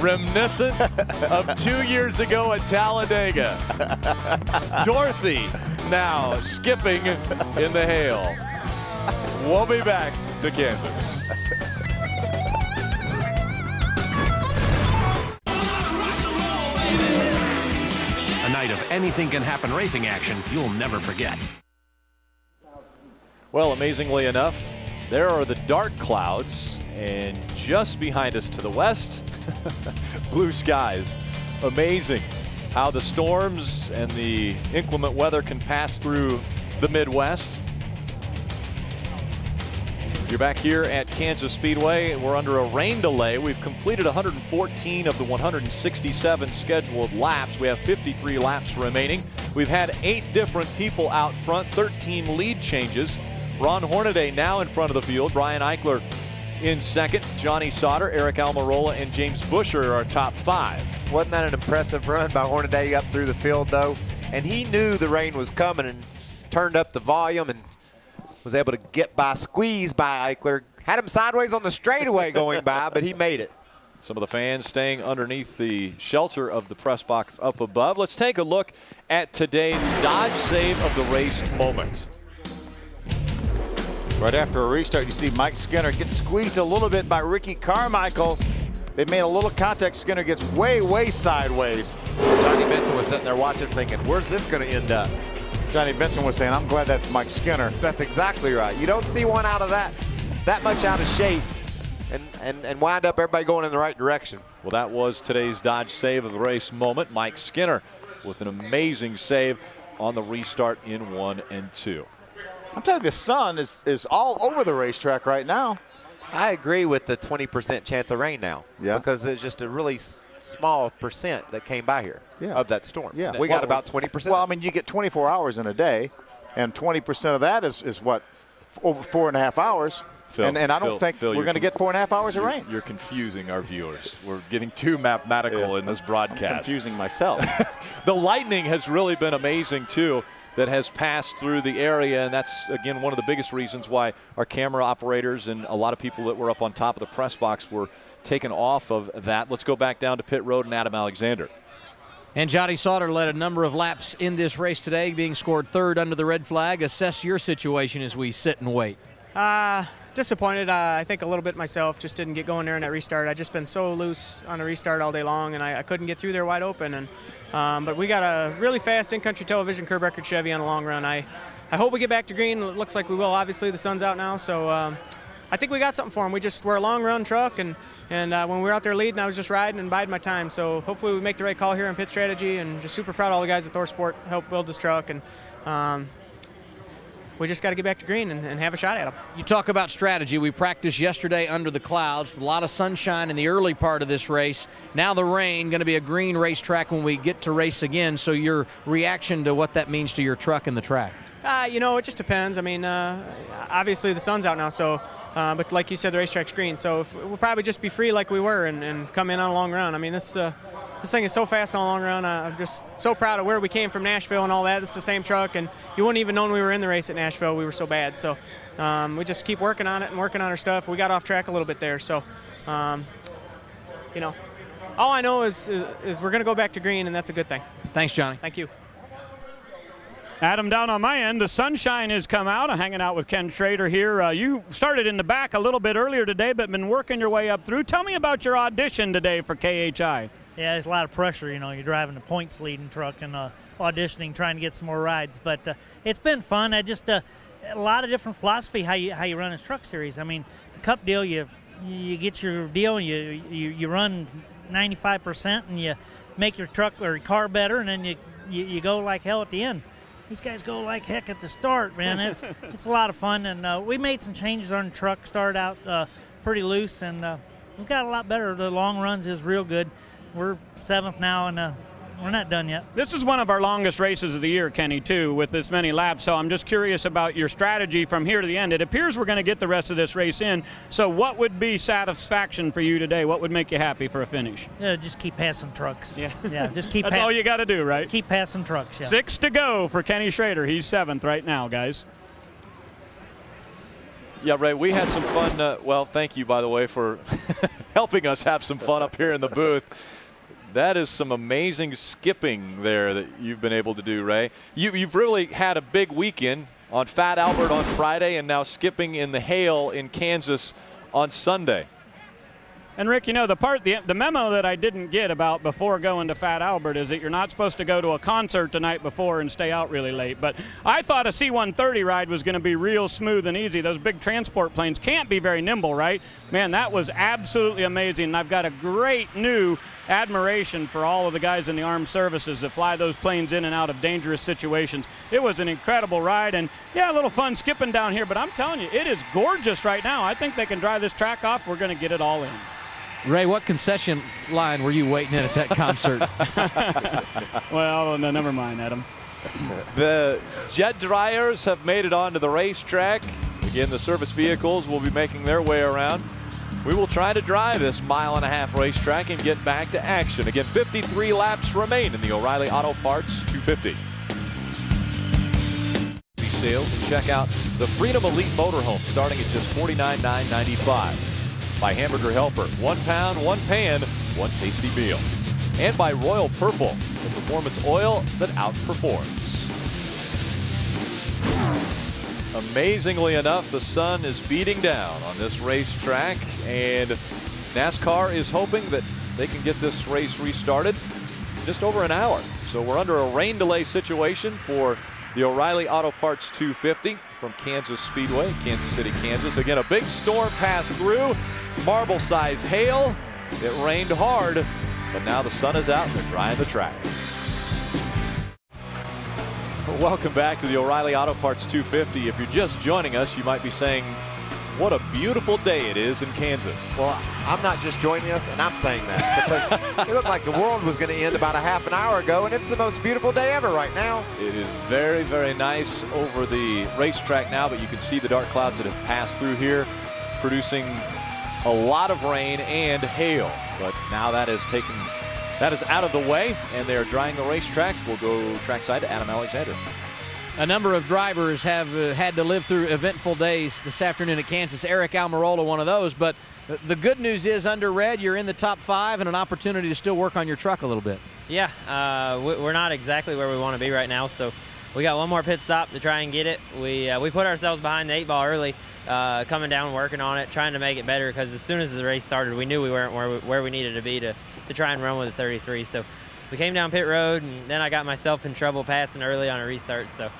reminiscent of 2 years ago at Talladega. Dorothy now skipping in the hail. We'll be back to Kansas. A night of anything can happen racing action you'll never forget. Well, amazingly enough, there are the dark clouds, and just behind us to the west, blue skies. Amazing how the storms and the inclement weather can pass through the Midwest. You're back here at Kansas Speedway. We're under a rain delay. We've completed 114 of the 167 scheduled laps. We have 53 laps remaining. We've had 8 different people out front, 13 lead changes. Ron Hornaday now in front of the field. Brian Eichler in second. Johnny Sauter, Eric Almirola, and James Buescher are our top 5. Wasn't that an impressive run by Hornaday up through the field, though? And he knew the rain was coming and turned up the volume and was able to get by, squeeze by Eichler. Had him sideways on the straightaway going by, but he made it. Some of the fans staying underneath the shelter of the press box up above. Let's take a look at today's Dodge Save of the Race moment. Right after a restart, you see Mike Skinner get squeezed a little bit by Ricky Carmichael. They made a little contact. Skinner gets way, way sideways. Johnny Benson was sitting there watching thinking, where's this going to end up? Johnny Benson was saying, I'm glad that's Mike Skinner. That's exactly right. You don't see one out of that much out of shape and wind up everybody going in the right direction. Well, that was today's Dodge Save of the Race moment. Mike Skinner with an amazing save on the restart in 1 and 2. I'm telling you, the sun is all over the racetrack right now. I agree with the 20% chance of rain now. Yeah. Because there's just a really small percent that came by here of that storm. Yeah. We got about 20%. Well, I mean, you get 24 hours in a day, and 20% of that is what, over 4.5 hours. Phil, and I don't think Phil, we're going to get 4.5 hours of rain. You're confusing our viewers. We're getting too mathematical in this broadcast. I'm confusing myself. The lightning has really been amazing, too, that has passed through the area, and that's, again, one of the biggest reasons why our camera operators and a lot of people that were up on top of the press box were taken off of that. Let's go back down to pit road and Adam Alexander. And Johnny Sauter led a number of laps in this race today, being scored third under the red flag. Assess your situation as we sit and wait. Disappointed, I think a little bit myself. Just didn't get going there in that restart. I just been so loose on the restart all day long, and I couldn't get through there wide open. And but we got a really fast in-country television curb record Chevy on the long run. I hope we get back to green. It looks like we will. Obviously, the sun's out now, so I think we got something for him. We're a long-run truck, and when we were out there leading, I was just riding and biding my time. So hopefully we make the right call here on pit strategy, and just super proud of all the guys at ThorSport helped build this truck. And we just got to get back to green and have a shot at them. You talk about strategy. We practiced yesterday under the clouds. A lot of sunshine in the early part of this race. Now the rain, going to be a green racetrack when we get to race again. So your reaction to what that means to your truck and the track? It just depends. I mean, obviously the sun's out now, so but like you said, the racetrack's green. So we'll probably just be free like we were and come in on a long run. I mean, this thing is so fast on a long run. I'm just so proud of where we came from Nashville and all that. This is the same truck, and you wouldn't even known we were in the race at Nashville. We were so bad. So we just keep working on it and working on our stuff. We got off track a little bit there. So, all I know is we're going to go back to green, and that's a good thing. Thanks, Johnny. Thank you. Adam, down on my end, the sunshine has come out. I'm hanging out with Ken Schrader here. You started in the back a little bit earlier today, but been working your way up through. Tell me about your audition today for KHI. Yeah, there's a lot of pressure. You're driving a points leading truck and auditioning, trying to get some more rides. But it's been fun. A lot of different philosophy how you run this truck series. I mean, the Cup deal, you get your deal, you run 95%, and you make your truck or your car better, and then you go like hell at the end. These guys go like heck at the start, man. It's a lot of fun, and we made some changes on the truck. Started out pretty loose, and we've got a lot better. The long runs is real good. We're 7th now, and we're not done yet. This is one of our longest races of the year, Kenny, too, with this many laps. So I'm just curious about your strategy from here to the end. It appears we're going to get the rest of this race in. So what would be satisfaction for you today? What would make you happy for a finish? Yeah, just keep passing trucks. Yeah, just keep. That's all you got to do, right? Keep passing trucks. Yeah. 6 to go for Kenny Schrader. He's 7th right now, guys. Yeah, Ray, we had some fun. Well, thank you, by the way, for helping us have some fun up here in the booth. That is some amazing skipping there that you've been able to do, Ray. You've really had a big weekend on Fat Albert on Friday and now skipping in the hail in Kansas on Sunday. And Rick, the memo that I didn't get about before going to Fat Albert is that you're not supposed to go to a concert the night before and stay out really late. But I thought a C-130 ride was going to be real smooth and easy. Those big transport planes can't be very nimble, right? Man, that was absolutely amazing. And I've got a great new admiration for all of the guys in the armed services that fly those planes in and out of dangerous situations. It was an incredible ride, and yeah, a little fun skipping down here, but I'm telling you, it is gorgeous right now. I think they can dry this track off. We're going to get it all in. Ray, what concession line were you waiting in at that concert? Well, no, never mind, Adam. The jet dryers have made it onto the racetrack. Again, the service vehicles will be making their way around. We will try to dry this 1.5-mile racetrack and get back to action. Again, 53 laps remain in the O'Reilly Auto Parts 250. Sales and check out the Freedom Elite Motorhome starting at just $49,995. By Hamburger Helper, 1 pound, 1 pan, 1 tasty meal. And by Royal Purple, the performance oil that outperforms. Amazingly enough, the sun is beating down on this racetrack, and NASCAR is hoping that they can get this race restarted in just over an hour. So we're under a rain delay situation for the O'Reilly Auto Parts 250. from Kansas Speedway, Kansas City, Kansas. Again, a big storm passed through, marble-sized hail. It rained hard, but now the sun is out and they're drying the track. Welcome back to the O'Reilly Auto Parts 250. If you're just joining us, you might be saying, what a beautiful day it is in Kansas. Well, I'm not just joining us, and I'm saying that because it looked like the world was going to end about a half an hour ago, and it's the most beautiful day ever right now. It is very, very nice over the racetrack now, but you can see the dark clouds that have passed through here, producing a lot of rain and hail. But now that is out of the way, and they are drying the racetrack. We'll go trackside to Adam Alexander. A number of drivers have had to live through eventful days this afternoon at Kansas. Eric Almirola, one of those. But the good news is, under red, you're in the top 5 and an opportunity to still work on your truck a little bit. Yeah, we're not exactly where we want to be right now, so we got one more pit stop to try and get it. We put ourselves behind the 8-ball early, coming down, working on it, trying to make it better, because as soon as the race started, we knew we weren't where we needed to be to try and run with a 33. So we came down pit road, and then I got myself in trouble passing early on a restart. So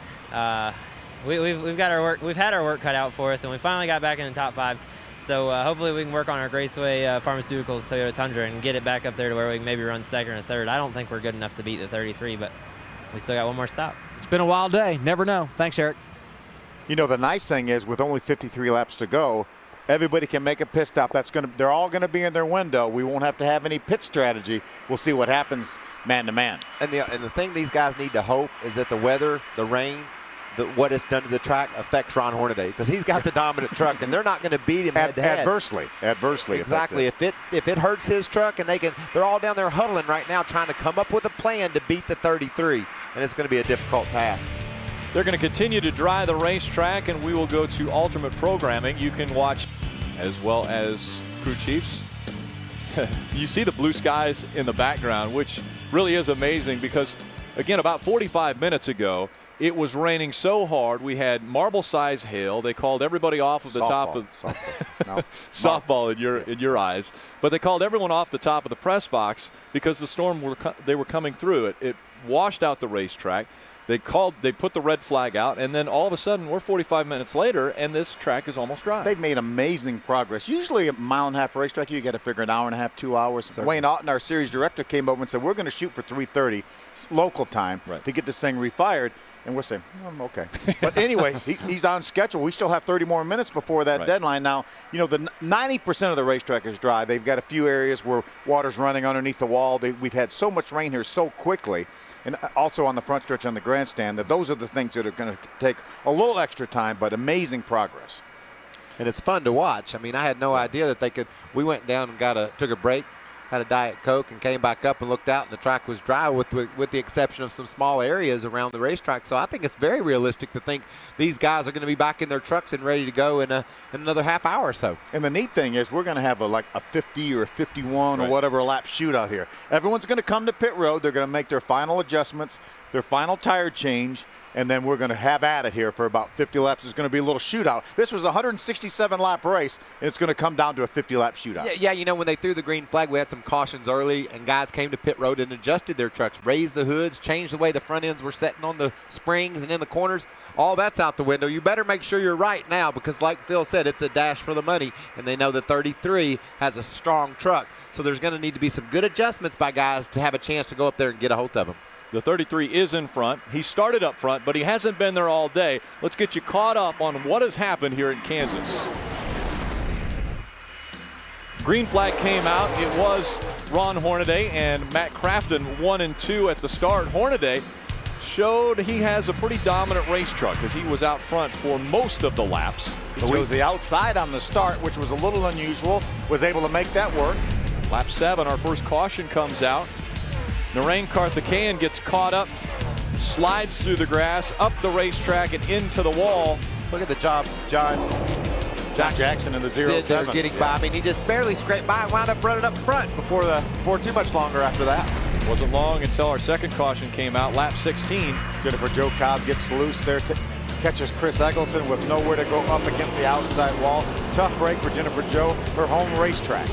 we've got our work. We've had our work cut out for us, and we finally got back in the top 5. So hopefully we can work on our Graceway Pharmaceuticals Toyota Tundra and get it back up there to where we can maybe run 2nd or 3rd. I don't think we're good enough to beat the 33, but we still got one more stop. It's been a wild day. Never know. Thanks, Eric. You know, the nice thing is, with only 53 laps to go, everybody can make a pit stop. They're all going to be in their window. We won't have to have any pit strategy. We'll see what happens man to man. And the thing these guys need to hope is that the weather, the rain, what it's done to the track affects Ron Hornaday, because he's got the dominant truck, and they're not going to beat him head-to-head. Adversely. Exactly. If it hurts his truck, and they're all down there huddling right now trying to come up with a plan to beat the 33, and it's going to be a difficult task. They're going to continue to dry the racetrack, and we will go to alternate programming. You can watch, as well as crew chiefs. You see the blue skies in the background, which really is amazing, because, again, about 45 minutes ago, it was raining so hard we had marble-sized hail. They called everybody off of the top of softball in your eyes, but they called everyone off the top of the press box because the storm they were coming through. It washed out the racetrack. They put the red flag out, and then all of a sudden we're 45 minutes later, and this track is almost dry. They've made amazing progress. Usually a mile-and-a-half racetrack, you got to figure an hour and a half, 2 hours. Certainly. Wayne Otten, our series director, came over and said, we're going to shoot for 3:30 local time to get this thing refired. And we're saying, okay. But anyway, he's on schedule. We still have 30 more minutes before that deadline. Now, you know, the 90% of the racetrack is dry. They've got a few areas where water's running underneath the wall. We've had so much rain here so quickly, and also on the front stretch on the grandstand, that those are the things that are going to take a little extra time, but amazing progress. And it's fun to watch. I mean, I had no idea that they could. We went down and took a break, had a Diet Coke, and came back up and looked out, and the track was dry with the exception of some small areas around the racetrack. So I think it's very realistic to think these guys are going to be back in their trucks and ready to go in another half hour or so. And the neat thing is we're going to have a 50 or a 51 or whatever lap shootout here. Everyone's going to come to pit road. They're going to make their final adjustments, their final tire change, and then we're going to have at it here for about 50 laps. It's going to be a little shootout. This was a 167-lap race, and it's going to come down to a 50-lap shootout. Yeah, you know, when they threw the green flag, we had some cautions early, and guys came to pit road and adjusted their trucks, raised the hoods, changed the way the front ends were setting on the springs and in the corners. All that's out the window. You better make sure you're right now, because like Phil said, it's a dash for the money, and they know the 33 has a strong truck. So there's going to need to be some good adjustments by guys to have a chance to go up there and get a hold of them. The 33 is in front. He started up front, but he hasn't been there all day. Let's get you caught up on what has happened here in Kansas. Green flag came out. It was Ron Hornaday and Matt Crafton 1 and 2 at the start. Hornaday showed he has a pretty dominant race truck as he was out front for most of the laps. He chose the outside on the start, which was a little unusual, was able to make that work. Lap 7, our first caution comes out. Narain Karthikeyan gets caught up, slides through the grass, up the racetrack, and into the wall. Look at the job John Jackson in the 0-7. Getting by. I mean, he just barely scraped by and wound up running up front before too much longer after that. Wasn't long until our second caution came out, lap 16. Jennifer Jo Cobb gets loose there, catches Chris Eggleston with nowhere to go up against the outside wall. Tough break for Jennifer Jo, her home racetrack.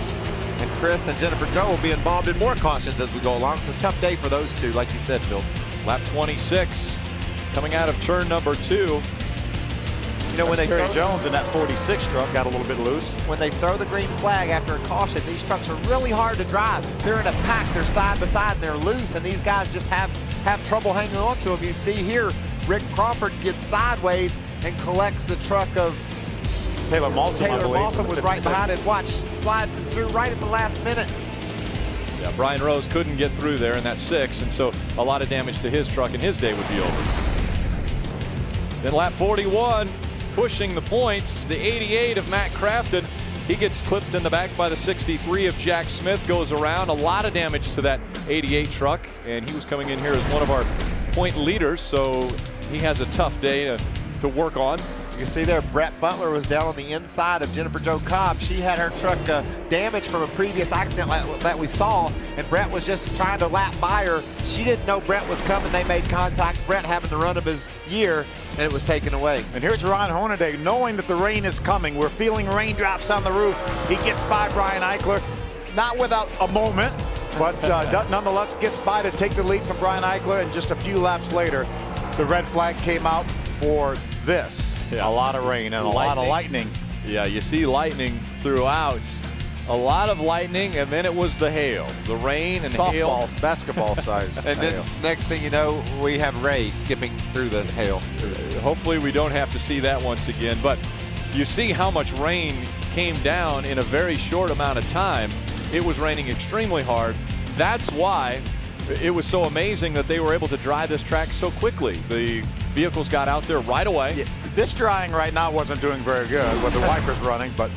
And Chris and Jennifer Jo will be involved in more cautions as we go along. So tough day for those two, like you said, Phil. Lap 26, coming out of turn number 2. You know, when they Terry Jones in that 46 truck got a little bit loose. When they throw the green flag after a caution, these trucks are really hard to drive. They're in a pack, they're side by side, and they're loose, and these guys just have trouble hanging on to them. You see here, Rick Crawford gets sideways and collects the truck of Taylor Mawson, I Taylor believe, Mawson was right 56. behind it. Watch, slide through right at the last minute. Yeah, Brian Rose couldn't get through there in that 6, and so a lot of damage to his truck, and his day would be over. Then lap 41, pushing the points, the 88 of Matt Crafton. He gets clipped in the back by the 63 of Jack Smith, goes around. A lot of damage to that 88 truck, and he was coming in here as one of our point leaders, so he has a tough day to work on. You can see there, Brett Butler was down on the inside of Jennifer Jo Cobb. She had her truck damaged from a previous accident that we saw, and Brett was just trying to lap by her. She didn't know Brett was coming. They made contact. Brett having the run of his year, and it was taken away. And here's Ron Hornaday, knowing that the rain is coming. We're feeling raindrops on the roof. He gets by Brian Eichler, not without a moment, but nonetheless gets by to take the lead from Brian Eichler, and just a few laps later, the red flag came out for this. Yeah. A lot of rain and a lot of lightning. Yeah, you see lightning throughout. A lot of lightning, and then it was the hail. The rain and hail. Softball, basketball size. And then next thing you know, we have Ray skipping through the hail. Hopefully we don't have to see that once again, but you see how much rain came down in a very short amount of time. It was raining extremely hard. That's why it was so amazing that they were able to dry this track so quickly. The vehicles got out there right away. Yeah, this drying right now wasn't doing very good with the wipers running, but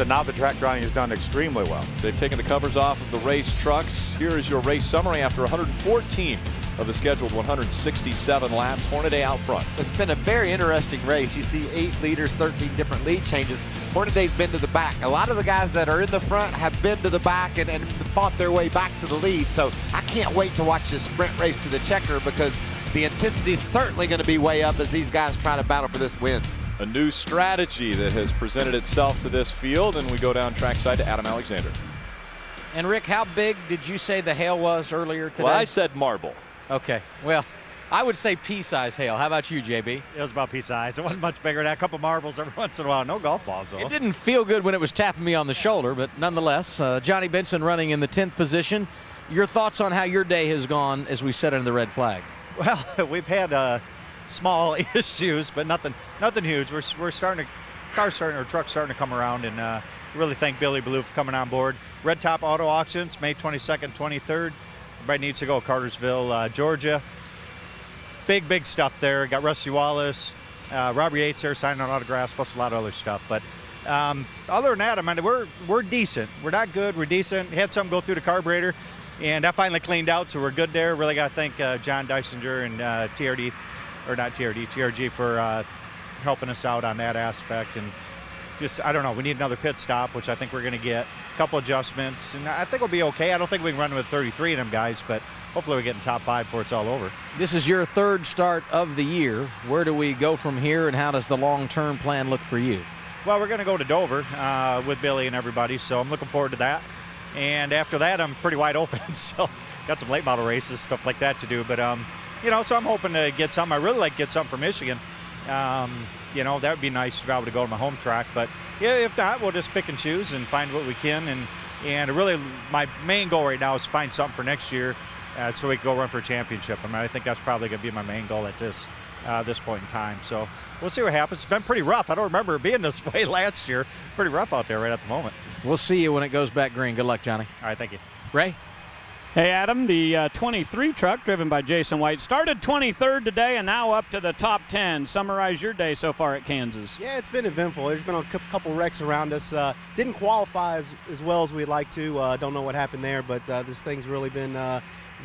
now the track drying is done extremely well. They've taken the covers off of the race trucks. Here is your race summary after 114 of the scheduled 167 laps. Hornaday out front. It's been a very interesting race. You see 8 leaders, 13 different lead changes. Hornaday's been to the back. A lot of the guys that are in the front have been to the back and fought their way back to the lead. So I can't wait to watch this sprint race to the checker, because the intensity is certainly going to be way up as these guys try to battle for this win. A new strategy that has presented itself to this field, and we go down trackside to Adam Alexander. And Rick, how big did you say the hail was earlier today? Well, I said marble. Okay, well, I would say pea-size hail. How about you, JB? It was about pea-size. It wasn't much bigger than that. A couple marbles every once in a while. No golf balls, though. It didn't feel good when it was tapping me on the shoulder, but nonetheless, Johnny Benson running in the 10th position. Your thoughts on how your day has gone as we set under the red flag? Well, we've had small issues, but nothing huge. We're starting to, truck's starting to come around, and really thank Billy Blue for coming on board. Red Top Auto Auctions, May 22nd, 23rd. Everybody needs to go. Cartersville, Georgia. Big stuff there. Got Rusty Wallace, Robert Yates there signing on autographs, plus a lot of other stuff. But other than that, I mean, we're decent. We're not good. We're decent. Had something go through the carburetor, and that finally cleaned out, so we're good there. Really got to thank John Dysinger and TRG for helping us out on that aspect. And just, I don't know, we need another pit stop, which I think we're going to get. A couple adjustments, and I think we'll be okay. I don't think we can run with 33 of them guys, but hopefully we get in top 5 before it's all over. This is your 3rd start of the year. Where do we go from here, and how does the long-term plan look for you? Well, we're going to go to Dover with Billy and everybody, so I'm looking forward to that. And after that, I'm pretty wide open, so got some late model races, stuff like that to do. But, you know, so I'm hoping to get some. I really like to get some from Michigan. You know, that would be nice to be able to go to my home track. But, yeah, if not, we'll just pick and choose and find what we can. And really, my main goal right now is to find something for next year so we can go run for a championship. I mean, I think that's probably going to be my main goal at this point in time. So we'll see what happens. It's been pretty rough. I don't remember it being this way last year. Pretty rough out there right at the moment. We'll see you when it goes back green. Good luck, Johnny. All right, thank you. Ray? Hey, Adam, the 23 truck driven by Jason White started 23rd today and now up to the top 10. Summarize your day so far at Kansas. Yeah, it's been eventful. There's been a couple wrecks around us. Didn't qualify as well as we'd like to. Don't know what happened there, but this thing's really been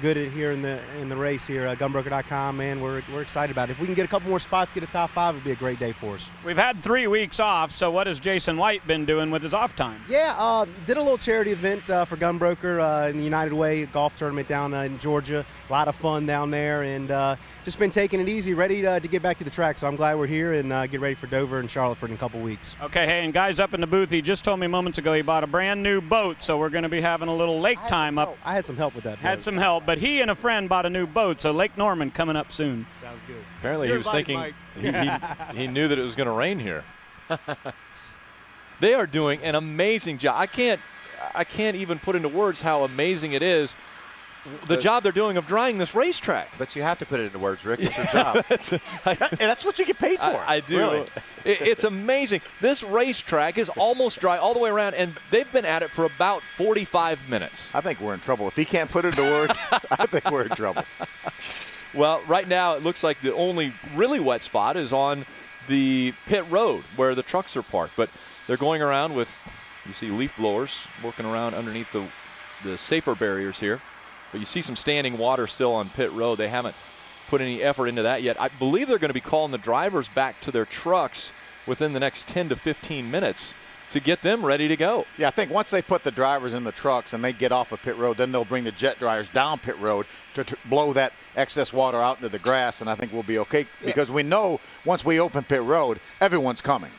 good here in the race here. Gunbroker.com, man, we're excited about it. If we can get a couple more spots, get a top 5, it'd be a great day for us. We've had 3 weeks off, so what has Jason White been doing with his off time? Yeah, did a little charity event for Gunbroker in the United Way golf tournament down in Georgia. A lot of fun down there, and just been taking it easy, ready to get back to the track. So I'm glad we're here and get ready for Dover and Charlotte in a couple weeks. Okay, hey, and guys up in the booth, he just told me moments ago he bought a brand new boat, so we're going to be having a little lake time up. I had some help with that. Had some help. but he and a friend bought a new boat, so Lake Norman coming up soon. Sounds good. Apparently he was thinking he knew that it was going to rain here. They are doing an amazing job. I can't even put into words how amazing it is, the job they're doing of drying this racetrack. But you have to put it into words, Rick. It's your job. And that's what you get paid for. I do. Really. It's amazing. This racetrack is almost dry all the way around, and they've been at it for about 45 minutes. I think we're in trouble. If he can't put it into words, I think we're in trouble. Well, right now it looks like the only really wet spot is on the pit road where the trucks are parked. But they're going around with, you see leaf blowers working around underneath the safer barriers here. But you see some standing water still on pit road. They haven't put any effort into that yet. I believe they're going to be calling the drivers back to their trucks within the next 10 to 15 minutes to get them ready to go. Yeah, I think once they put the drivers in the trucks and they get off of pit road, then they'll bring the jet dryers down pit road to blow that excess water out into the grass, and I think we'll be okay because we know once we open pit road, everyone's coming.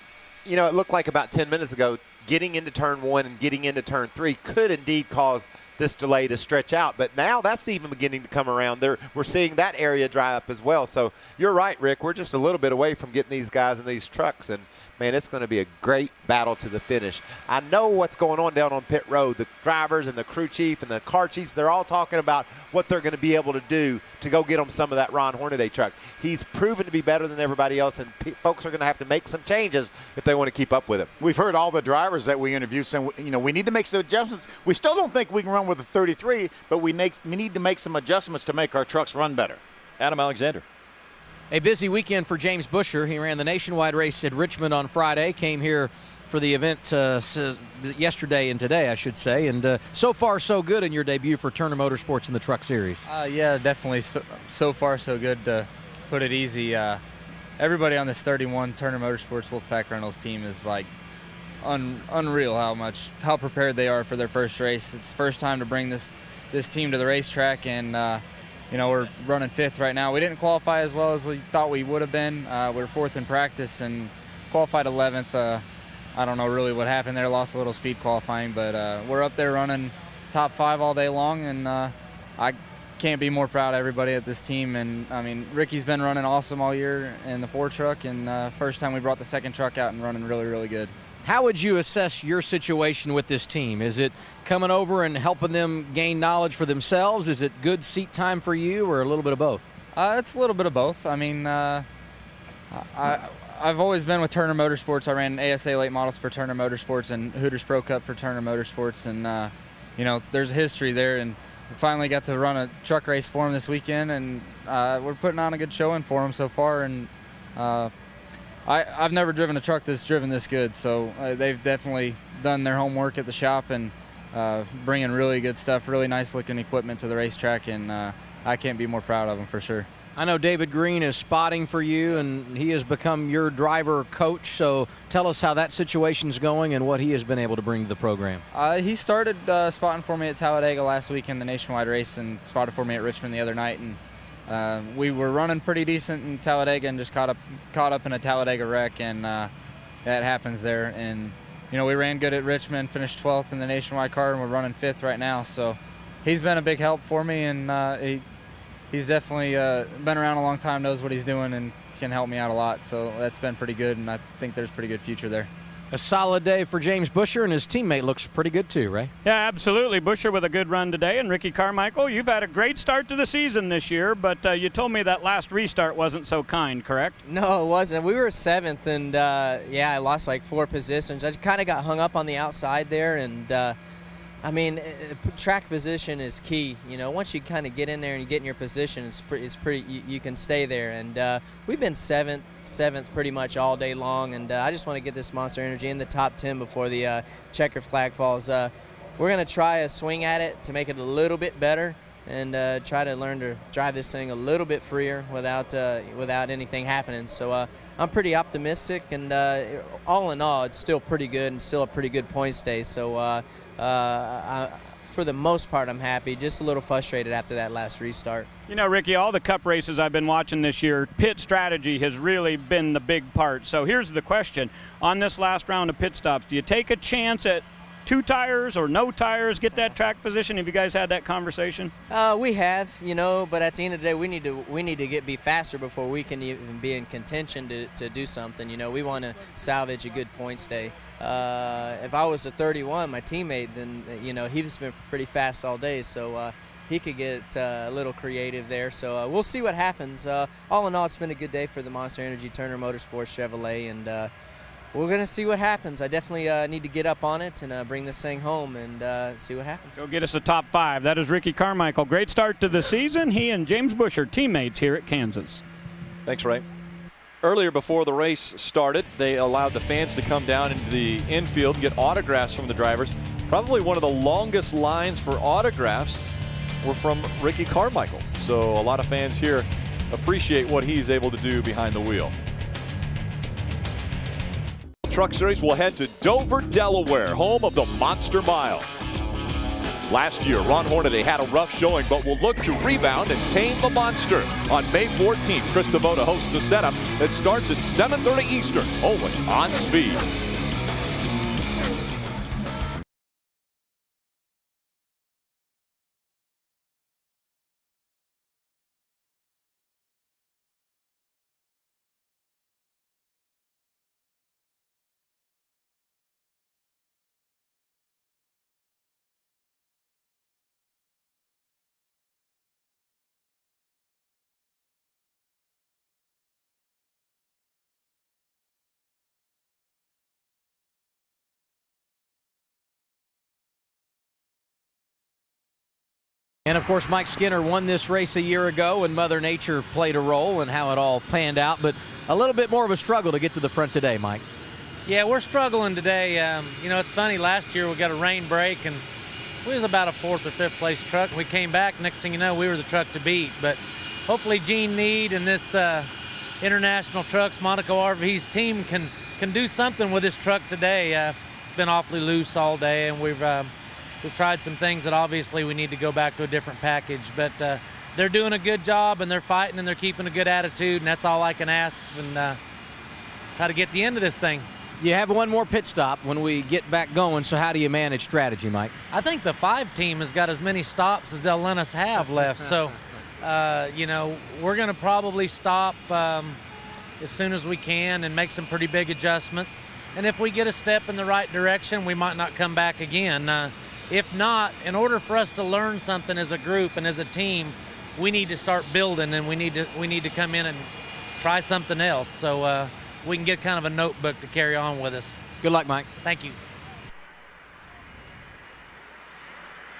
You know, it looked like about 10 minutes ago, getting into turn 1 and getting into turn 3 could indeed cause this delay to stretch out. But now that's even beginning to come around. We're seeing that area dry up as well. So you're right, Rick. We're just a little bit away from getting these guys in these trucks. And, man, it's going to be a great battle to the finish. I know what's going on down on pit road. The drivers and the crew chief and the car chiefs, they're all talking about what they're going to be able to do to go get them some of that Ron Hornaday truck. He's proven to be better than everybody else, and folks are going to have to make some changes if they want to keep up with him. We've heard all the drivers that we interviewed saying, you know, we need to make some adjustments. We still don't think we can run with a 33, but we need to make some adjustments to make our trucks run better. Adam Alexander. A busy weekend for James Busher. He ran the nationwide race at Richmond on Friday, came here for the event yesterday and today, I should say. And so far, so good in your debut for Turner Motorsports in the Truck Series. Yeah, definitely. So far, so good, to put it easy. Everybody on this 31 Turner Motorsports Wolfpack Reynolds team is like unreal how prepared they are for their first race. It's the first time to bring this team to the racetrack, and you know, we're running 5th right now. We didn't qualify as well as we thought we would have been. We were 4th in practice and qualified 11th. I don't know really what happened there. Lost a little speed qualifying, but we're up there running top 5 all day long, and I can't be more proud of everybody at this team. And I mean, Ricky's been running awesome all year in the 4 truck, and first time we brought the 2nd truck out and running really, really good. How would you assess your situation with this team? Is it coming over and helping them gain knowledge for themselves? Is it good seat time for you, or a little bit of both? It's a little bit of both. I mean, I've always been with Turner Motorsports. I ran ASA late models for Turner Motorsports and Hooters Pro Cup for Turner Motorsports, and you know, there's a history there. And we finally got to run a truck race for them this weekend, and we're putting on a good showing for them so far. And I've never driven a truck that's driven this good, so they've definitely done their homework at the shop and bringing really good stuff, really nice looking equipment to the racetrack, and I can't be more proud of them for sure. I know David Green is spotting for you, and he has become your driver coach, so tell us how that situation's going and what he has been able to bring to the program. He started spotting for me at Talladega last week in the nationwide race and spotted for me at Richmond the other night, and we were running pretty decent in Talladega and just caught up in a Talladega wreck, and that happens there. And you know, we ran good at Richmond, finished 12th in the nationwide car, and we're running 5th right now. So he's been a big help for me, and he's definitely been around a long time, knows what he's doing, and can help me out a lot. So that's been pretty good, and I think there's a pretty good future there. A solid day for James Busher, and his teammate looks pretty good too, right? Yeah, absolutely. Busher with a good run today, and Ricky Carmichael, you've had a great start to the season this year, but you told me that last restart wasn't so kind, correct? No, it wasn't. We were 7th, and yeah, I lost like 4 positions. I kind of got hung up on the outside there, and I mean, track position is key. You know, once you kind of get in there and you get in your position, it's pretty. You can stay there. And we've been 7th pretty much all day long. And I just want to get this Monster Energy in the top 10 before the checker flag falls. We're gonna try a swing at it to make it a little bit better, and try to learn to drive this thing a little bit freer without anything happening. So I'm pretty optimistic, and all in all, it's still pretty good and still a pretty good points day. So. For the most part, I'm happy. Just a little frustrated after that last restart. You know, Ricky, all the Cup races I've been watching this year, pit strategy has really been the big part. So here's the question. On this last round of pit stops, do you take a chance at 2 tires or no tires, get that track position? Have you guys had that conversation? We have, but at the end of the day, we need to be faster before we can even be in contention to do something. We want to salvage a good points day. If I was a 31, my teammate, then he's been pretty fast all day, so he could get a little creative there. So we'll see what happens. All in all, it's been a good day for the Monster Energy Turner Motorsports Chevrolet, and we're going to see what happens. I definitely need to get up on it and bring this thing home and see what happens. Go get us a top 5. That is Ricky Carmichael. Great start to the season. He and James Bush are teammates here at Kansas. Thanks, Ray. Earlier, before the race started, they allowed the fans to come down into the infield and get autographs from the drivers. Probably one of the longest lines for autographs were from Ricky Carmichael. So a lot of fans here appreciate what he's able to do behind the wheel. Truck Series will head to Dover, Delaware, home of the Monster Mile. Last year, Ron Hornaday had a rough showing, but will look to rebound and tame the monster. On May 14th, Chris Devoto hosts the setup that starts at 7:30 Eastern, only on Speed. And, of course, Mike Skinner won this race a year ago, and Mother Nature played a role in how it all panned out. But a little bit more of a struggle to get to the front today, Mike. Yeah, we're struggling today. It's funny. Last year we got a rain break, and we was about a 4th or 5th place truck. We came back. Next thing you know, we were the truck to beat. But hopefully Gene Need and this International Trucks, Monaco RV's team can do something with this truck today. It's been awfully loose all day, and we've tried some things that obviously we need to go back to a different package, but they're doing a good job, and they're fighting, and they're keeping a good attitude, and that's all I can ask, and try to get the end of this thing. You have one more pit stop when we get back going, so how do you manage strategy, Mike? I think the 5 team has got as many stops as they'll let us have left, so we're going to probably stop as soon as we can and make some pretty big adjustments, and if we get a step in the right direction, we might not come back again. If not, in order for us to learn something as a group and as a team, we need to start building, and we need to come in and try something else so we can get kind of a notebook to carry on with us. Good luck, Mike. Thank you.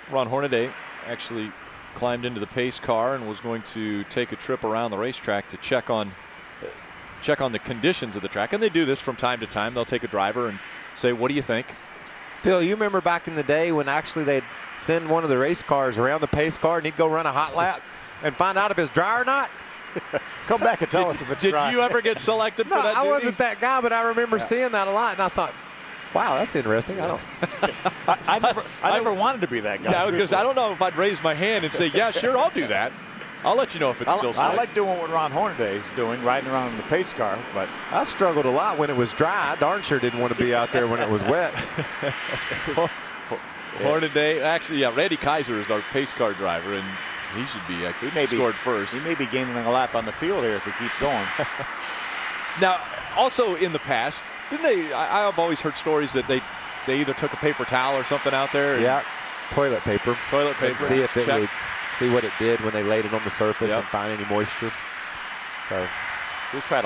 Ron Hornaday actually climbed into the pace car and was going to take a trip around the racetrack to check on the conditions of the track. And they do this from time to time. They'll take a driver and say, what do you think? Phil, you remember back in the day when actually they'd send one of the race cars around the pace car and he'd go run a hot lap and find out if it's dry or not? Come back and tell us if it's dry. Did you ever get selected for that I duty? wasn't that guy, but I remember seeing that a lot, and I thought, wow, that's interesting. I never wanted to be that guy. Yeah, because I don't know if I'd raise my hand and say, yeah, sure, I'll do that. I'll let you know if it's still safe. I like doing what Ron Hornaday is doing, riding around in the pace car, but I struggled a lot when it was dry. I darn sure didn't want to be out there when it was wet. Hornaday, actually, yeah, Randy Kaiser is our pace car driver, and he should be scored first. He may be gaining a lap on the field here if he keeps going. Now, also in the past, didn't they? I've always heard stories that they either took a paper towel or something out there. Yeah, toilet paper. Toilet paper. And see if it would see what it did when they laid it on the surface and find any moisture. So we've tried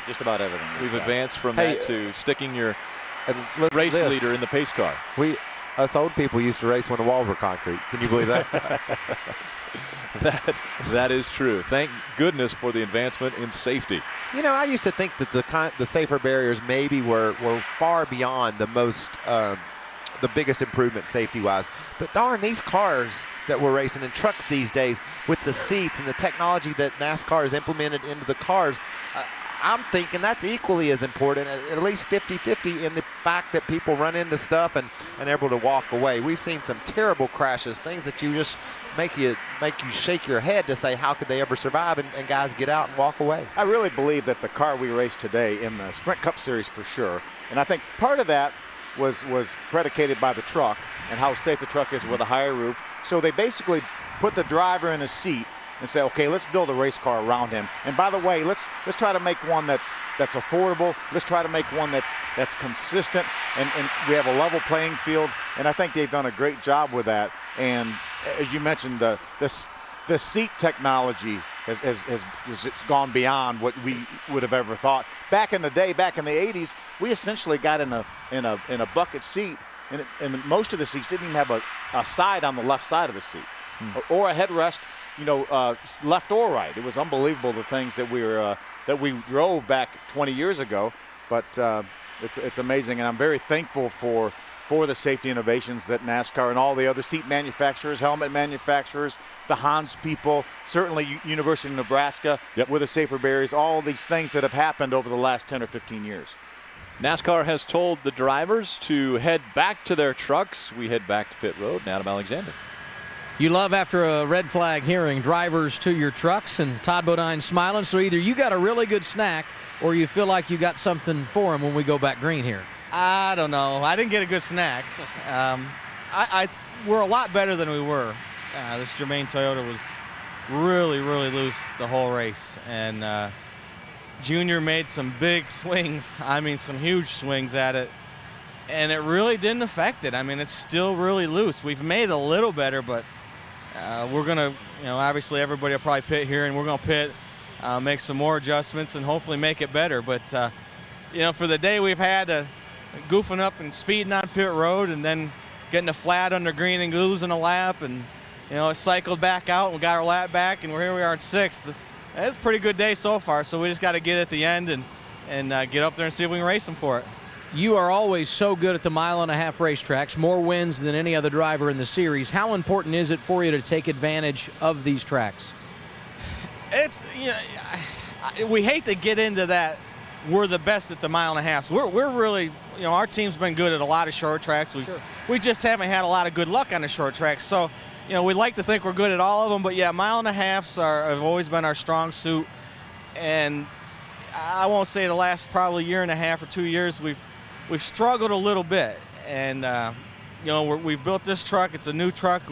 just about everything. We've advanced from that to sticking your race leader in the pace car. Us old people used to race when the walls were concrete. Can you believe that? That is true. Thank goodness for the advancement in safety. You know, I used to think that the safer barriers maybe were far beyond the biggest improvement safety-wise. But darn, these cars that we're racing in trucks these days with the seats and the technology that NASCAR has implemented into the cars, I'm thinking that's equally as important, at least 50-50, in the fact that people run into stuff and are able to walk away. We've seen some terrible crashes, things that you just make you shake your head to say, how could they ever survive, and guys get out and walk away. I really believe that the car we raced today in the Sprint Cup Series for sure, and I think part of that was predicated by the truck and how safe the truck is with a higher roof. So they basically put the driver in a seat and say, okay, let's build a race car around him. And by the way, let's try to make one that's affordable. Let's try to make one that's consistent, and we have a level playing field. And I think they've done a great job with that. And as you mentioned, the seat technology has gone beyond what we would have ever thought. Back in the day, back in the 80s, we essentially got in a bucket seat, and most of the seats didn't even have a side on the left side of the seat, or a headrest, left or right. It was unbelievable, the things that we drove back 20 years ago. But it's amazing, and I'm very thankful for the safety innovations that NASCAR and all the other seat manufacturers, helmet manufacturers, the Hans people, certainly University of Nebraska with the safer barriers, all these things that have happened over the last 10 or 15 years. NASCAR has told the drivers to head back to their trucks. We head back to pit road, and Adam Alexander. You love, after a red flag hearing, drivers to your trucks, and Todd Bodine smiling. So either you got a really good snack or you feel like you got something for him when we go back green here. I don't know. I didn't get a good snack. We're a lot better than we were. This Germain Toyota was really, really loose the whole race. And Junior made some big swings. I mean, some huge swings at it. And it really didn't affect it. I mean, it's still really loose. We've made a little better, but we're going to, obviously everybody will probably pit here, and we're going to pit, make some more adjustments, and hopefully make it better. But, for the day we've had goofing up and speeding on pit road, and then getting a flat under green and losing a lap, and it cycled back out and we got our lap back, and here we are in 6th. It's a pretty good day so far, so we just got to get at the end and get up there and see if we can race them for it. You are always so good at the mile-and-a-half racetracks, more wins than any other driver in the series. How important is it for you to take advantage of these tracks? It's, we hate to get into that. We're the best at the mile-and-a-half. We're really, our team's been good at a lot of short tracks. We just haven't had a lot of good luck on the short tracks. So, we like to think we're good at all of them. But yeah, mile-and-a-halves have always been our strong suit. And I won't say the last probably year and a half or 2 years we've struggled a little bit. And we've built this truck. It's a new truck.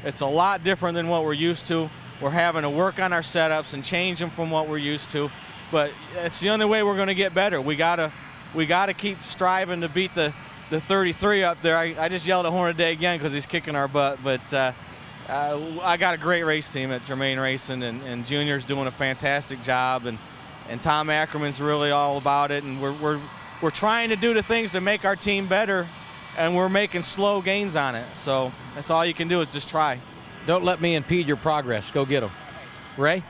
It's a lot different than what we're used to. We're having to work on our setups and change them from what we're used to. But it's the only way we're going to get better. We gotta keep striving to beat the 33 up there. I just yelled at Hornaday again because he's kicking our butt. But I got a great race team at Germain Racing, and Junior's doing a fantastic job, and Tom Ackerman's really all about it. And we're trying to do the things to make our team better, and we're making slow gains on it. So that's all you can do is just try. Don't let me impede your progress. Go get them. Ray?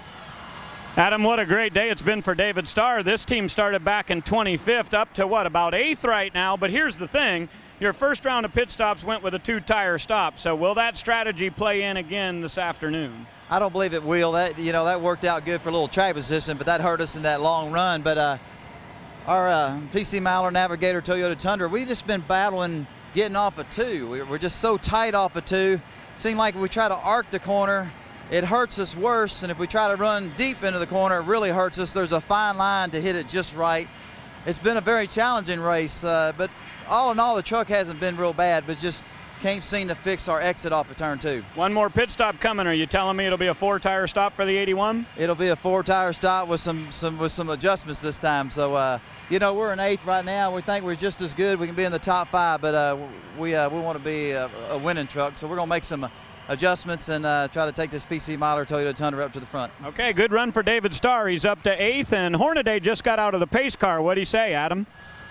Adam, what a great day it's been for David Starr. This team started back in 25th, up to about 8th right now. But here's the thing. Your first round of pit stops went with a 2-tire stop. So will that strategy play in again this afternoon? I don't believe it will. That worked out good for a little track position, but that hurt us in that long run. But our PC Miler Navigator Toyota Tundra, we've just been battling getting off of 2. We're just so tight off of 2. Seemed like if we try to arc the corner, it hurts us worse, and if we try to run deep into the corner, it really hurts us. There's a fine line to hit it just right. It's been a very challenging race, but all in all, the truck hasn't been real bad, but just can't seem to fix our exit off of turn 2. One more pit stop coming. Are you telling me it'll be a 4-tire stop for the 81? It'll be a 4-tire stop with some adjustments this time. So, we're in 8th right now. We think we're just as good. We can be in the top 5, but we want to be a winning truck. So we're going to make some adjustments and try to take this PC Miler Toyota Tundra up to the front. Okay, good run for David Starr. He's up to 8th, and Hornaday just got out of the pace car. What do you say, Adam?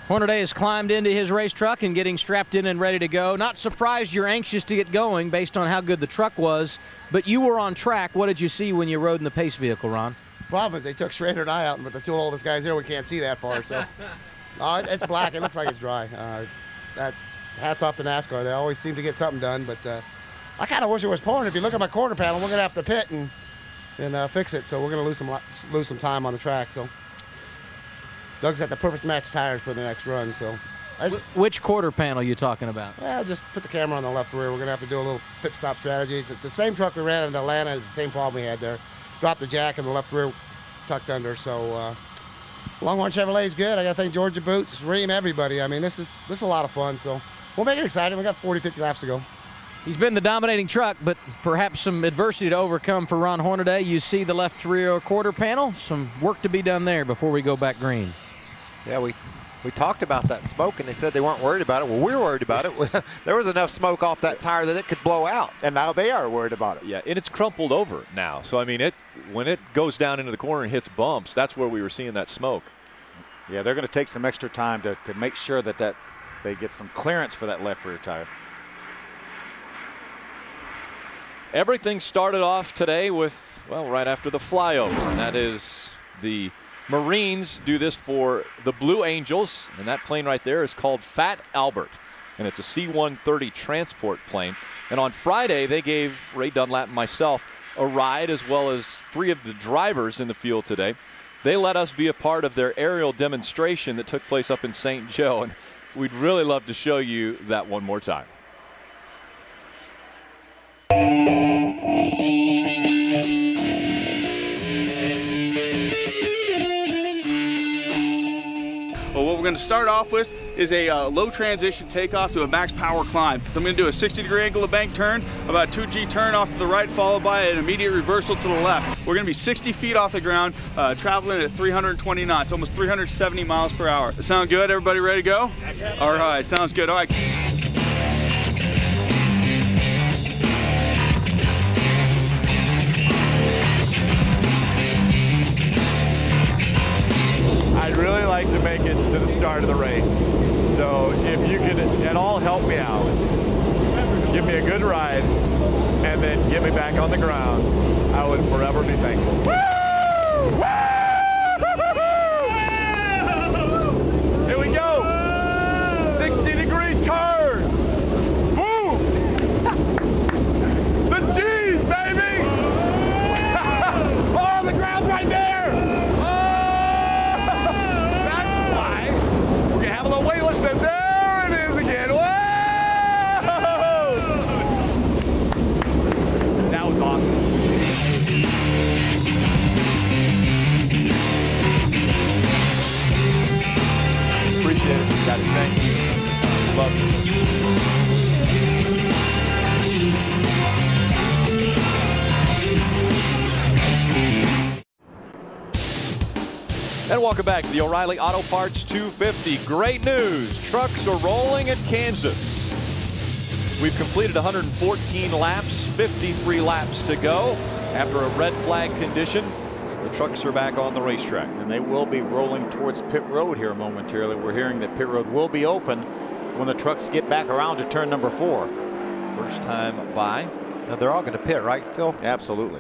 Hornaday has climbed into his race truck and getting strapped in and ready to go. Not surprised you're anxious to get going based on how good the truck was, but you were on track. What did you see when you rode in the pace vehicle, Ron? Problem is they took Schrader and I out, but the 2 oldest guys here, we can't see that far. So it's black. It looks like it's dry. That's hats off to NASCAR. They always seem to get something done, but I kind of wish it was pouring. If you look at my quarter panel, we're going to have to pit and fix it. So we're going to lose some time on the track. So Doug's got the perfect match tires for the next run. So which quarter panel are you talking about? Well, just put the camera on the left rear. We're going to have to do a little pit stop strategy. It's the same truck we ran in Atlanta. It's the same problem we had there. Dropped the jack and the left rear tucked under. So Longhorn Chevrolet is good. I got to thank Georgia Boots, Ream, everybody. I mean, this is a lot of fun. So we'll make it exciting. We got 40, 50 laps to go. He's been the dominating truck, but perhaps some adversity to overcome for Ron Hornaday. You see the left rear quarter panel. Some work to be done there before we go back green. Yeah, we talked about that smoke, and they said they weren't worried about it. Well, we're worried about it. There was enough smoke off that tire that it could blow out. And now they are worried about it. Yeah, and it's crumpled over now. So, I mean, when it goes down into the corner and hits bumps, that's where we were seeing that smoke. Yeah, they're going to take some extra time to make sure that they get some clearance for that left rear tire. Everything started off today with, well, right after the flyover, and that is the Marines do this for the Blue Angels, and that plane right there is called Fat Albert, and it's a C-130 transport plane. And on Friday, they gave Ray Dunlap and myself a ride, as well as 3 of the drivers in the field today. They let us be a part of their aerial demonstration that took place up in St. Joe, and we'd really love to show you that one more time. Well, what we're going to start off with is a low transition takeoff to a max power climb. So I'm going to do a 60-degree angle of bank turn, about a 2G turn off to the right, followed by an immediate reversal to the left. We're going to be 60 feet off the ground, traveling at 320 knots, almost 370 miles per hour. Does that sound good? Everybody ready to go? Excellent. All right, sounds good. All right. I'd really like to make it to the start of the race. So if you could at all help me out, give me a good ride, and then get me back on the ground, I would forever be thankful. Woo! Woo! Here we go. 60-degree turn. Boom! The G's, baby! Oh, the ground's right there! And there it is again. Whoa! That was awesome. Appreciate it, guys. Thank you. Love you. And welcome back to the O'Reilly Auto Parts 250. Great news. Trucks are rolling at Kansas. We've completed 114 laps, 53 laps to go. After a red flag condition, the trucks are back on the racetrack. And they will be rolling towards pit road here momentarily. We're hearing that pit road will be open when the trucks get back around to turn number 4. First time by. Now they're all going to pit, right, Phil? Absolutely.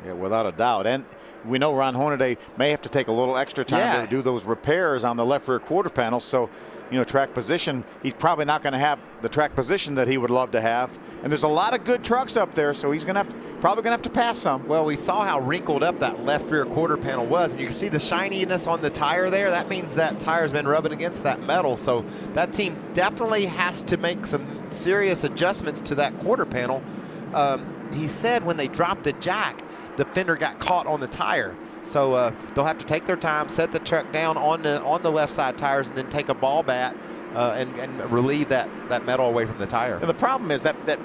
Yeah, without a doubt. And we know Ron Hornaday may have to take a little extra time to do those repairs on the left rear quarter panel. So, you know, track position, he's probably not going to have the track position that he would love to have. And there's a lot of good trucks up there, so he's going to probably going to have to pass some. Well, we saw how wrinkled up that left rear quarter panel was, and you can see the shininess on the tire there. That means that tire's been rubbing against that metal. So that team definitely has to make some serious adjustments to that quarter panel. He said when they dropped the jack, the fender got caught on the tire. So they'll have to take their time, set the truck down on the left side tires, and then take a ball bat and relieve that metal away from the tire. And the problem is that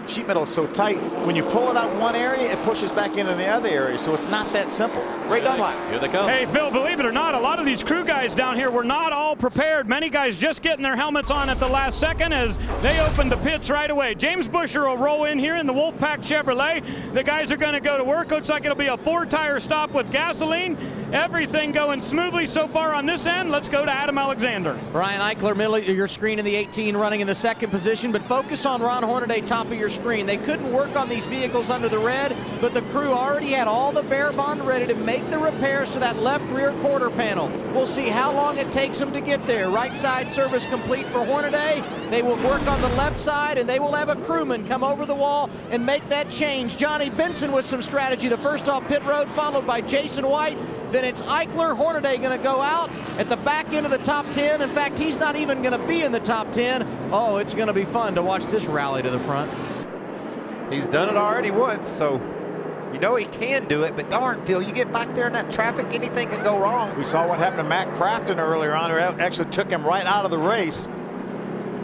sheet metal is so tight, when you pull it out in one area, it pushes back into the other area, so it's not that simple. Ray Dunlap. Here they come. Hey, Phil, believe it or not, a lot of these crew guys down here were not all prepared. Many guys just getting their helmets on at the last second as they opened the pits right away. James Busher will roll in here in the Wolfpack Chevrolet. The guys are going to go to work. Looks like it'll be a 4-tire stop with gasoline. Everything going smoothly so far on this end. Let's go to Adam Alexander. Brian Eichler, middle of your screen in the 18, running in the second position, but focus on Ron Hornaday, top of your screen. They couldn't work on these vehicles under the red, but the crew already had all the bare bond ready to make the repairs to that left rear quarter panel. We'll see how long it takes them to get there. Right side service complete for Hornaday. They will work on the left side, and they will have a crewman come over the wall and make that change. Johnny Benson with some strategy. The first off pit road, followed by Jason White. Then it's Eichler. Hornaday going to go out at the back end of the top 10. In fact, he's not even going to be in the top 10. Oh, it's going to be fun to watch this rally to the front. He's done it already once, so You know he can do it, but darn, Phil, you get back there in that traffic, anything can go wrong. We saw what happened to Matt Crafton earlier on, who actually took him right out of the race.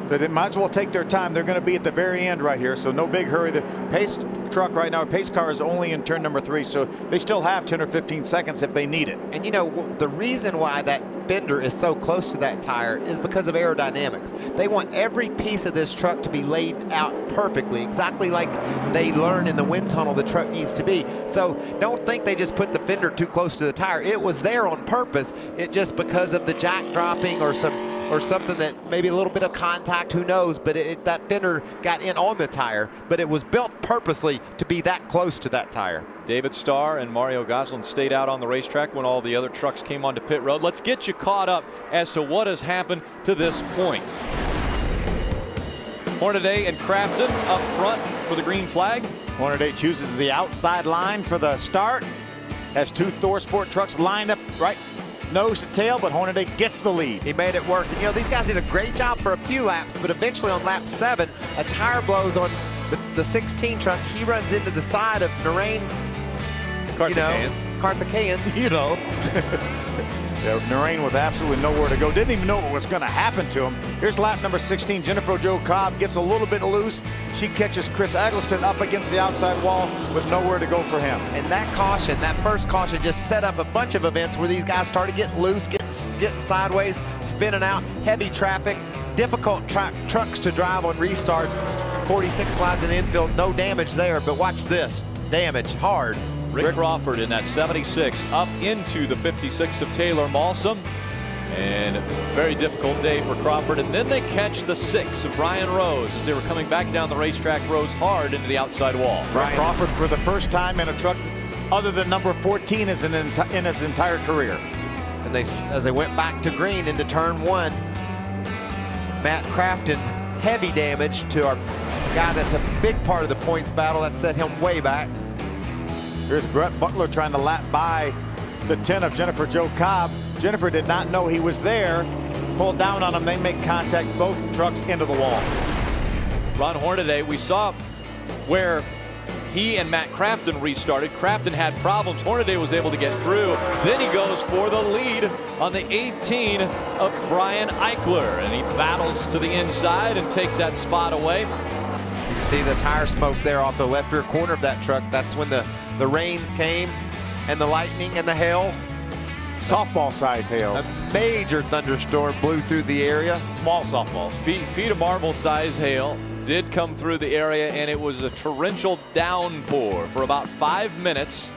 So they might as well take their time. They're going to be at the very end right here, so no big hurry. The pace truck right now, pace car is only in turn number 3, so they still have 10 or 15 seconds if they need it. And you know, the reason why that fender is so close to that tire is because of aerodynamics. They want every piece of this truck to be laid out perfectly, exactly like they learn in the wind tunnel the truck needs to be. So don't think they just put the fender too close to the tire. It was there on purpose. It just because of the jack dropping or something that maybe a little bit of contact, who knows, but that fender got in on the tire, but it was built purposely to be that close to that tire. David Starr and Mario Goslin stayed out on the racetrack when all the other trucks came onto pit road. Let's get you caught up as to what has happened to this point. Hornaday and Crafton up front for the green flag. Hornaday chooses the outside line for the start. Has 2 Thor Sport trucks lined up right nose to tail, but Hornaday gets the lead. He made it work. And, you know, these guys did a great job for a few laps, but eventually on lap 7, a tire blows on the 16 truck. He runs into the side of Narain, Karthikeyan, you know. Yeah, Narain with absolutely nowhere to go. Didn't even know what was going to happen to him. Here's lap number 16. Jennifer Jo Cobb gets a little bit loose. She catches Chris Eggleston up against the outside wall with nowhere to go for him. And that caution, that first caution, just set up a bunch of events where these guys started getting loose, getting sideways, spinning out, heavy traffic, difficult trucks to drive on restarts. 46 slides in the infield, no damage there, but watch this. Damage, hard. Rick Crawford in that 76 up into the 56 of Taylor Malsum. And very difficult day for Crawford. And then they catch the 6 of Brian Rose as they were coming back down the racetrack. Rose hard into the outside wall. Rick Crawford for the first time in a truck other than number 14 in his entire career. And as they went back to green into turn 1, Matt Crafton, heavy damage to our guy that's a big part of the points battle. That set him way back. Here's Brett Butler trying to lap by the 10 of Jennifer Jo Cobb. Jennifer did not know he was there. Pulled down on him. They make contact, both trucks into the wall. Ron Hornaday, we saw where he and Matt Crafton restarted. Crafton had problems. Hornaday was able to get through. Then he goes for the lead on the 18 of Brian Eichler. And he battles to the inside and takes that spot away. You see the tire smoke there off the left rear corner of that truck. That's when the rains came and the lightning and the hail. Softball size hail. A major thunderstorm blew through the area. Small softballs. Feet of marble size hail did come through the area, and it was a torrential downpour for about 5 minutes.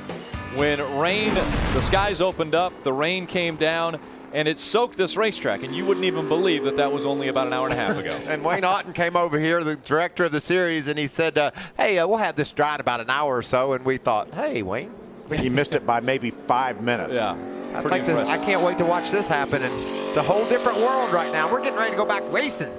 When rain, the skies opened up, the rain came down, and it soaked this racetrack, and you wouldn't even believe that that was only about an hour and a half ago. And Wayne Otten came over here, the director of the series, and he said, hey, we'll have this dry in about an hour or so. And we thought, hey, Wayne. I think he missed it by maybe 5 minutes. Yeah. I can't wait to watch this happen. And it's a whole different world right now. We're getting ready to go back racing.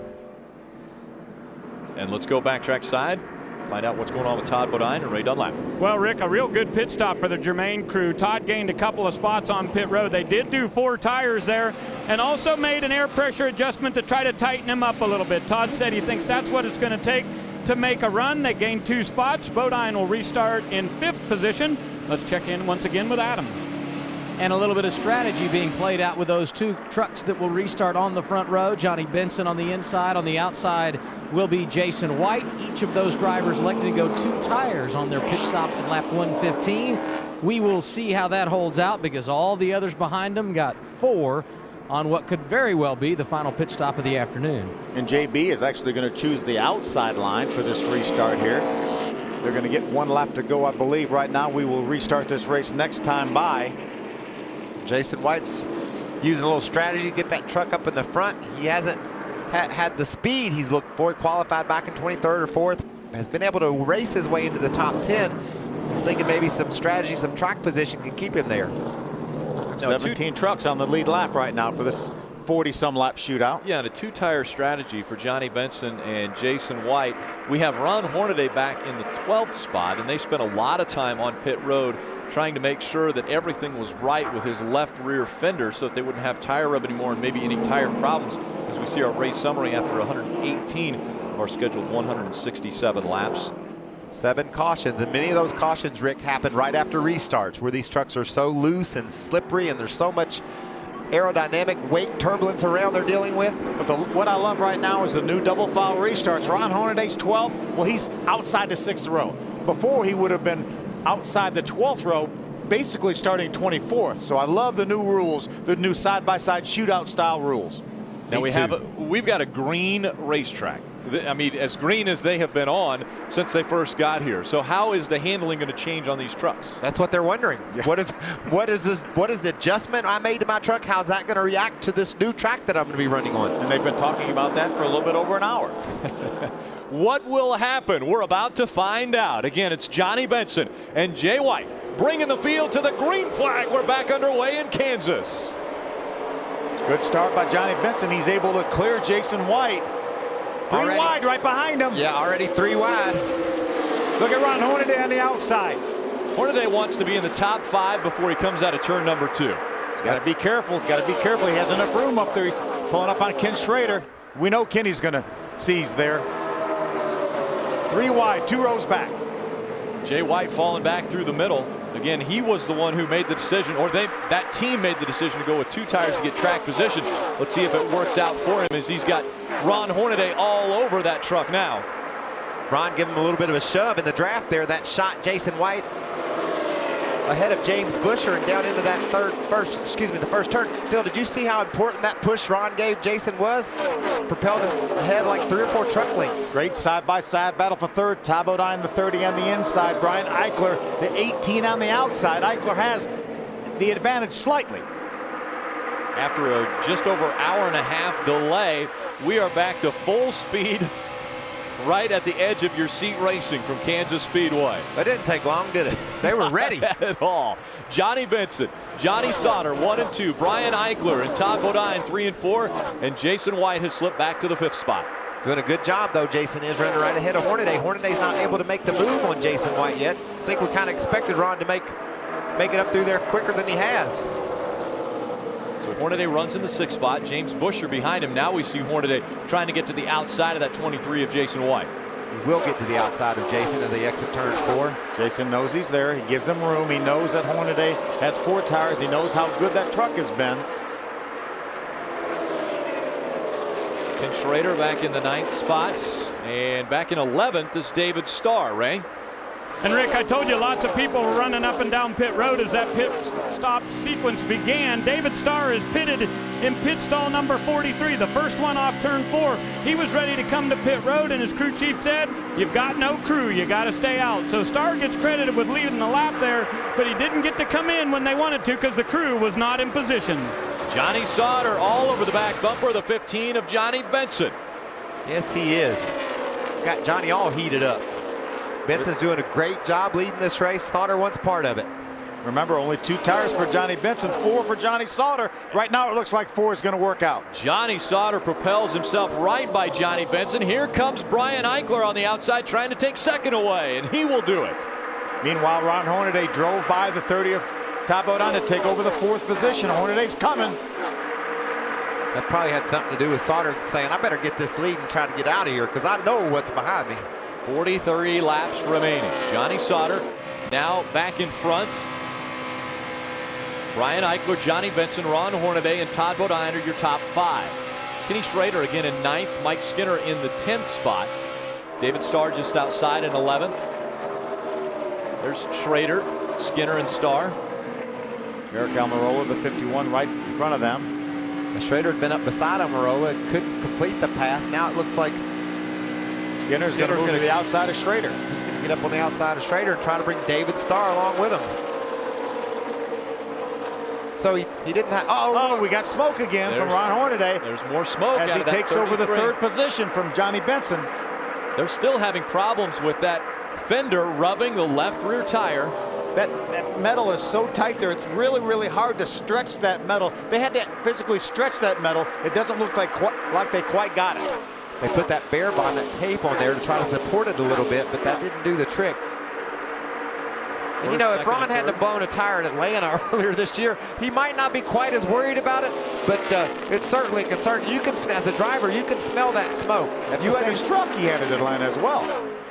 And let's go backtrack side. Find out what's going on with Todd Bodine and Ray Dunlap. Well, Rick, a real good pit stop for the Germain crew. Todd gained a couple of spots on pit road. They did do 4 tires there and also made an air pressure adjustment to try to tighten him up a little bit. Todd said he thinks that's what it's going to take to make a run. They gained 2 spots. Bodine will restart in 5th position. Let's check in once again with Adam. And a little bit of strategy being played out with those 2 trucks that will restart on the front row. Johnny Benson on the inside. On the outside will be Jason White. Each of those drivers elected to go 2 tires on their pit stop at lap 115. We will see how that holds out because all the others behind them got 4 on what could very well be the final pit stop of the afternoon. And JB is actually going to choose the outside line for this restart here. They're going to get 1 lap to go, I believe. Right now, we will restart this race next time by. Jason White's using a little strategy to get that truck up in the front. He hasn't had the speed he's looked for. He qualified back in 23rd or 4th. Has been able to race his way into the top 10. He's thinking maybe some strategy, some track position can keep him there. 17 trucks on the lead lap right now for this 40-some lap shootout. Yeah, and a 2-tire strategy for Johnny Benson and Jason White. We have Ron Hornaday back in the 12th spot, and they spent a lot of time on pit road trying to make sure that everything was right with his left rear fender so that they wouldn't have tire rub anymore and maybe any tire problems as we see our race summary after 118 of our scheduled 167 laps. 7 cautions, and many of those cautions, Rick, happen right after restarts, where these trucks are so loose and slippery, and there's so much aerodynamic weight turbulence around they're dealing with. But what I love right now is the new double foul restarts. Ron Hornaday's 12th. Well, he's outside the 6th row. Before, he would have been outside the 12th row, basically starting 24th. So I love the new rules, the new side-by-side shootout style rules. Now we've got a green racetrack. I mean, as green as they have been on since they first got here. So how is the handling going to change on these trucks? That's what they're wondering. Yeah. What is the adjustment I made to my truck? How's that going to react to this new track that I'm going to be running on? And they've been talking about that for a little bit over an hour. What will happen? We're about to find out. Again, it's Johnny Benson and Jay White bringing the field to the green flag. We're back underway in Kansas. Good start by Johnny Benson. He's able to clear Jason White. Three wide right behind him. Yeah, already 3 wide. Look at Ron Hornaday on the outside. Hornaday wants to be in the top 5 before he comes out of turn number 2. He's got to be careful. He's got to be careful. He has enough room up there. He's pulling up on Ken Schrader. We know Kenny's going to seize there. 3 wide, 2 rows back. Jay White falling back through the middle. Again, he was the one who made the decision, or that team made the decision to go with 2 tires to get track position. Let's see if it works out for him, as he's got Ron Hornaday all over that truck now. Ron giving him a little bit of a shove in the draft there. That shot Jason White ahead of James Busher and down into that the first turn. Phil, did you see how important that push Ron gave Jason was? Propelled him ahead like 3 or 4 truck lengths. Great side-by-side battle for third. Todd Bodine, the 30 on the inside. Brian Eichler, the 18 on the outside. Eichler has the advantage slightly. After a just over hour and a half delay, we are back to full speed right at the edge of your seat racing from Kansas Speedway. That didn't take long, did it? They were ready. Not at all. Johnny Benson, Johnny Sauter, 1 and 2. Brian Eichler and Todd Bodine, 3 and 4. And Jason White has slipped back to the 5th spot. Doing a good job, though. Jason is running right ahead of Hornaday. Hornaday's not able to make the move on Jason White yet. I think we kind of expected Ron to make it up through there quicker than he has. So Hornaday runs in the 6th spot. James Busher behind him. Now we see Hornaday trying to get to the outside of that 23 of Jason White. He will get to the outside of Jason as they exit turn 4. Jason knows he's there. He gives him room. He knows that Hornaday has 4 tires. He knows how good that truck has been. Ken Schrader back in the 9th spot. And back in 11th is David Starr, Ray. And Rick, I told you lots of people were running up and down pit road as that pit stop sequence began. David Starr is pitted in pit stall number 43, the first one off turn 4. He was ready to come to pit road, and his crew chief said, "You've got no crew, you got to stay out." So Starr gets credited with leading the lap there, but he didn't get to come in when they wanted to because the crew was not in position. Johnny Sauter all over the back bumper, the 15 of Johnny Benson. Yes, he is. Got Johnny all heated up. Benson's doing a great job leading this race. Sauter wants part of it. Remember, only 2 tires for Johnny Benson, 4 for Johnny Sauter. Right now, it looks like 4 is going to work out. Johnny Sauter propels himself right by Johnny Benson. Here comes Brian Eichler on the outside trying to take 2nd away, and he will do it. Meanwhile, Ron Hornaday drove by the 30 of Todd Bodine to take over the 4th position. Hornaday's coming. That probably had something to do with Sauter saying, I better get this lead and try to get out of here because I know what's behind me. 43 laps remaining. Johnny Sauter now back in front. Brian Eichler, Johnny Benson, Ron Hornaday, and Todd Bodine are your top 5. Kenny Schrader again in 9th. Mike Skinner in the 10th spot. David Starr just outside in 11th. There's Schrader, Skinner, and Starr. Eric Almirola, the 51, right in front of them. Schrader had been up beside Almirola, couldn't complete the pass. Now it looks like Skinner's going to move to the outside of Schrader. He's going to get up on the outside of Schrader and try to bring David Starr along with him. So he didn't have. Oh, we got smoke again from Ron Hornaday. There's more smoke as he takes over the 3rd position from Johnny Benson. They're still having problems with that fender rubbing the left rear tire. That metal is so tight there, it's really, really hard to stretch that metal. They had to physically stretch that metal. It doesn't look like they quite got it. They put that bare bond, that tape on there to try to support it a little bit, but that didn't do the trick. And you know, if Ron hadn't blown a tire at Atlanta earlier this year, he might not be quite as worried about it, but it's certainly a concern. You can, as a driver, you can smell that smoke. That's the same truck he had at Atlanta as well.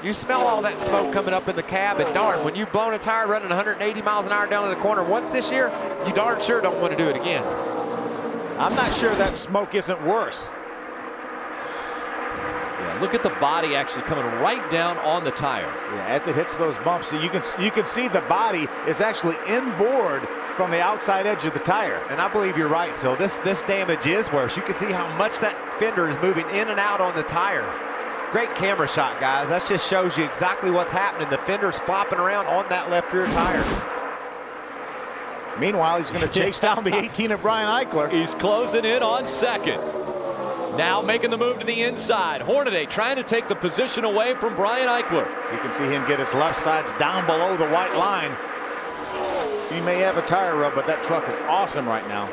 You smell all that smoke coming up in the cab, and darn, when you've blown a tire running 180 miles an hour down to the corner once this year, you darn sure don't want to do it again. I'm not sure that smoke isn't worse. Yeah, look at the body actually coming right down on the tire. Yeah, as it hits those bumps, you can see the body is actually inboard from the outside edge of the tire. And I believe you're right, Phil. This damage is worse. You can see how much that fender is moving in and out on the tire. Great camera shot, guys. That just shows you exactly what's happening. The fender's flopping around on that left rear tire. Meanwhile, he's going to chase down the 18 of Brian Eichler. He's closing in on second. Now making the move to the inside. Hornaday trying to take the position away from Brian Eichler. You can see him get his left sides down below the white line. He may have a tire rub, but that truck is awesome right now.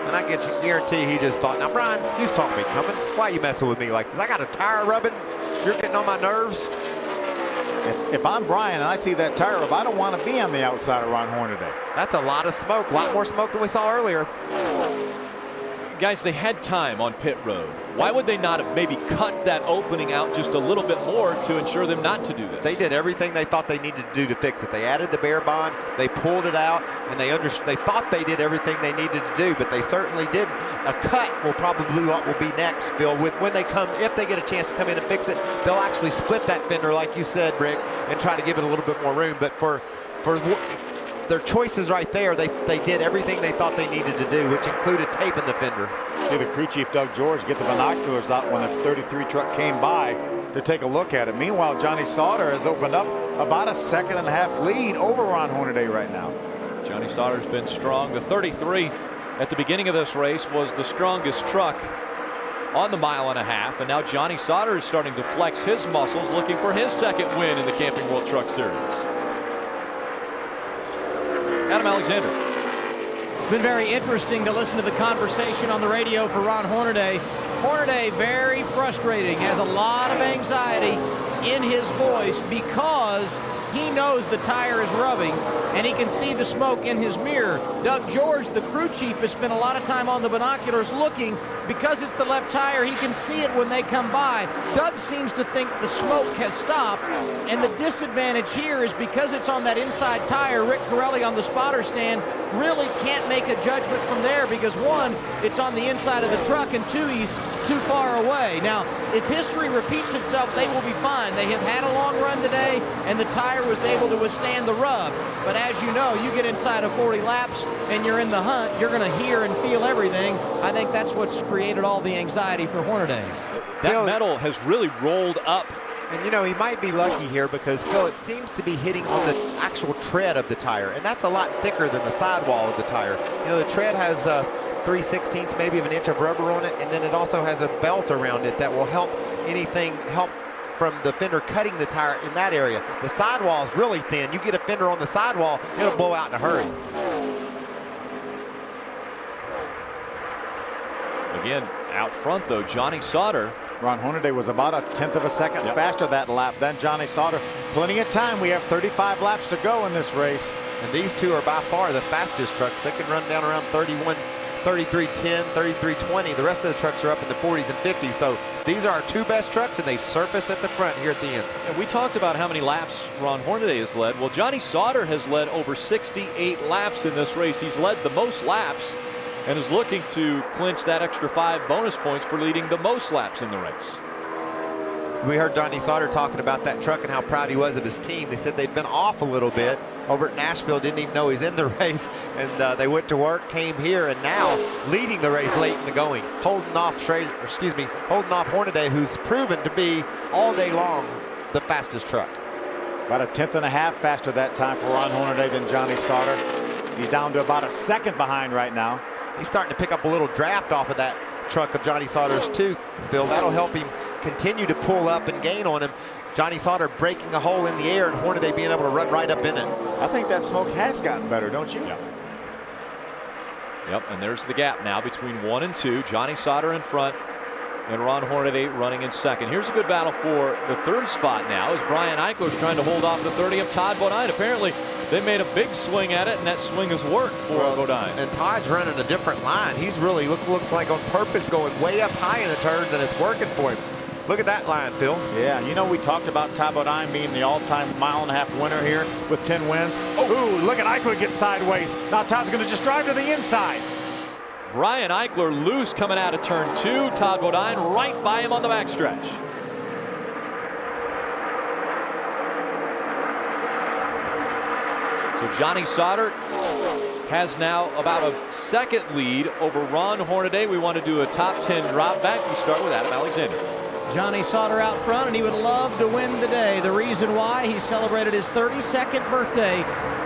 And I guarantee he just thought, now, Brian, you saw me coming. Why are you messing with me like this? I got a tire rubbing. You're getting on my nerves. If I'm Brian and I see that tire rub, I don't want to be on the outside of Ron Hornaday. That's a lot of smoke, a lot more smoke than we saw earlier. Guys, they had time on pit road. Why would they not have maybe cut that opening out just a little bit more to ensure them not to do this? They did everything they thought they needed to do to fix it. They added the bare bond, they pulled it out, and they thought they did everything they needed to do, but they certainly didn't. A cut will probably what will be next, Phil. When they come, if they get a chance to come in and fix it, they'll actually split that fender, like you said, Rick, and try to give it a little bit more room. But for their choices right there, they did everything they thought they needed to do, which included taping the fender. See the crew chief, Doug George, get the binoculars out when the 33 truck came by to take a look at it. Meanwhile, Johnny Sauter has opened up about a 2.5 lead over Ron Hornaday right now. Johnny Sauter's been strong. The 33 at the beginning of this race was the strongest truck on the 1.5 miles, and now Johnny Sauter is starting to flex his muscles, looking for his second win in the Camping World Truck Series. Adam Alexander. It's been very interesting to listen to the conversation on the radio for Ron Hornaday. Hornaday very frustrating, has a lot of anxiety in his voice because he knows the tire is rubbing and he can see the smoke in his mirror. Doug George, the crew chief, has spent a lot of time on the binoculars looking. Because it's the left tire, he can see it when they come by. Doug seems to think the smoke has stopped, and the disadvantage here is because it's on that inside tire, Rick Corelli on the spotter stand really can't make a judgment from there because one, it's on the inside of the truck, and two, he's too far away. Now, if history repeats itself, they will be fine. They have had a long run today, and the tire was able to withstand the rub. But as you know, you get inside of 40 laps and you're in the hunt, you're going to hear and feel everything. I think that's what's created all the anxiety for Hornaday. That metal has really rolled up. And you know, he might be lucky here because, Phil, it seems to be hitting on the actual tread of the tire, and that's a lot thicker than the sidewall of the tire. You know, the tread has 3/16 maybe of an inch of rubber on it, and then it also has a belt around it that will help from the fender cutting the tire in that area. The sidewall is really thin. You get a fender on the sidewall, it'll blow out in a hurry. Again, out front though, Johnny Sauter. Ron Hornaday was about 1/10 of a second faster that lap than Johnny Sauter. Plenty of time. We have 35 laps to go in this race. And these two are by far the fastest trucks. They can run down around 31, 33.10, 33.20. The rest of the trucks are up in the 40s and 50s. So these are our two best trucks, and they've surfaced at the front here at the end. And we talked about how many laps Ron Hornaday has led. Well, Johnny Sauter has led over 68 laps in this race. He's led the most laps and is looking to clinch that extra 5 bonus points for leading the most laps in the race. We heard Johnny Sauter talking about that truck and how proud he was of his team. They said they'd been off a little bit over at Nashville, didn't even know he's in the race, and they went to work, came here, and now leading the race late in the going, holding off Hornaday, who's proven to be all day long the fastest truck. About 1/10.5 faster that time for Ron Hornaday than Johnny Sauter. He's down to about a second behind right now. He's starting to pick up a little draft off of that truck of Johnny Sauter's too, Phil. That'll help him continue to pull up and gain on him. Johnny Sauter breaking a hole in the air and Hornaday being able to run right up in it. I think that smoke has gotten better, don't you? Yeah. Yep, and there's the gap now between 1 and 2. Johnny Sauter in front. and Ron Hornaday running in second. Here's a good battle for the third spot now as Brian Eichler's trying to hold off the 30 of Todd Bodine. Apparently they made a big swing at it, and that swing has worked for Bodine. And Todd's running a different line. He's really looks like on purpose going way up high in the turns, and it's working for him. Look at that line, Phil. Yeah, you know, we talked about Todd Bodine being the all-time mile-and-a-half winner here with 10 wins. Ooh, look at Eichler get sideways. Now Todd's going to just drive to the inside. Brian Eichler loose coming out of turn 2. Todd Bodine right by him on the backstretch. So Johnny Sauter has now about a second lead over Ron Hornaday. We want to do a top 10 drop back. We start with Adam Alexander. Johnny Sauter out front, and he would love to win the day. The reason why, he celebrated his 32nd birthday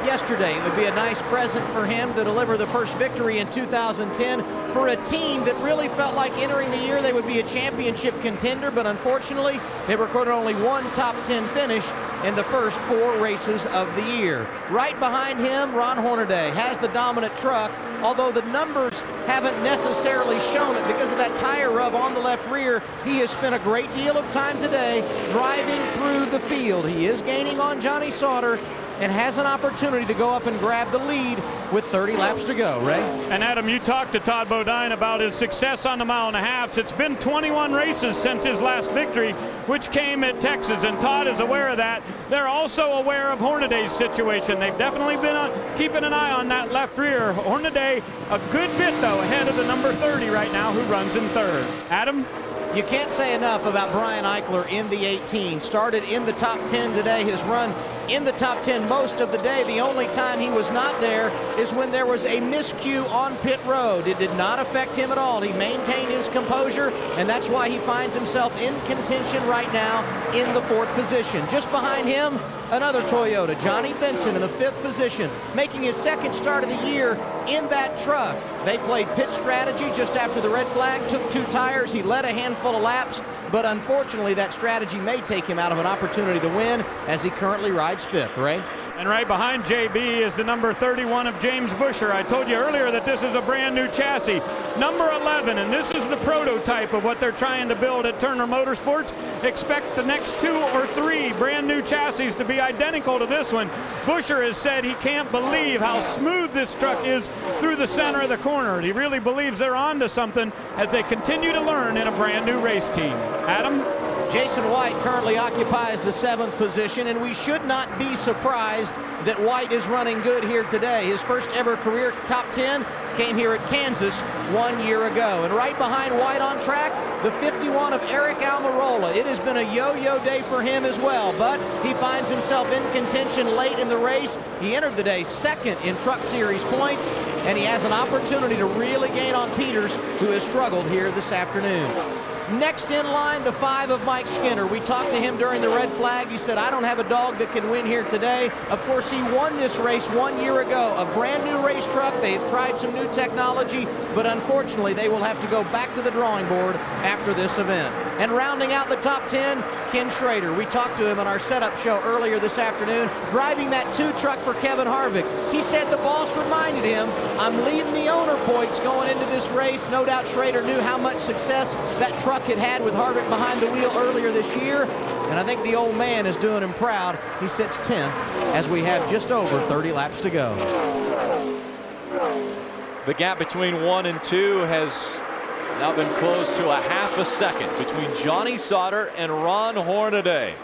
yesterday. It would be a nice present for him to deliver the first victory in 2010 for a team that really felt like entering the year they would be a championship contender, but unfortunately they recorded only one top 10 finish in the first 4 races of the year. Right behind him, Ron Hornaday has the dominant truck, although the numbers haven't necessarily shown it because of that tire rub on the left rear. He has spent a great deal of time today driving through the field. He is gaining on Johnny Sauter and has an opportunity to go up and grab the lead with 30 laps to go. Ray? And Adam, you talked to Todd Bodine about his success on the mile-and-a-half. It's been 21 races since his last victory, which came at Texas, and Todd is aware of that. They're also aware of Hornaday's situation. They've definitely been keeping an eye on that left rear. Hornaday a good bit, though, ahead of the number 30 right now, who runs in third. Adam? You can't say enough about Brian Eichler in the 18. Started in the top 10 today. His run in the top 10 most of the day. The only time he was not there is when there was a miscue on pit road. It did not affect him at all. He maintained his composure, and that's why he finds himself in contention right now in the 4th position. Just behind him, another Toyota, Johnny Benson in the 5th position, making his 2nd start of the year in that truck. They played pit strategy just after the red flag, took 2 tires. He led a handful of laps, but unfortunately that strategy may take him out of an opportunity to win as he currently rides 5th. Ray? And right behind JB is the number 31 of James Busher. I told you earlier that this is a brand new chassis. Number 11, and this is the prototype of what they're trying to build at Turner Motorsports. Expect the next 2 or 3 brand new chassis to be identical to this one. Busher has said he can't believe how smooth this truck is through the center of the corner. He really believes they're onto something as they continue to learn in a brand new race team. Adam? Jason White currently occupies the 7th position, and we should not be surprised that White is running good here today. His first ever career top 10 came here at Kansas 1 year ago. And right behind White on track, the 51 of Eric Almirola. It has been a yo-yo day for him as well, but he finds himself in contention late in the race. He entered the day 2nd in Truck Series points, and he has an opportunity to really gain on Peters, who has struggled here this afternoon. Next in line, the 5 of Mike Skinner. We talked to him during the red flag. He said, I don't have a dog that can win here today. Of course, he won this race 1 year ago. A brand new race truck. They have tried some new technology, but unfortunately, they will have to go back to the drawing board after this event. And rounding out the top 10, Ken Schrader. We talked to him on our setup show earlier this afternoon, driving that 2 truck for Kevin Harvick. He said the boss reminded him, I'm leading the owner points going into this race. No doubt Schrader knew how much success that truck had with Harvick behind the wheel earlier this year, and I think the old man is doing him proud. He sits 10th as we have just over 30 laps to go. The gap between 1 and 2 has now been closed to a half a second between Johnny Sauter and Ron Hornaday.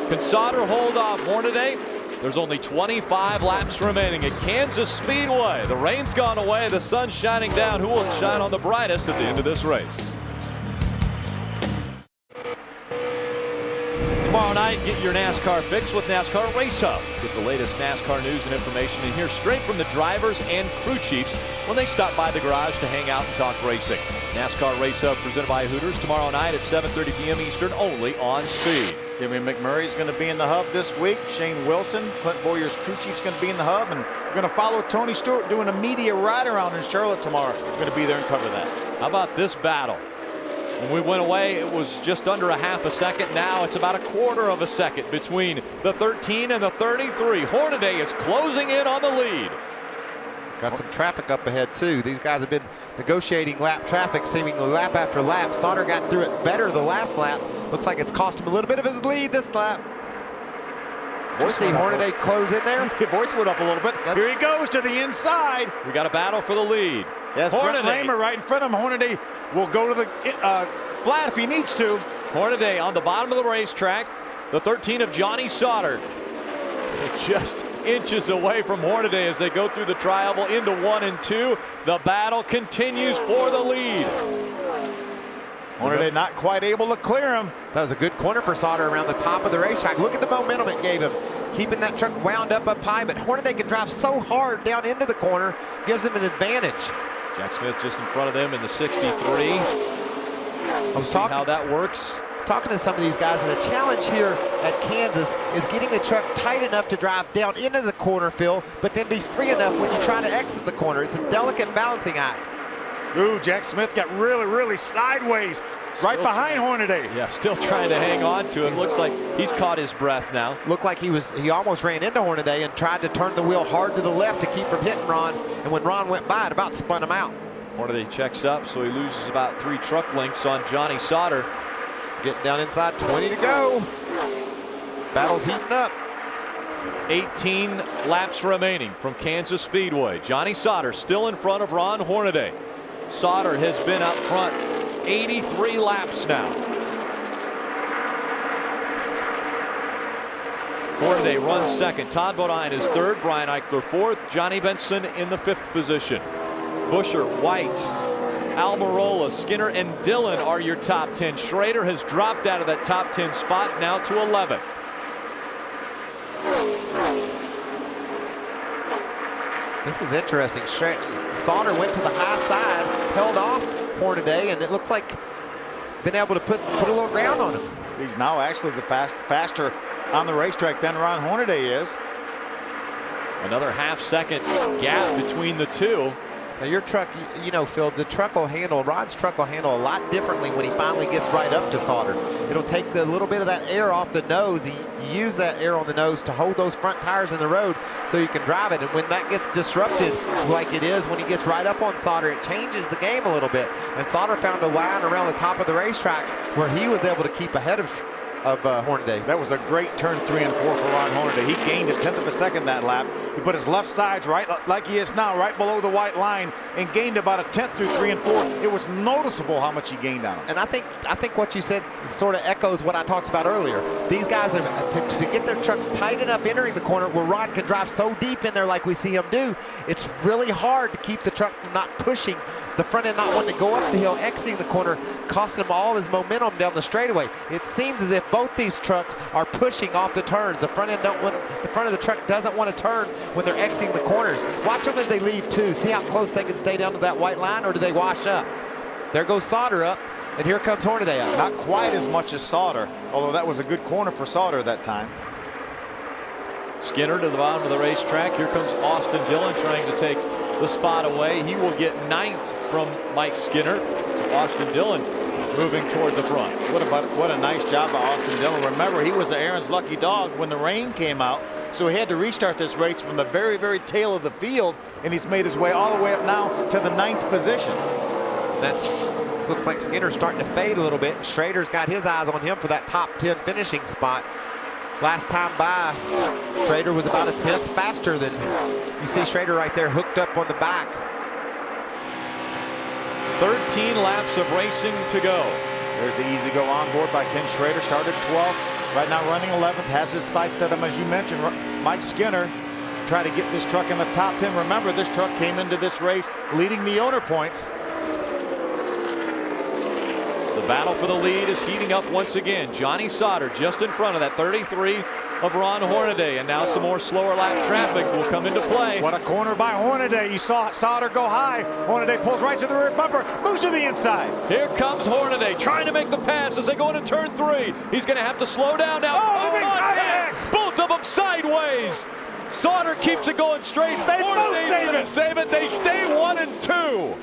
Can Sauter hold off Hornaday? There's only 25 laps remaining at Kansas Speedway. The rain's gone away, the sun's shining down. Who will shine on the brightest at the end of this race? Tomorrow night, get your NASCAR fix with NASCAR Race Hub. Get the latest NASCAR news and information and hear straight from the drivers and crew chiefs when they stop by the garage to hang out and talk racing. NASCAR Race Hub presented by Hooters tomorrow night at 7:30 p.m. Eastern, only on Speed. Jimmy McMurray's going to be in the hub this week. Shane Wilson, Clint Boyer's crew chief's going to be in the hub, and we're going to follow Tony Stewart doing a media ride around in Charlotte tomorrow. We're going to be there and cover that. How about this battle? When we went away, it was just under a half a second. Now it's about a quarter of a second between the 13 and the 33. Hornaday is closing in on the lead. Got some traffic up ahead, too. These guys have been negotiating lap traffic, seemingly lap after lap. Sauter got through it better the last lap. Looks like it's cost him a little bit of his lead this lap. You see Hornaday close in there? Your voice went up a little bit. Here he goes to the inside. We got a battle for the lead. Yes, Brent Raymer right in front of him. Hornaday will go to the flat if he needs to. Hornaday on the bottom of the racetrack. The 13 of Johnny Sauter. Just inches away from Hornaday as they go through the tri-oval into 1 and 2. The battle continues for the lead. Hornaday not quite able to clear him. That was a good corner for Sauter around the top of the racetrack. Look at the momentum it gave him. Keeping that truck wound up high, but Hornaday can drive so hard down into the corner, gives him an advantage. Jack Smith just in front of them in the 63. I was talking how that works. Talking to some of these guys, and the challenge here at Kansas is getting the truck tight enough to drive down into the corner, Phil, but then be free enough when you try to exit the corner. It's a delicate balancing act. Ooh, Jack Smith got really sideways right behind Hornaday. Yeah, still trying to hang on to it. Looks like he's caught his breath now. Looked like he almost ran into Hornaday and tried to turn the wheel hard to the left to keep from hitting Ron, and when Ron went by, it about spun him out. Hornaday checks up, so he loses about 3 truck lengths on Johnny Sauter. Getting down inside, 20 to go. Battle's heating up. 18 laps remaining from Kansas Speedway. Johnny Sauter still in front of Ron Hornaday. Sauter has been up front 83 laps now. Hornaday runs second. Todd Bodine is third. Brian Eichler fourth. Johnny Benson in the 5th position. Buscher, White, Almirola, Skinner, and Dillon are your top 10. Schrader has dropped out of that top 10 spot now to 11th. This is interesting. Sauter went to the high side, held off Hornaday, and it looks like been able to put a little ground on him. He's now actually the faster on the racetrack than Ron Hornaday is. Another half-second gap between the two. Now your truck, you know, Phil, Ron's truck will handle a lot differently when he finally gets right up to Sauter. It'll take a little bit of that air off the nose. You use that air on the nose to hold those front tires in the road so you can drive it. And when that gets disrupted, like it is when he gets right up on Sauter, it changes the game a little bit. And Sauter found a line around the top of the racetrack where he was able to keep ahead of Hornaday. That was a great turn 3 and 4 for Ron Hornaday. He gained 1/10 of a second that lap. He put his left sides right like he is now, right below the white line, and gained about 1/10 through 3 and 4. It was noticeable how much he gained on him. And I think what you said sort of echoes what I talked about earlier. These guys are to get their trucks tight enough entering the corner where Ron can drive so deep in there like we see him do. It's really hard to keep the truck from not pushing the front end, not wanting to go up the hill, exiting the corner, costing him all his momentum down the straightaway. It seems as if both these trucks are pushing off the turns. The front end the front of the truck doesn't want to turn when they're exiting the corners. Watch them as they leave too. See how close they can stay down to that white line, or do they wash up? There goes Sauter up, and here comes Hornaday up. Not quite as much as Sauter, although that was a good corner for Sauter that time. Skinner to the bottom of the racetrack. Here comes Austin Dillon trying to take the spot away. He will get 9th from Mike Skinner. So Austin Dillon moving toward the front. What a nice job by Austin Dillon. Remember, he was Aaron's lucky dog when the rain came out, so he had to restart this race from the very tail of the field, and he's made his way all the way up now to the 9th position. This looks like Skinner's starting to fade a little bit. Schrader's got his eyes on him for that top 10 finishing spot. Last time by, Schrader was about 1/10 faster than you see Schrader right there hooked up on the back. 13 laps of racing to go. There's the easy go on board by Ken Schrader. Started 12th, right now running 11th. Has his sights set him, as you mentioned. Mike Skinner to try to get this truck in the top 10. Remember, this truck came into this race leading the owner points. The battle for the lead is heating up once again. Johnny Sauter just in front of that 33 of Ron Hornaday, and now some more slower lap traffic will come into play. What a corner by Hornaday. You saw Sauter go high. Hornaday pulls right to the rear bumper, moves to the inside. Here comes Hornaday trying to make the pass as they go into turn 3. He's going to have to slow down now. Oh, the big side X! Both of them sideways. Sauter keeps it going straight. They both save it. They stay 1 and 2.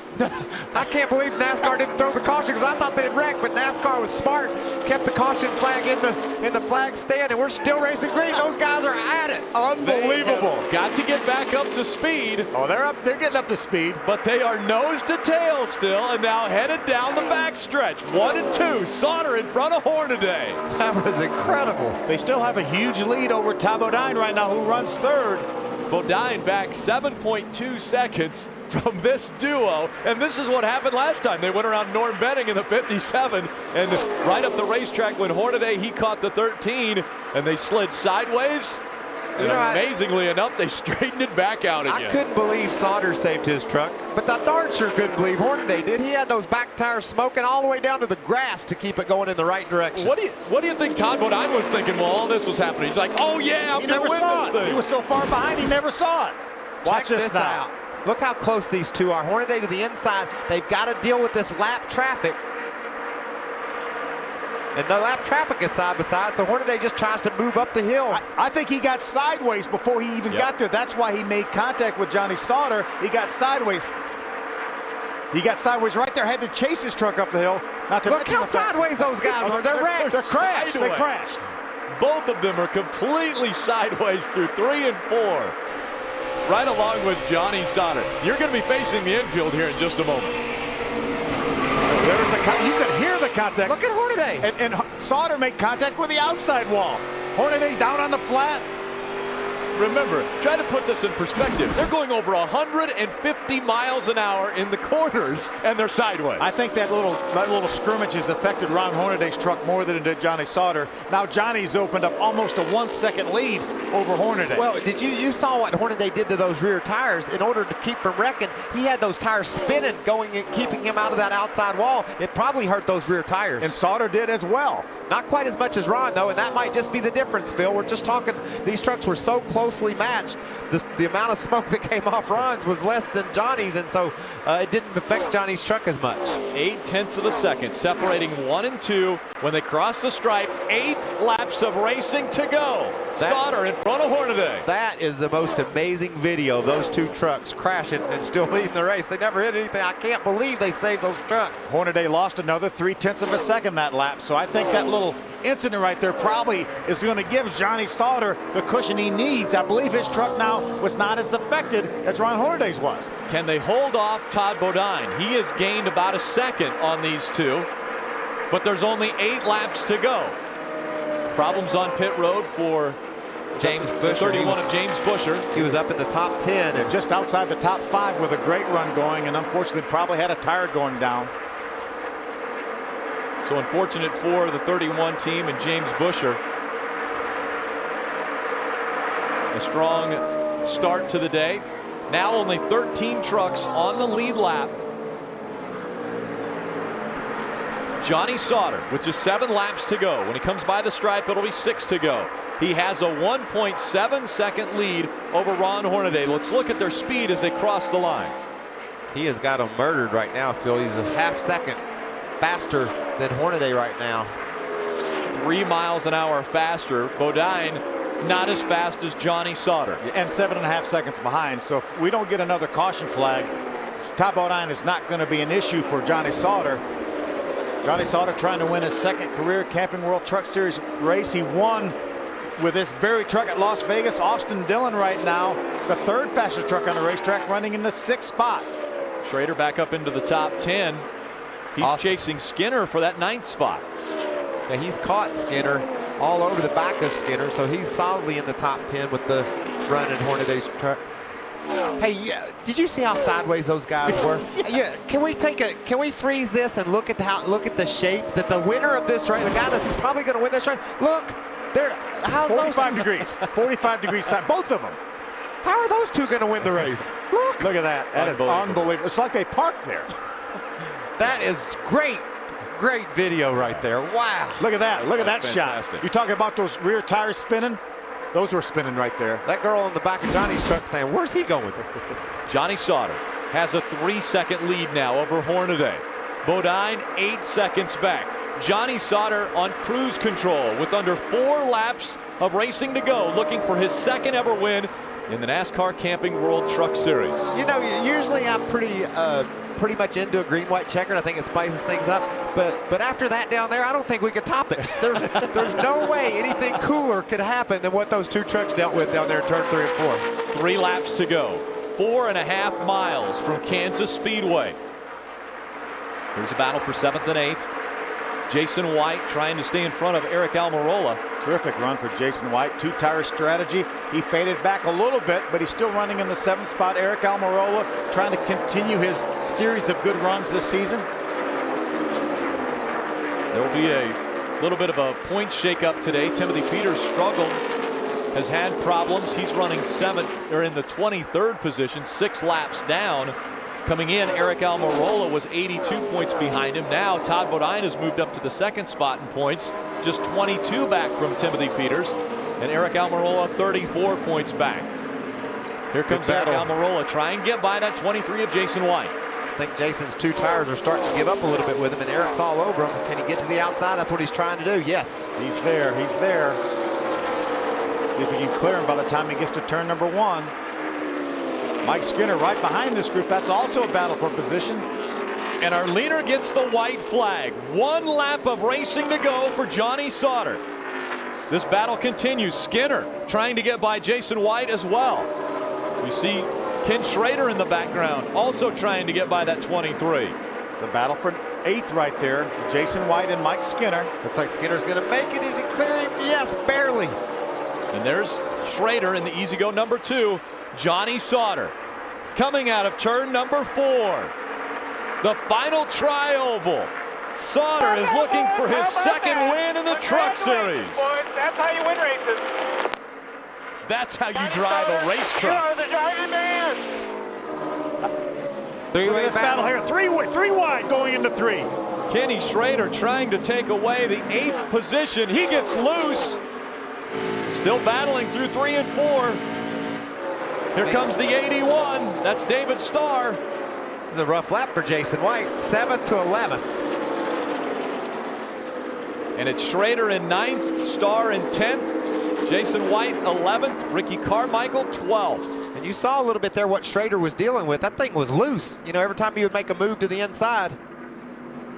I can't believe NASCAR didn't throw the caution because I thought they'd wreck, but NASCAR was smart, kept the caution flag in the flag stand, and we're still racing green. Those guys are at it. Unbelievable. Got to get back up to speed. Oh, they're getting up to speed. But they are nose to tail still, and now headed down the backstretch. 1 and 2. Sauter in front of Hornaday. That was incredible. They still have a huge lead over Todd Bodine right now, who runs third. Bodine back 7.2 seconds from this duo, and this is what happened last time. They went around Norm Benning in the 57, and right up the racetrack when Hornaday, he caught the 13, and they slid sideways. And amazingly enough, they straightened it back out again. I couldn't believe Sauter saved his truck, but I darn sure couldn't believe Hornaday did. He had those back tires smoking all the way down to the grass to keep it going in the right direction. What do you think Todd Bodine was thinking while all this was happening? He's like, oh yeah, I'm going to win this thing. He was so far behind, he never saw it. Check this out. Look how close these two are. Hornaday to the inside. They've got to deal with this lap traffic. And the lap traffic is side by side, so Hornaday just tries to move up the hill. I think he got sideways before he even got there. That's why he made contact with Johnny Sauter. He got sideways. He got sideways right there, had to chase his truck up the hill. Look how sideways those guys are. They're wrecked. They're crashed. They crashed. Both of them are completely sideways through 3 and 4. Right along with Johnny Sauter. You're going to be facing the infield here in just a moment. You could hear the contact. Look at Hornaday. And Sauter made contact with the outside wall. Hornaday's down on the flat. Remember, try to put this in perspective. They're going over 150 miles an hour in the corners, and they're sideways. I think that little scrimmage has affected Ron Hornaday's truck more than it did Johnny Sauter. Now Johnny's opened up almost a 1-second lead over Hornaday. Well, you saw what Hornaday did to those rear tires in order to keep from wrecking. He had those tires spinning, going and keeping him out of that outside wall. It probably hurt those rear tires. And Sauter did as well. Not quite as much as Ron, though, and that might just be the difference, Phil. We're just talking, these trucks were so closely matched. The amount of smoke that came off Ron's was less than Johnny's, and so it didn't affect Johnny's truck as much. 0.8 of a second separating 1 and 2 when they cross the stripe. 8 laps of racing to go. Sauter in front of Hornaday. That is the most amazing video of those two trucks crashing and still leading the race. They never hit anything. I can't believe they saved those trucks. Hornaday lost another 0.3 of a second that lap, so I think that little incident right there probably is going to give Johnny Sauter the cushion he needs. I believe his truck now was not as affected as Ron Hornaday's was. Can they hold off Todd Bodine? He has gained about a second on these two, but there's only 8 laps to go. Problems on pit road for James Busher. 31 of James Busher. He was up in the top 10 and just outside the top 5 with a great run going, and unfortunately probably had a tire going down. So unfortunate for the 31 team and James Busher. A strong start to the day. Now only 13 trucks on the lead lap. Johnny Sauter with just 7 laps to go. When he comes by the stripe, it'll be 6 to go. He has a 1.7 second lead over Ron Hornaday. Let's look at their speed as they cross the line. He has got him murdered right now, Phil. He's a half second faster than Hornaday right now. 3 miles an hour faster. Bodine not as fast as Johnny Sauter. And 7.5 seconds behind. So if we don't get another caution flag, Todd Bodine is not going to be an issue for Johnny Sauter. Johnny Sauter trying to win his 2nd career Camping World Truck Series race. He won with this very truck at Las Vegas. Austin Dillon right now, the 3rd fastest truck on the racetrack, running in the 6th spot. Schrader back up into the top 10. He's chasing Skinner for that 9th spot. Yeah, he's caught Skinner all over the back of Skinner, so he's solidly in the top 10 with the run in Hornaday's truck. Hey, did you see how sideways those guys were? Yes. Can we freeze this and look at the shape that the winner of this race, the guy that's probably going to win this race, look, how's 45 degrees, 45 degrees side, both of them. How are those two going to win the race? Look at that. That is unbelievable. It's like they parked there. That is great video right there. Wow. Look at that. Look at that shot. You talking about those rear tires spinning? Those were spinning right there. That girl in the back of Johnny's truck saying, where's he going? Johnny Sauter has a 3-second lead now over Hornaday. Bodine 8 seconds back. Johnny Sauter on cruise control with under 4 laps of racing to go, looking for his 2nd ever win in the NASCAR Camping World Truck Series. You know, usually I'm pretty much into a green-white checkered. I think it spices things up. But after that down there, I don't think we could top it. There's no way anything cooler could happen than what those two trucks dealt with down there in turn 3 and 4. 3 laps to go. 4.5 miles from Kansas Speedway. Here's a battle for 7th and 8th. Jason White trying to stay in front of Eric Almirola. Terrific run for Jason White. 2-tire strategy. He faded back a little bit, but he's still running in the 7th spot. Eric Almirola trying to continue his series of good runs this season. There will be a little bit of a point shakeup today. Timothy Peters struggled, has had problems. He's running 7th or in the 23rd position, 6 laps down. Coming in, Eric Almirola was 82 points behind him. Now Todd Bodine has moved up to the 2nd spot in points, just 22 back from Timothy Peters, and Eric Almirola 34 points back. Here comes Eric Almirola trying to get by that 23 of Jason White. I think Jason's 2 tires are starting to give up a little bit with him, and Eric's all over him. Can he get to the outside? That's what he's trying to do. Yes. He's there. He's there. See if he can clear him by the time he gets to turn number 1. Mike Skinner right behind this group. That's also a battle for position. And our leader gets the white flag. 1 lap of racing to go for Johnny Sauter. This battle continues. Skinner trying to get by Jason White as well. You see Ken Schrader in the background also trying to get by that 23. It's a battle for 8th right there. Jason White and Mike Skinner. Looks like Skinner's going to make it. Is he clearing? Yes, barely. And there's Schrader in the easy go number 2. Johnny Sauter coming out of turn number 4. The final tri-oval. Sauter is looking for his 2nd win in the Truck Series. That's how you win races. That's how you drive a race truck. You are the driving man. Three-way battle here. Three wide going into 3. Kenny Schrader trying to take away the 8th position. He gets loose. Still battling through 3 and 4. Here comes the 81. That's David Starr. It's a rough lap for Jason White. 7th to 11th. And it's Schrader in 9th, Starr in 10th, Jason White 11th, Ricky Carmichael 12th. And you saw a little bit there what Schrader was dealing with. That thing was loose. You know, every time he would make a move to the inside,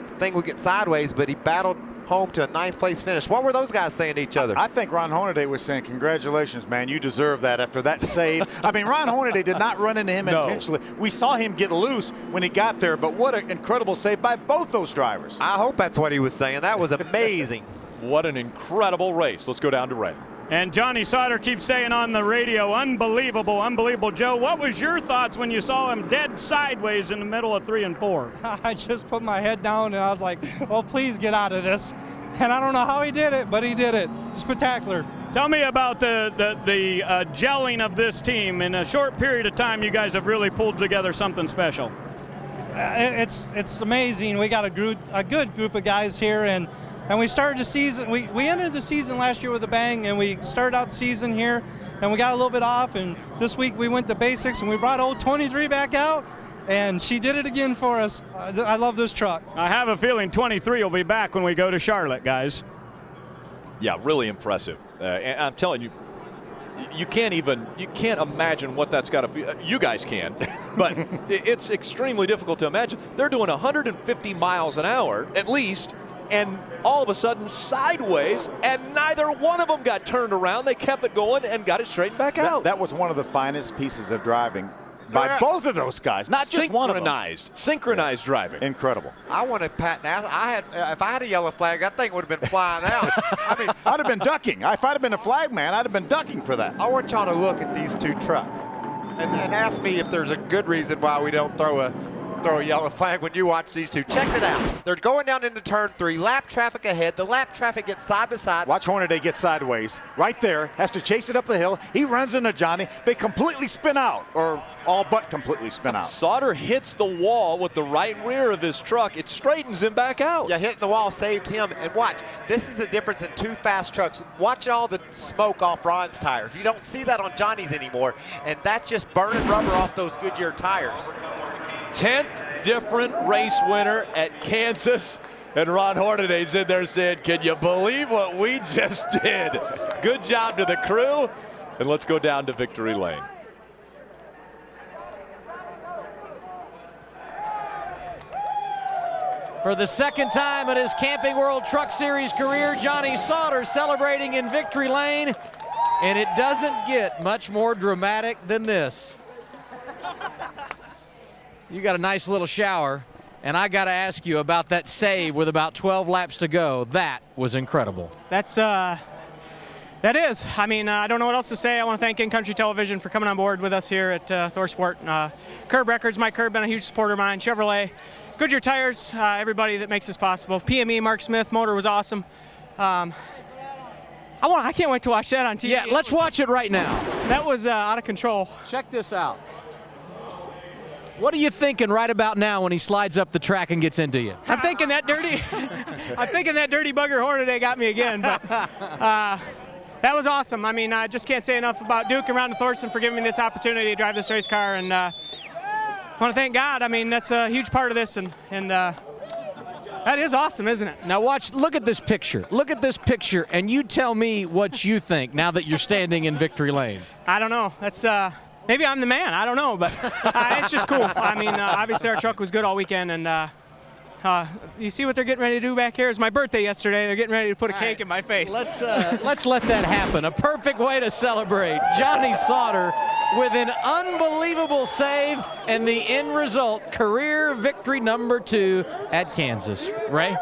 the thing would get sideways, but he battled home to a 9th place finish. What were those guys saying to each other? I think Ron Hornaday was saying, congratulations, man, you deserve that after that save. I mean, Ron Hornaday did not run into him intentionally. We saw him get loose when he got there, but what an incredible save by both those drivers. I hope that's what he was saying. That was amazing. What an incredible race. Let's go down to Ray. And Johnny Sauter keeps saying on the radio, unbelievable, unbelievable. Joe, what was your thoughts when you saw him dead sideways in the middle of 3 and 4? I just put my head down and I was like, well, please get out of this. And I don't know how he did it, but he did it. Spectacular. Tell me about the gelling of this team. In a short period of time, you guys have really pulled together something special. It's amazing. We got a good group of guys here, and we started the season. We ended the season last year with a bang, and we started out the season here, and we got a little bit off. And this week we went to basics, and we brought old 23 back out. And she did it again for us. I love this truck. I have a feeling 23 will be back when we go to Charlotte, guys. Yeah, really impressive. And I'm telling you, you can't imagine what that's got to feel. You guys can, but it's extremely difficult to imagine. They're doing 150 miles an hour at least, and all of a sudden sideways, and neither one of them got turned around. They kept it going and got it straightened back out. That was one of the finest pieces of driving by both of those guys, not just one of them. Synchronized driving. Incredible. I want to pat now. If I had a yellow flag, that thing would have been flying out. I mean, I'd have been ducking. If I'd have been a flag man, I'd have been ducking for that. I want y'all to look at these 2 trucks and ask me if there's a good reason why we don't throw a yellow flag when you watch these 2. Check it out. They're going down into turn 3. Lap traffic ahead. The lap traffic gets side by side. Watch Hornaday get sideways. Right there. Has to chase it up the hill. He runs into Johnny. They completely spin out, or all but completely spin out. Sauter hits the wall with the right rear of his truck. It straightens him back out. Yeah, hitting the wall saved him. And watch, this is the difference in 2 fast trucks. Watch all the smoke off Ron's tires. You don't see that on Johnny's anymore. And that's just burning rubber off those Goodyear tires. 10th different race winner at Kansas. And Ron Hornaday's in there saying, can you believe what we just did? Good job to the crew. And let's go down to Victory Lane. For the second time in his Camping World Truck Series career, Johnny Sauter celebrating in victory lane, and it doesn't get much more dramatic than this. You got a nice little shower, and I got to ask you about that save with about 12 laps to go. That was incredible. That is. I mean, I don't know what else to say. I want to thank In-Country Television for coming on board with us here at ThorSport. Curb Records, Mike Curb, been a huge supporter of mine. Chevrolet, Goodyear Tires, everybody that makes this possible. PME, Mark Smith, motor was awesome. I can't wait to watch that on TV. Yeah, let's watch it right now. That was out of control. Check this out. What are you thinking right about now when he slides up the track and gets into you? I'm thinking that dirty bugger Hornaday got me again. But that was awesome. I mean, I just can't say enough about Duke and Rhonda Thorson for giving me this opportunity to drive this race car, and I want to thank God. I mean, that's a huge part of this, and that is awesome, isn't it? Now look at this picture. Look at this picture, and you tell me what you think now that you're standing in victory lane. I don't know. That's maybe I'm the man. I don't know, but it's just cool. I mean, obviously our truck was good all weekend, and you see what they're getting ready to do back here? It's my birthday yesterday. They're getting ready to put a cake in my face. Let's let that happen. A perfect way to celebrate. Johnny Sauter with an unbelievable save, and the end result, career victory number 2 at Kansas. Ray?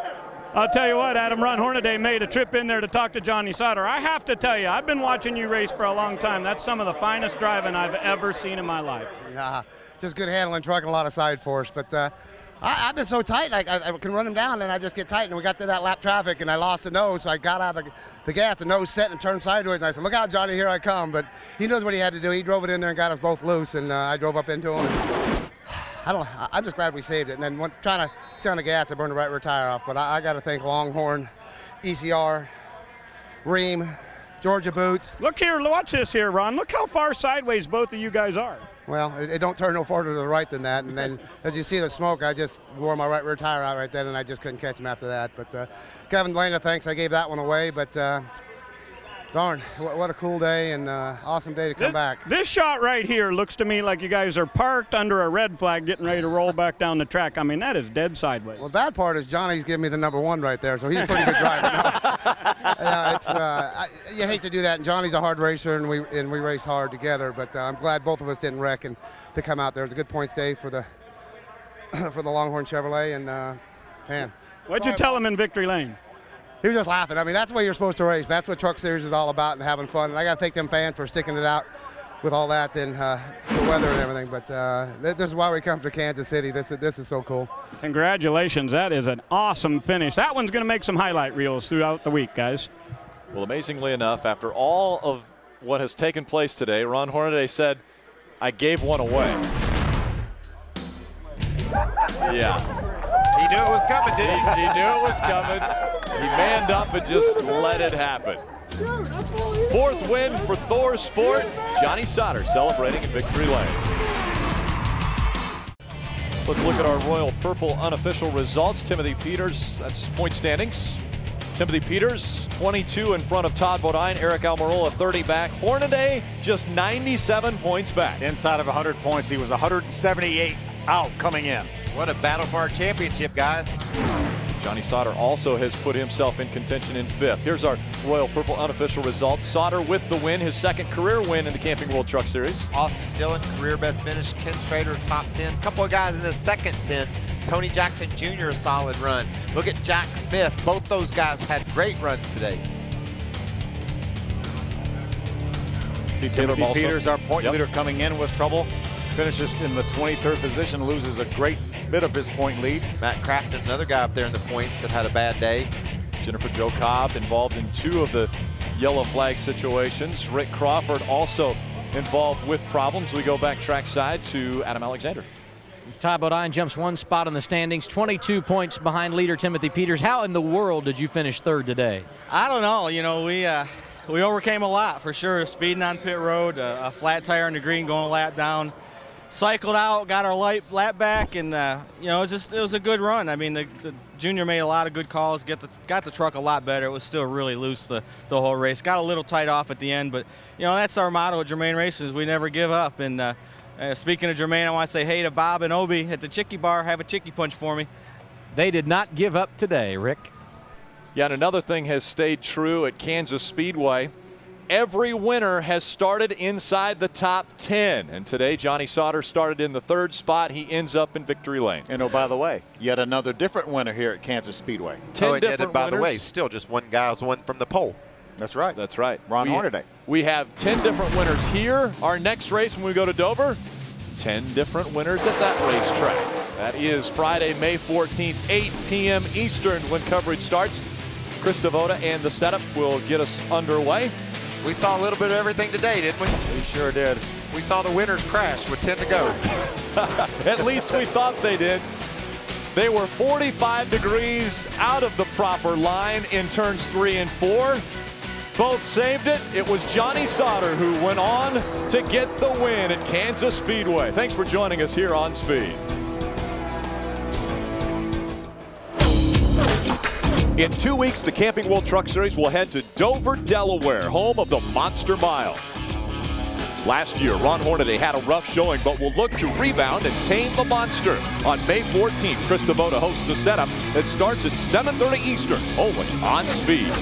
I'll tell you what, Adam, Ron Hornaday made a trip in there to talk to Johnny Sauter. I have to tell you, I've been watching you race for a long time. That's some of the finest driving I've ever seen in my life. Nah, just good handling truck and a lot of side force. But I've been so tight, I can run him down, and I just get tight. And we got to that lap traffic, and I lost the nose, so I got out of the gas, the nose set, and turned sideways. And I said, "Look out, Johnny, here I come." But he knows what he had to do. He drove it in there and got us both loose, and I drove up into him. I'm just glad we saved it. And then trying to stay on the gas, I burned the right rear tire off. But I got to thank Longhorn, ECR, Ream, Georgia Boots. Look here, watch this here, Ron. Look how far sideways both of you guys are. Well, it don't turn no farther to the right than that. And then as you see the smoke, I just wore my right rear tire out right then, and I just couldn't catch him after that. But Kevin Delana, thanks. I gave that one away. But darn, what a cool day and awesome day to come back. This shot right here looks to me like you guys are parked under a red flag getting ready to roll back down the track. I mean, that is dead sideways. Well, the bad part is Johnny's giving me the number 1 right there, so he's a pretty good driver. You hate to do that, and Johnny's a hard racer, and we race hard together, but I'm glad both of us didn't wreck and to come out there. It was a good points day for the for the Longhorn Chevrolet, and man. What'd you tell him in victory lane? He was just laughing. I mean, that's the way you're supposed to race. That's what Truck Series is all about, and having fun. And I got to thank them fans for sticking it out with all that and the weather and everything. But this is why we come to Kansas City. This is so cool. Congratulations. That is an awesome finish. That one's going to make some highlight reels throughout the week, guys. Well, amazingly enough, after all of what has taken place today, Ron Hornaday said, "I gave one away." Yeah. He knew it was coming, didn't he? He knew it was coming. He manned up and just let it happen. 4th win for ThorSport. Johnny Sauter celebrating in victory lane. Let's look at our Royal Purple unofficial results. Timothy Peters, that's point standings. Timothy Peters, 22 in front of Todd Bodine. Eric Almirola, 30 back. Hornaday, just 97 points back. Inside of 100 points, he was 178 out coming in. What a battle for our championship, guys. Johnny Sauter also has put himself in contention in 5th. Here's our Royal Purple unofficial results. Sauter with the win, his 2nd career win in the Camping World Truck Series. Austin Dillon, career best finish. Ken Schrader, top 10. Couple of guys in the second 10. Tony Jackson Jr., a solid run. Look at Jack Smith. Both those guys had great runs today. See Timothy Peters, our point leader, coming in with trouble. Finishes in the 23rd position, loses a great bit of his point lead. Matt Crafton, another guy up there in the points that had a bad day. Jennifer Jo Cobb involved in 2 of the yellow flag situations. Rick Crawford also involved with problems. We go back trackside to Adam Alexander. Todd Bodine jumps 1 spot in the standings, 22 points behind leader Timothy Peters. How in the world did you finish 3rd today? I don't know. You know, we overcame a lot for sure. Speeding on pit road, a flat tire on the green, going a lap down. Cycled out, got our lap back, and you know, it was a good run. I mean, the junior made a lot of good calls, got the truck a lot better. It was still really loose the whole race. Got a little tight off at the end, but you know, that's our motto at Germain Races. We never give up. And speaking of Germain, I want to say hey to Bob and Obi at the Chicky Bar. Have a Chicky Punch for me. They did not give up today, Rick. Yeah, and another thing has stayed true at Kansas Speedway. Every winner has started inside the top 10. And today, Johnny Sauter started in the 3rd spot. He ends up in victory lane. And oh, by the way, yet another different winner here at Kansas Speedway. 10 different and by the way, winners. still just one guy's won from the pole. That's right. That's right. Ron Hornaday. We have 10 different winners here. Our next race when we go to Dover, 10 different winners at that racetrack. That is Friday, May 14th, 8 p.m. Eastern when coverage starts. Chris Devoda and the setup will get us underway. We saw a little bit of everything today, didn't we? We sure did. We saw the winners crash with 10 to go. At least we thought they did. They were 45 degrees out of the proper line in turns 3 and 4. Both saved it. It was Johnny Sauter who went on to get the win at Kansas Speedway. Thanks for joining us here on Speed. In 2 weeks, the Camping World Truck Series will head to Dover, Delaware, home of the Monster Mile. Last year, Ron Hornaday had a rough showing, but will look to rebound and tame the monster. On May 14th, Chris Devoda hosts the setup that starts at 7:30 Eastern, only on Speed.